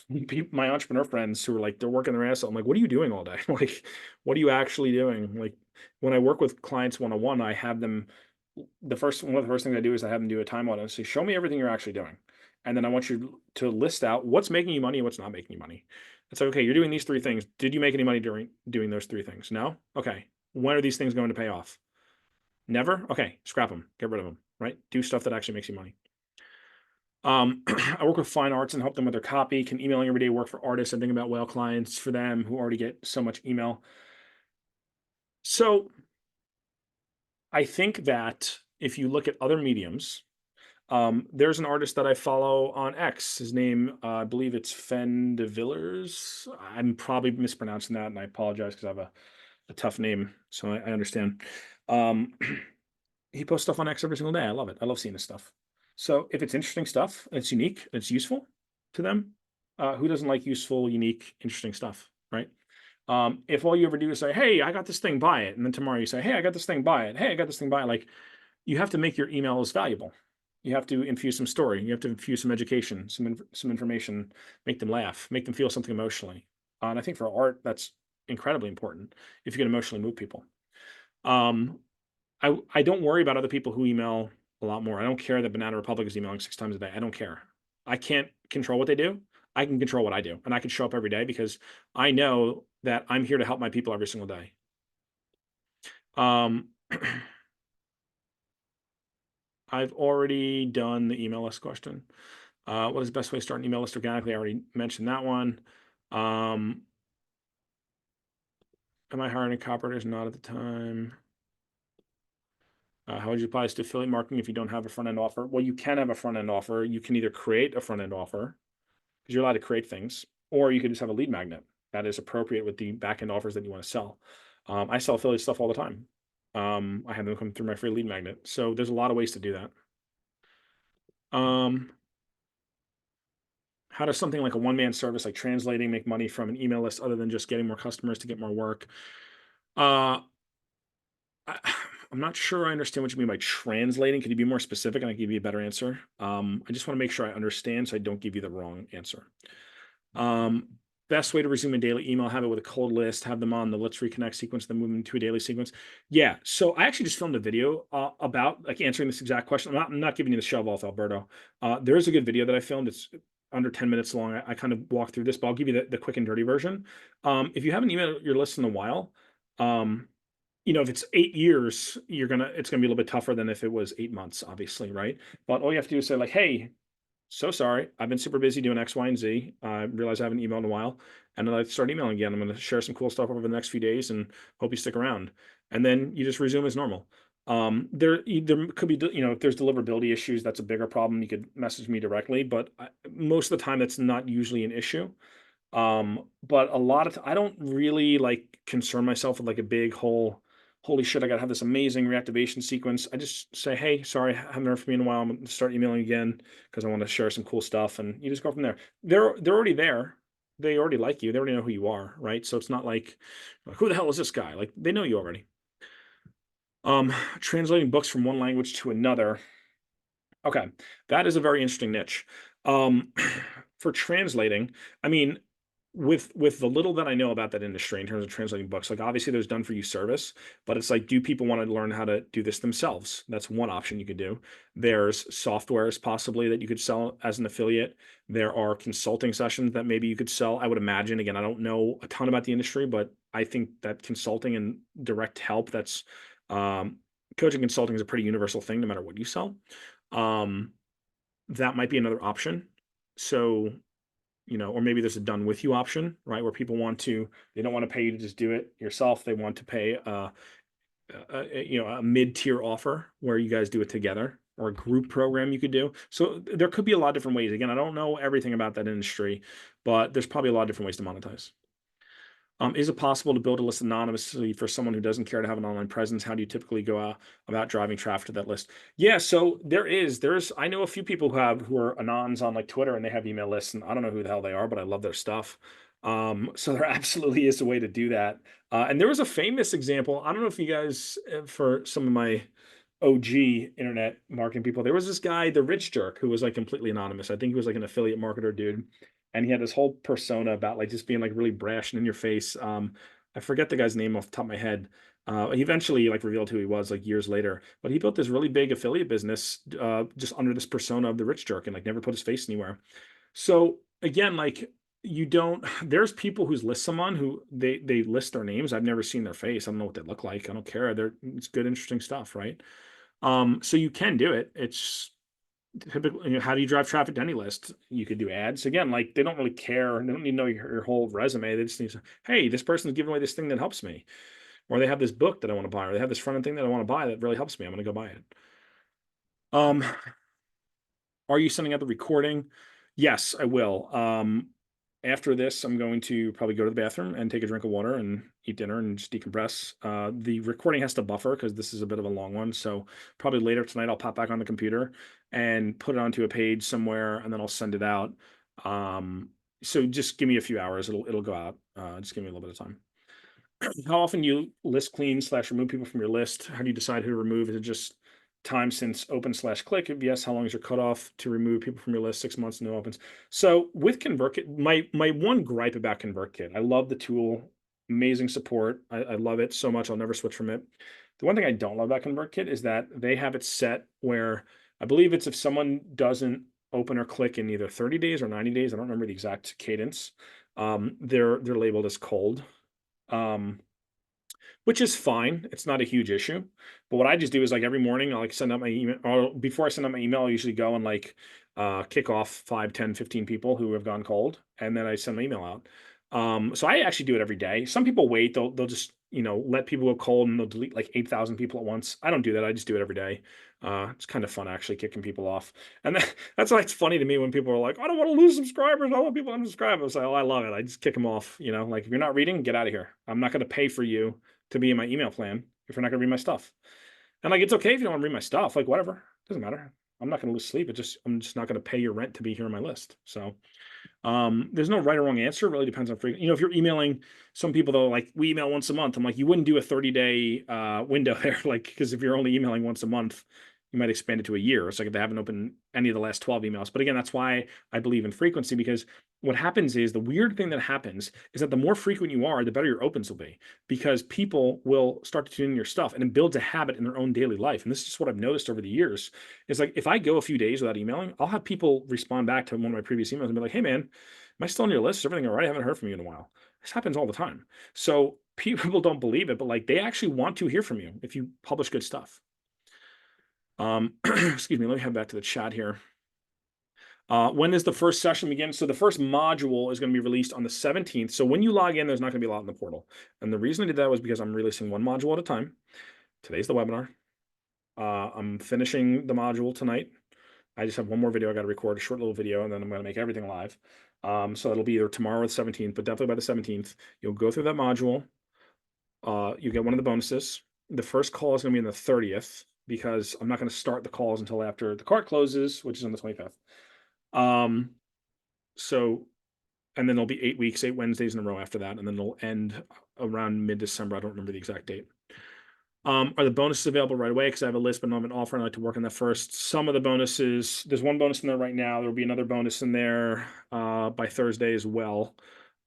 My entrepreneur friends who are like, they're working their ass off. I'm like, what are you doing all day? Like, what are you actually doing? Like, when I work with clients one-on-one, I have them, one of the first things I do is I have them do a time audit and say, show me everything you're actually doing. And then I want you to list out what's making you money and what's not making you money. It's like, okay, you're doing these three things. Did you make any money during doing those three things? No? Okay. When are these things going to pay off? Never? Okay, scrap them, get rid of them, right? Do stuff that actually makes you money. I work with fine arts and help them with their copy. Can emailing every day work for artists? And think about whale clients for them who already get so much email. So I think that if you look at other mediums, there's an artist that I follow on X. His name, I believe it's Fen de Villers. I'm probably mispronouncing that, and I apologize because I have a tough name, so I understand. Um, he posts stuff on X every single day. I love it. I love seeing his stuff. So if it's interesting stuff and it's unique and it's useful to them, who doesn't like useful, unique, interesting stuff, right? If all you ever do is say, "Hey, I got this thing, buy it," and then tomorrow you say, "Hey, I got this thing, buy it. Hey, I got this thing, buy it," like, you have to make your emails valuable. You have to infuse some story. You have to infuse some education, some information, make them laugh, make them feel something emotionally. And I think for art, that's incredibly important if you can emotionally move people. Um, I don't worry about other people who email a lot more. I don't care that Banana Republic is emailing 6 times a day. I don't care. I can't control what they do. I can control what I do, and I can show up every day because I know that I'm here to help my people every single day. I've already done the email list question. What is the best way to start an email list organically? I already mentioned that one. Um, am I hiring cooperators? Not at the time. How would you apply this to affiliate marketing if you don't have a front end offer? Well, you can have a front end offer. You can either create a front end offer because you're allowed to create things, or you could just have a lead magnet that is appropriate with the back end offers that you want to sell. I sell affiliate stuff all the time. I have them come through my free lead magnet. So there's a lot of ways to do that. Um, how does something like a one-man service like translating make money from an email list other than just getting more customers to get more work? Uh, I, I'm not sure I understand what you mean by translating. Could you be more specific and I give you a better answer? I just want to make sure I understand so I don't give you the wrong answer. Um, best way to resume a daily email, have it with a cold list, have them on the let's reconnect sequence, then move them to a daily sequence. Yeah. So I actually just filmed a video about like answering this exact question. I'm not giving you the shove off, Alberto. There is a good video that I filmed. It's under 10 minutes long. I kind of walk through this, but I'll give you the quick and dirty version. If you haven't emailed your list in a while, um, if it's 8 years, it's gonna be a little bit tougher than if it was 8 months, obviously, right? But all you have to do is say, like, hey, so sorry. I've been super busy doing X, Y, and Z. I realize I haven't emailed in a while. And then I start emailing again. I'm going to share some cool stuff over the next few days and hope you stick around. And then you just resume as normal. There could be, if there's deliverability issues, that's a bigger problem. You could message me directly, but most of the time that's not usually an issue. But a lot of I don't really like concern myself with like a big whole holy shit, I gotta have this amazing reactivation sequence. I just say, hey, sorry, I haven't heard from you in a while. I'm gonna start emailing again because I want to share some cool stuff. And you just go from there. They're already there. They already like you. They already know who you are, right? So it's not like who the hell is this guy? Like they know you already. Translating books from one language to another. Okay, that is a very interesting niche. Um, for translating, I mean, with the little that I know about that industry in terms of translating books, like obviously there's done for you service, but it's like, do people want to learn how to do this themselves? That's one option you could do. There's softwares possibly that you could sell as an affiliate. There are consulting sessions that maybe you could sell. I would imagine, again, I don't know a ton about the industry, but I think that consulting and direct help, that's um, coaching consulting is a pretty universal thing no matter what you sell. Um, that might be another option. So, or maybe there's a done with you option, right? Where people they don't want to pay you to just do it yourself. They want to pay a mid-tier offer where you guys do it together, or a group program you could do. So there could be a lot of different ways. Again, I don't know everything about that industry, but there's probably a lot of different ways to monetize. Is it possible to build a list anonymously for someone who doesn't care to have an online presence? How do you typically go out about driving traffic to that list? Yeah, so I know a few people who are anons on like Twitter and they have email lists, and I don't know who the hell they are, but I love their stuff. So there absolutely is a way to do that. And there was a famous example. I don't know if you guys, for some of my OG internet marketing people, there was this guy, the rich jerk, who was like completely anonymous. I think he was like an affiliate marketer dude, and he had this whole persona about like just being like really brash and in your face. I forget the guy's name off the top of my head. He eventually like revealed who he was like years later, but he built this really big affiliate business just under this persona of the rich jerk and like never put his face anywhere. So again, like you don't there's people who's list someone who they list their names. I've never seen their face. I don't know what they look like. I don't care. It's good, interesting stuff, right? So you can do it. It's typically, how do you drive traffic to any list? You could do ads. Again, like they don't really care. They don't need to know your whole resume. They just need to, hey, this person's giving away this thing that helps me. Or they have this book that I want to buy, or they have this front end thing that I want to buy that really helps me. I'm going to go buy it. Um, are you sending out the recording? Yes, I will. After this, I'm going to probably go to the bathroom and take a drink of water and eat dinner and just decompress. The recording has to buffer because this is a bit of a long one. So probably later tonight, I'll pop back on the computer and put it onto a page somewhere, and then I'll send it out. So just give me a few hours. It'll go out. Just give me a little bit of time. How often you list clean / remove people from your list? How do you decide who to remove? Is it just time since open / click? If yes, how long is your cutoff to remove people from your list? 6 months, no opens. So with ConvertKit, my one gripe about ConvertKit, I love the tool, amazing support. I love it so much. I'll never switch from it. The one thing I don't love about ConvertKit is that they have it set where I believe it's if someone doesn't open or click in either 30 days or 90 days, I don't remember the exact cadence, they're labeled as cold. Um, which is fine. It's not a huge issue. But what I just do is like every morning I'll like send out my email, or before I send out my email, I usually go and like kick off 5, 10, 15 people who have gone cold, and then I send my email out. So I actually do it every day. Some people wait, they'll just, let people go cold and they'll delete like 8,000 people at once. I don't do that. I just do it every day. It's kind of fun actually kicking people off. And that's why it's funny to me when people are like, I don't want to lose subscribers. I want people to unsubscribe. I was like, oh, I love it. I just kick them off. Like if you're not reading, get out of here. I'm not going to pay for you to be in my email plan if you're not going to read my stuff. And like, it's okay if you don't want to read my stuff. Like, whatever. Doesn't matter. I'm not going to lose sleep. I'm just not going to pay your rent to be here on my list. So there's no right or wrong answer. It really depends on frequency. If you're emailing some people though, like we email once a month, I'm like, you wouldn't do a 30-day window there, like, because if you're only emailing once a month, you might expand it to a year. It's like if they haven't opened any of the last 12 emails. But again, that's why I believe in frequency, because what happens is the weird thing that happens is that the more frequent you are, the better your opens will be, because people will start to tune in your stuff and it builds a habit in their own daily life. And this is just what I've noticed over the years is like, if I go a few days without emailing, I'll have people respond back to one of my previous emails and be like, hey man, am I still on your list? Is everything all right? I haven't heard from you in a while. This happens all the time. So people don't believe it, but like they actually want to hear from you if you publish good stuff. Excuse me, let me head back to the chat here. When does the first session begin? So the first module is going to be released on the 17th. So when you log in, there's not going to be a lot in the portal. And the reason I did that was because I'm releasing one module at a time. Today's the webinar. I'm finishing the module tonight. I just have one more video I got to record, a short little video, and then I'm going to make everything live. So it'll be either tomorrow or the 17th, but definitely by the 17th, you'll go through that module. You get one of the bonuses. The first call is going to be on the 30th because I'm not going to start the calls until after the cart closes, which is on the 25th. And then there'll be 8 weeks, 8 Wednesdays in a row after that, and then it'll end around mid-December. I don't remember the exact date. Are the bonuses available right away? Because I have a list, but I don't have an offer, and I like to work on that first. Some of the bonuses, there's one bonus in there right now. There'll be another bonus in there by Thursday as well.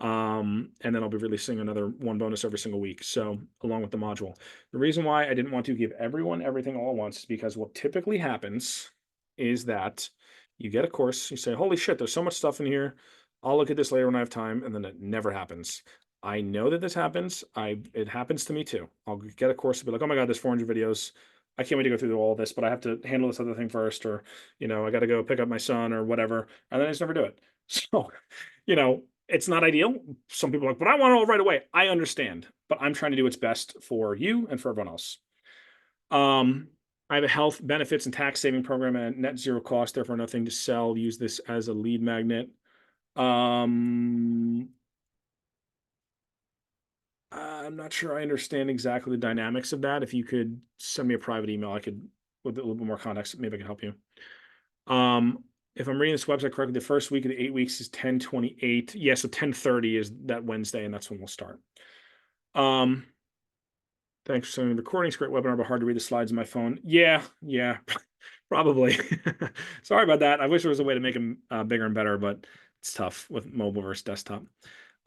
And then I'll be releasing another one bonus every single week. So along with the module. The reason why I didn't want to give everyone everything all at once is because what typically happens is that you get a course, you say, holy shit, there's so much stuff in here. I'll look at this later when I have time, and then it never happens. I know that this happens. It happens to me too. I'll get a course and be like, oh my God, there's 400 videos. I can't wait to go through all this, but I have to handle this other thing first, or, I got to go pick up my son or whatever. And then I just never do it. So, it's not ideal. Some people are like, but I want it all right away. I understand, but I'm trying to do what's best for you and for everyone else. I have a health benefits and tax saving program at net zero cost, therefore nothing to sell. Use this as a lead magnet. I'm not sure I understand exactly the dynamics of that. If you could send me a private email, I could, with a little bit more context, maybe I can help you. If I'm reading this website correctly, the first week of the 8 weeks is 10/28. Yeah, so 10/30 is that Wednesday, and that's when we'll start. Thanks for sending the recording. Great webinar, but hard to read the slides on my phone. Yeah, probably. Sorry about that. I wish there was a way to make them bigger and better, but it's tough with mobile versus desktop.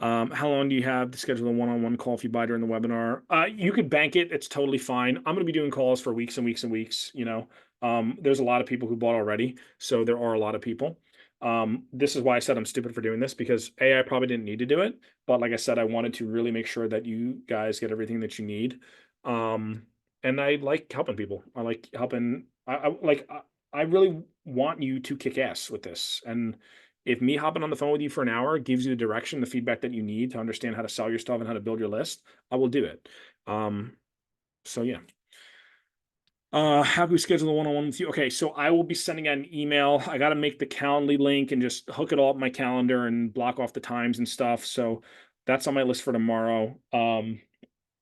How long do you have to schedule a one-on-one call if you buy during the webinar? You could bank it. It's totally fine. I'm going to be doing calls for weeks and weeks and weeks. There's a lot of people who bought already, so there are a lot of people. This is why I said I'm stupid for doing this, because I probably didn't need to do it, but like I said, I wanted to really make sure that you guys get everything that you need. And I like helping people. I like helping. I really want you to kick ass with this. And if me hopping on the phone with you for an hour gives you the direction, the feedback that you need to understand how to sell your stuff and how to build your list, I will do it. So yeah. How can we schedule a one-on-one with you? Okay, so I will be sending out an email. I got to make the Calendly link and just hook it all up in my calendar and block off the times and stuff. So that's on my list for tomorrow.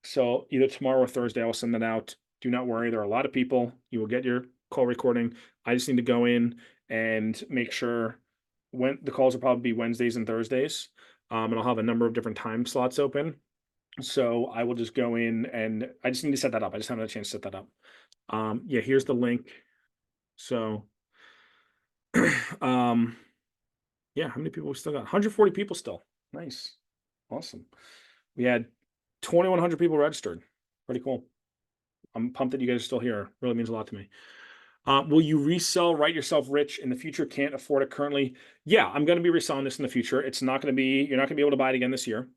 So either tomorrow or Thursday, I'll send that out. Do not worry. There are a lot of people. You will get your call recording. I just need to go in and make sure when the calls will probably be Wednesdays and Thursdays. And I'll have a number of different time slots open. So I will just go in and I just need to set that up. I just haven't had a chance to set that up. Yeah, here's the link. So, yeah, how many people we still got? 140 people still. Nice. Awesome. We had 2,100 people registered. Pretty cool. I'm pumped that you guys are still here. Really means a lot to me. Will you resell Write Yourself Rich in the future? Can't afford it currently. Yeah, I'm going to be reselling this in the future. It's not going to be, you're not going to be able to buy it again this year.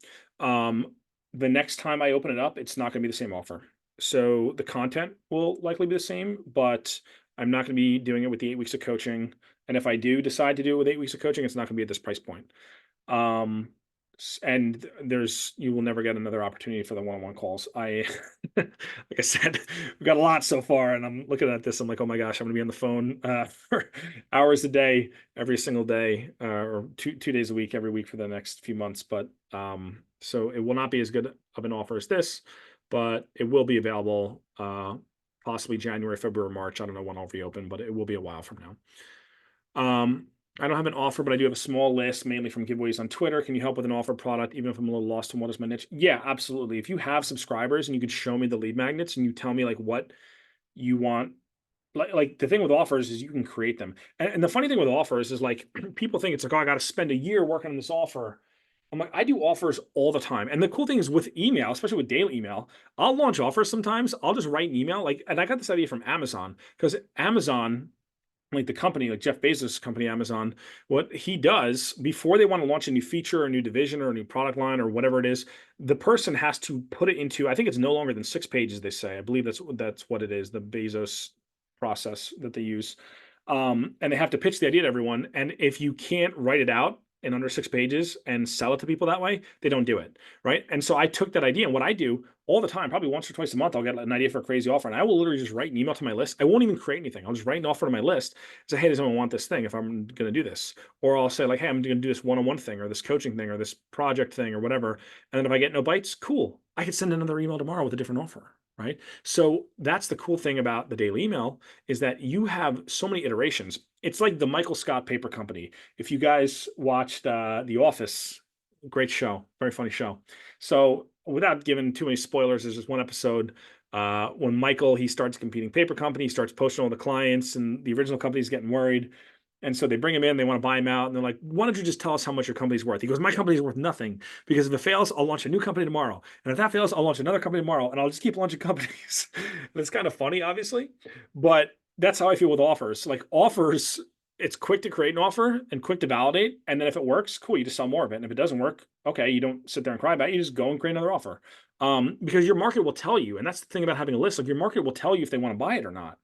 the next time I open it up, it's not going to be the same offer. So the content will likely be the same, but I'm not going to be doing it with the 8 weeks of coaching. And if I do decide to do it with 8 weeks of coaching, it's not going to be at this price point. Um, there's you will never get another opportunity for the one-on-one calls. Like I said, we've got a lot so far, and I'm looking at this. I'm like, oh my gosh, I'm gonna be on the phone for hours a day, every single day, or two days a week, every week for the next few months. But so it will not be as good of an offer as this, but it will be available possibly January, February, March. I don't know when I'll reopen, but it will be a while from now. I don't have an offer, but I do have a small list, mainly from giveaways on Twitter. Can you help with an offer product, even if I'm a little lost on what is my niche? Yeah, absolutely. If you have subscribers and you could show me the lead magnets and you tell me like what you want, like the thing with offers is you can create them. And the funny thing with offers is like people think it's like, oh, I got to spend a year working on this offer. I'm like, I do offers all the time. And the cool thing is with email, especially with daily email, I'll launch offers sometimes. I'll just write an email. Like, and I got this idea from Amazon because Amazon, like the company, like Jeff Bezos' company, Amazon, what he does before they want to launch a new feature or a new division or a new product line or whatever it is, the person has to put it into, I think it's no longer than 6 pages, they say. I believe that's what it is, the Bezos process that they use. And they have to pitch the idea to everyone. And if you can't write it out in under 6 pages and sell it to people that way, they don't do it. Right. And so I took that idea, and what I do all the time, probably once or twice a month, I'll get an idea for a crazy offer. And I will literally just write an email to my list. I won't even create anything. I'll just write an offer to my list. Say, hey, does anyone want this thing if I'm going to do this? Or I'll say like, hey, I'm going to do this one-on-one thing or this coaching thing or this project thing or whatever. And then if I get no bites, cool. I could send another email tomorrow with a different offer. Right. So that's the cool thing about the daily email is that you have so many iterations. It's like the Michael Scott Paper Company. If you guys watched The Office, great show, very funny show. So without giving too many spoilers, there's just one episode when Michael, he starts competing paper company, he starts posting all the clients, and the original company's getting worried. And so they bring him in, they want to buy him out, and they're like, why don't you just tell us how much your company's worth? He goes, my company's worth nothing, because if it fails, I'll launch a new company tomorrow. And if that fails, I'll launch another company tomorrow, and I'll just keep launching companies. And it's kind of funny, obviously, but that's how I feel with offers. Like offers, it's quick to create an offer and quick to validate. And then if it works, cool, you just sell more of it. And if it doesn't work, okay, you don't sit there and cry about it. You just go and create another offer. Because your market will tell you, and that's the thing about having a list, like your market will tell you if they want to buy it or not,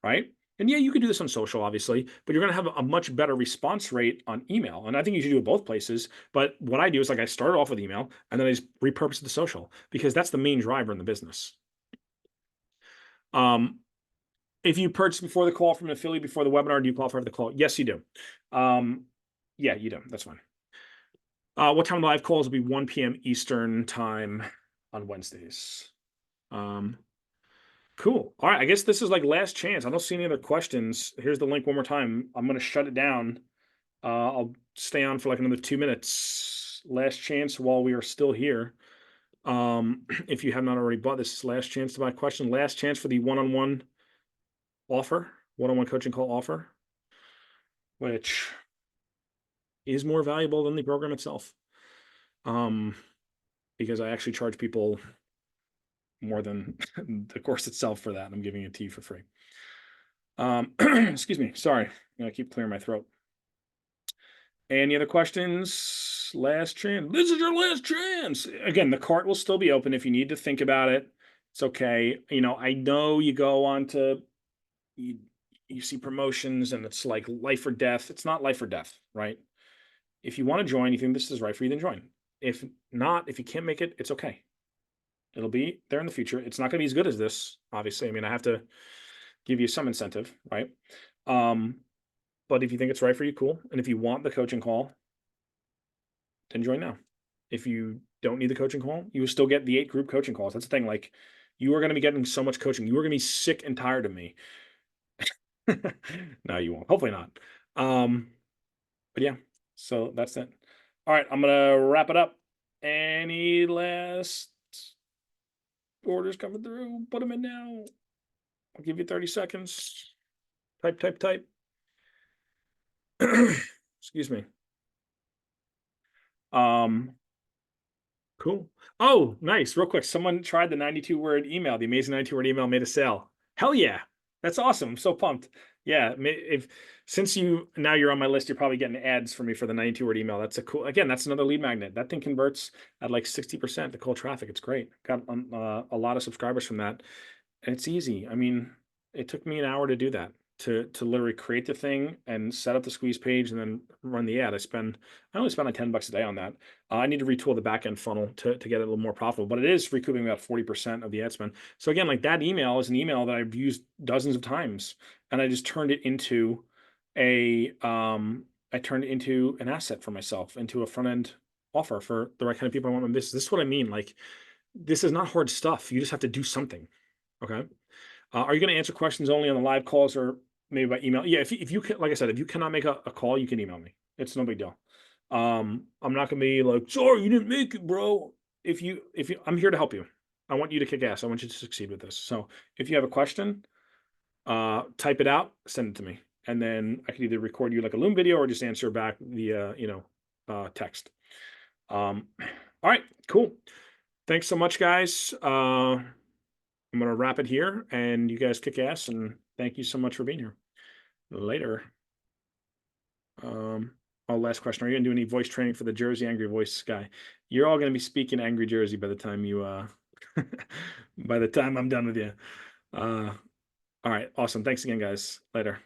right? And yeah, you can do this on social, obviously, but you're going to have a much better response rate on email. And I think you should do it both places. But what I do is like I start off with email and then I just repurpose it to social because that's the main driver in the business. If you purchase before the call from an affiliate before the webinar, do you qualify for the call? Yes, you do. Yeah, you do. That's fine. What time live calls will be 1 p.m. Eastern time on Wednesdays. Cool. All right. I guess this is like last chance. I don't see any other questions. Here's the link one more time. I'm going to shut it down. I'll stay on for like another 2 minutes. Last chance while we are still here. If you have not already bought this, last chance to buy a question. Last chance for the one-on-one offer, one-on-one coaching call offer, which is more valuable than the program itself. Because I actually charge people more than the course itself for that. And I'm giving it to you for free. Excuse me. Sorry. I keep clearing my throat. Any other questions? Last chance. This is your last chance. Again, the cart will still be open if you need to think about it. It's okay. I know you go on to you see promotions and it's like life or death. It's not life or death, right? If you want to join, you think this is right for you, then join. If not, if you can't make it, it's okay. It'll be there in the future. It's not going to be as good as this, obviously. I mean, I have to give you some incentive, right? But if you think it's right for you, cool. And if you want the coaching call, then join now. If you don't need the coaching call, you will still get the 8 group coaching calls. That's the thing. Like, you are going to be getting so much coaching. You are going to be sick and tired of me. No, you won't. Hopefully not. But yeah, so that's it. All right, I'm gonna wrap it up. Any last orders coming through? Put them in now. I'll give you 30 seconds. Type, type, type. Excuse me. Cool. Oh, nice. Real quick. Someone tried the 92-word email. The amazing 92-word email made a sale. Hell yeah. That's awesome. I'm so pumped. Yeah, if since now you're on my list, you're probably getting ads from me for the 92 word email. That's a cool. Again, that's another lead magnet. That thing converts at like 60% to cold traffic. It's great. Got a lot of subscribers from that. And it's easy. I mean, it took me an hour to do that, to literally create the thing and set up the squeeze page and then run the ad. I only spend like $10 a day on that. I need to retool the back end funnel to get it a little more profitable, but it is recouping about 40% of the ad spend. So again, like that email is an email that I've used dozens of times, and I just turned it into I turned it into an asset for myself, into a front end offer for the right kind of people I want in my business. This is what I mean. Like, this is not hard stuff. You just have to do something. Okay. Are you going to answer questions only on the live calls or maybe by email? Yeah, if you can, like I said, if you cannot make a call, you can email me. It's no big deal. I'm not going to be like, sorry, you didn't make it, bro. I'm here to help you. I want you to kick ass. I want you to succeed with this. So if you have a question, type it out, send it to me, and then I can either record you like a Loom video or just answer back via, text. All right, cool. Thanks so much, guys. I'm gonna wrap it here, and you guys kick ass, and thank you so much for being here. Later. Um, last question. Are you gonna do any voice training for the Jersey Angry Voice guy? You're all gonna be speaking Angry Jersey by the time by the time I'm done with you. All right, awesome. Thanks again, guys. Later.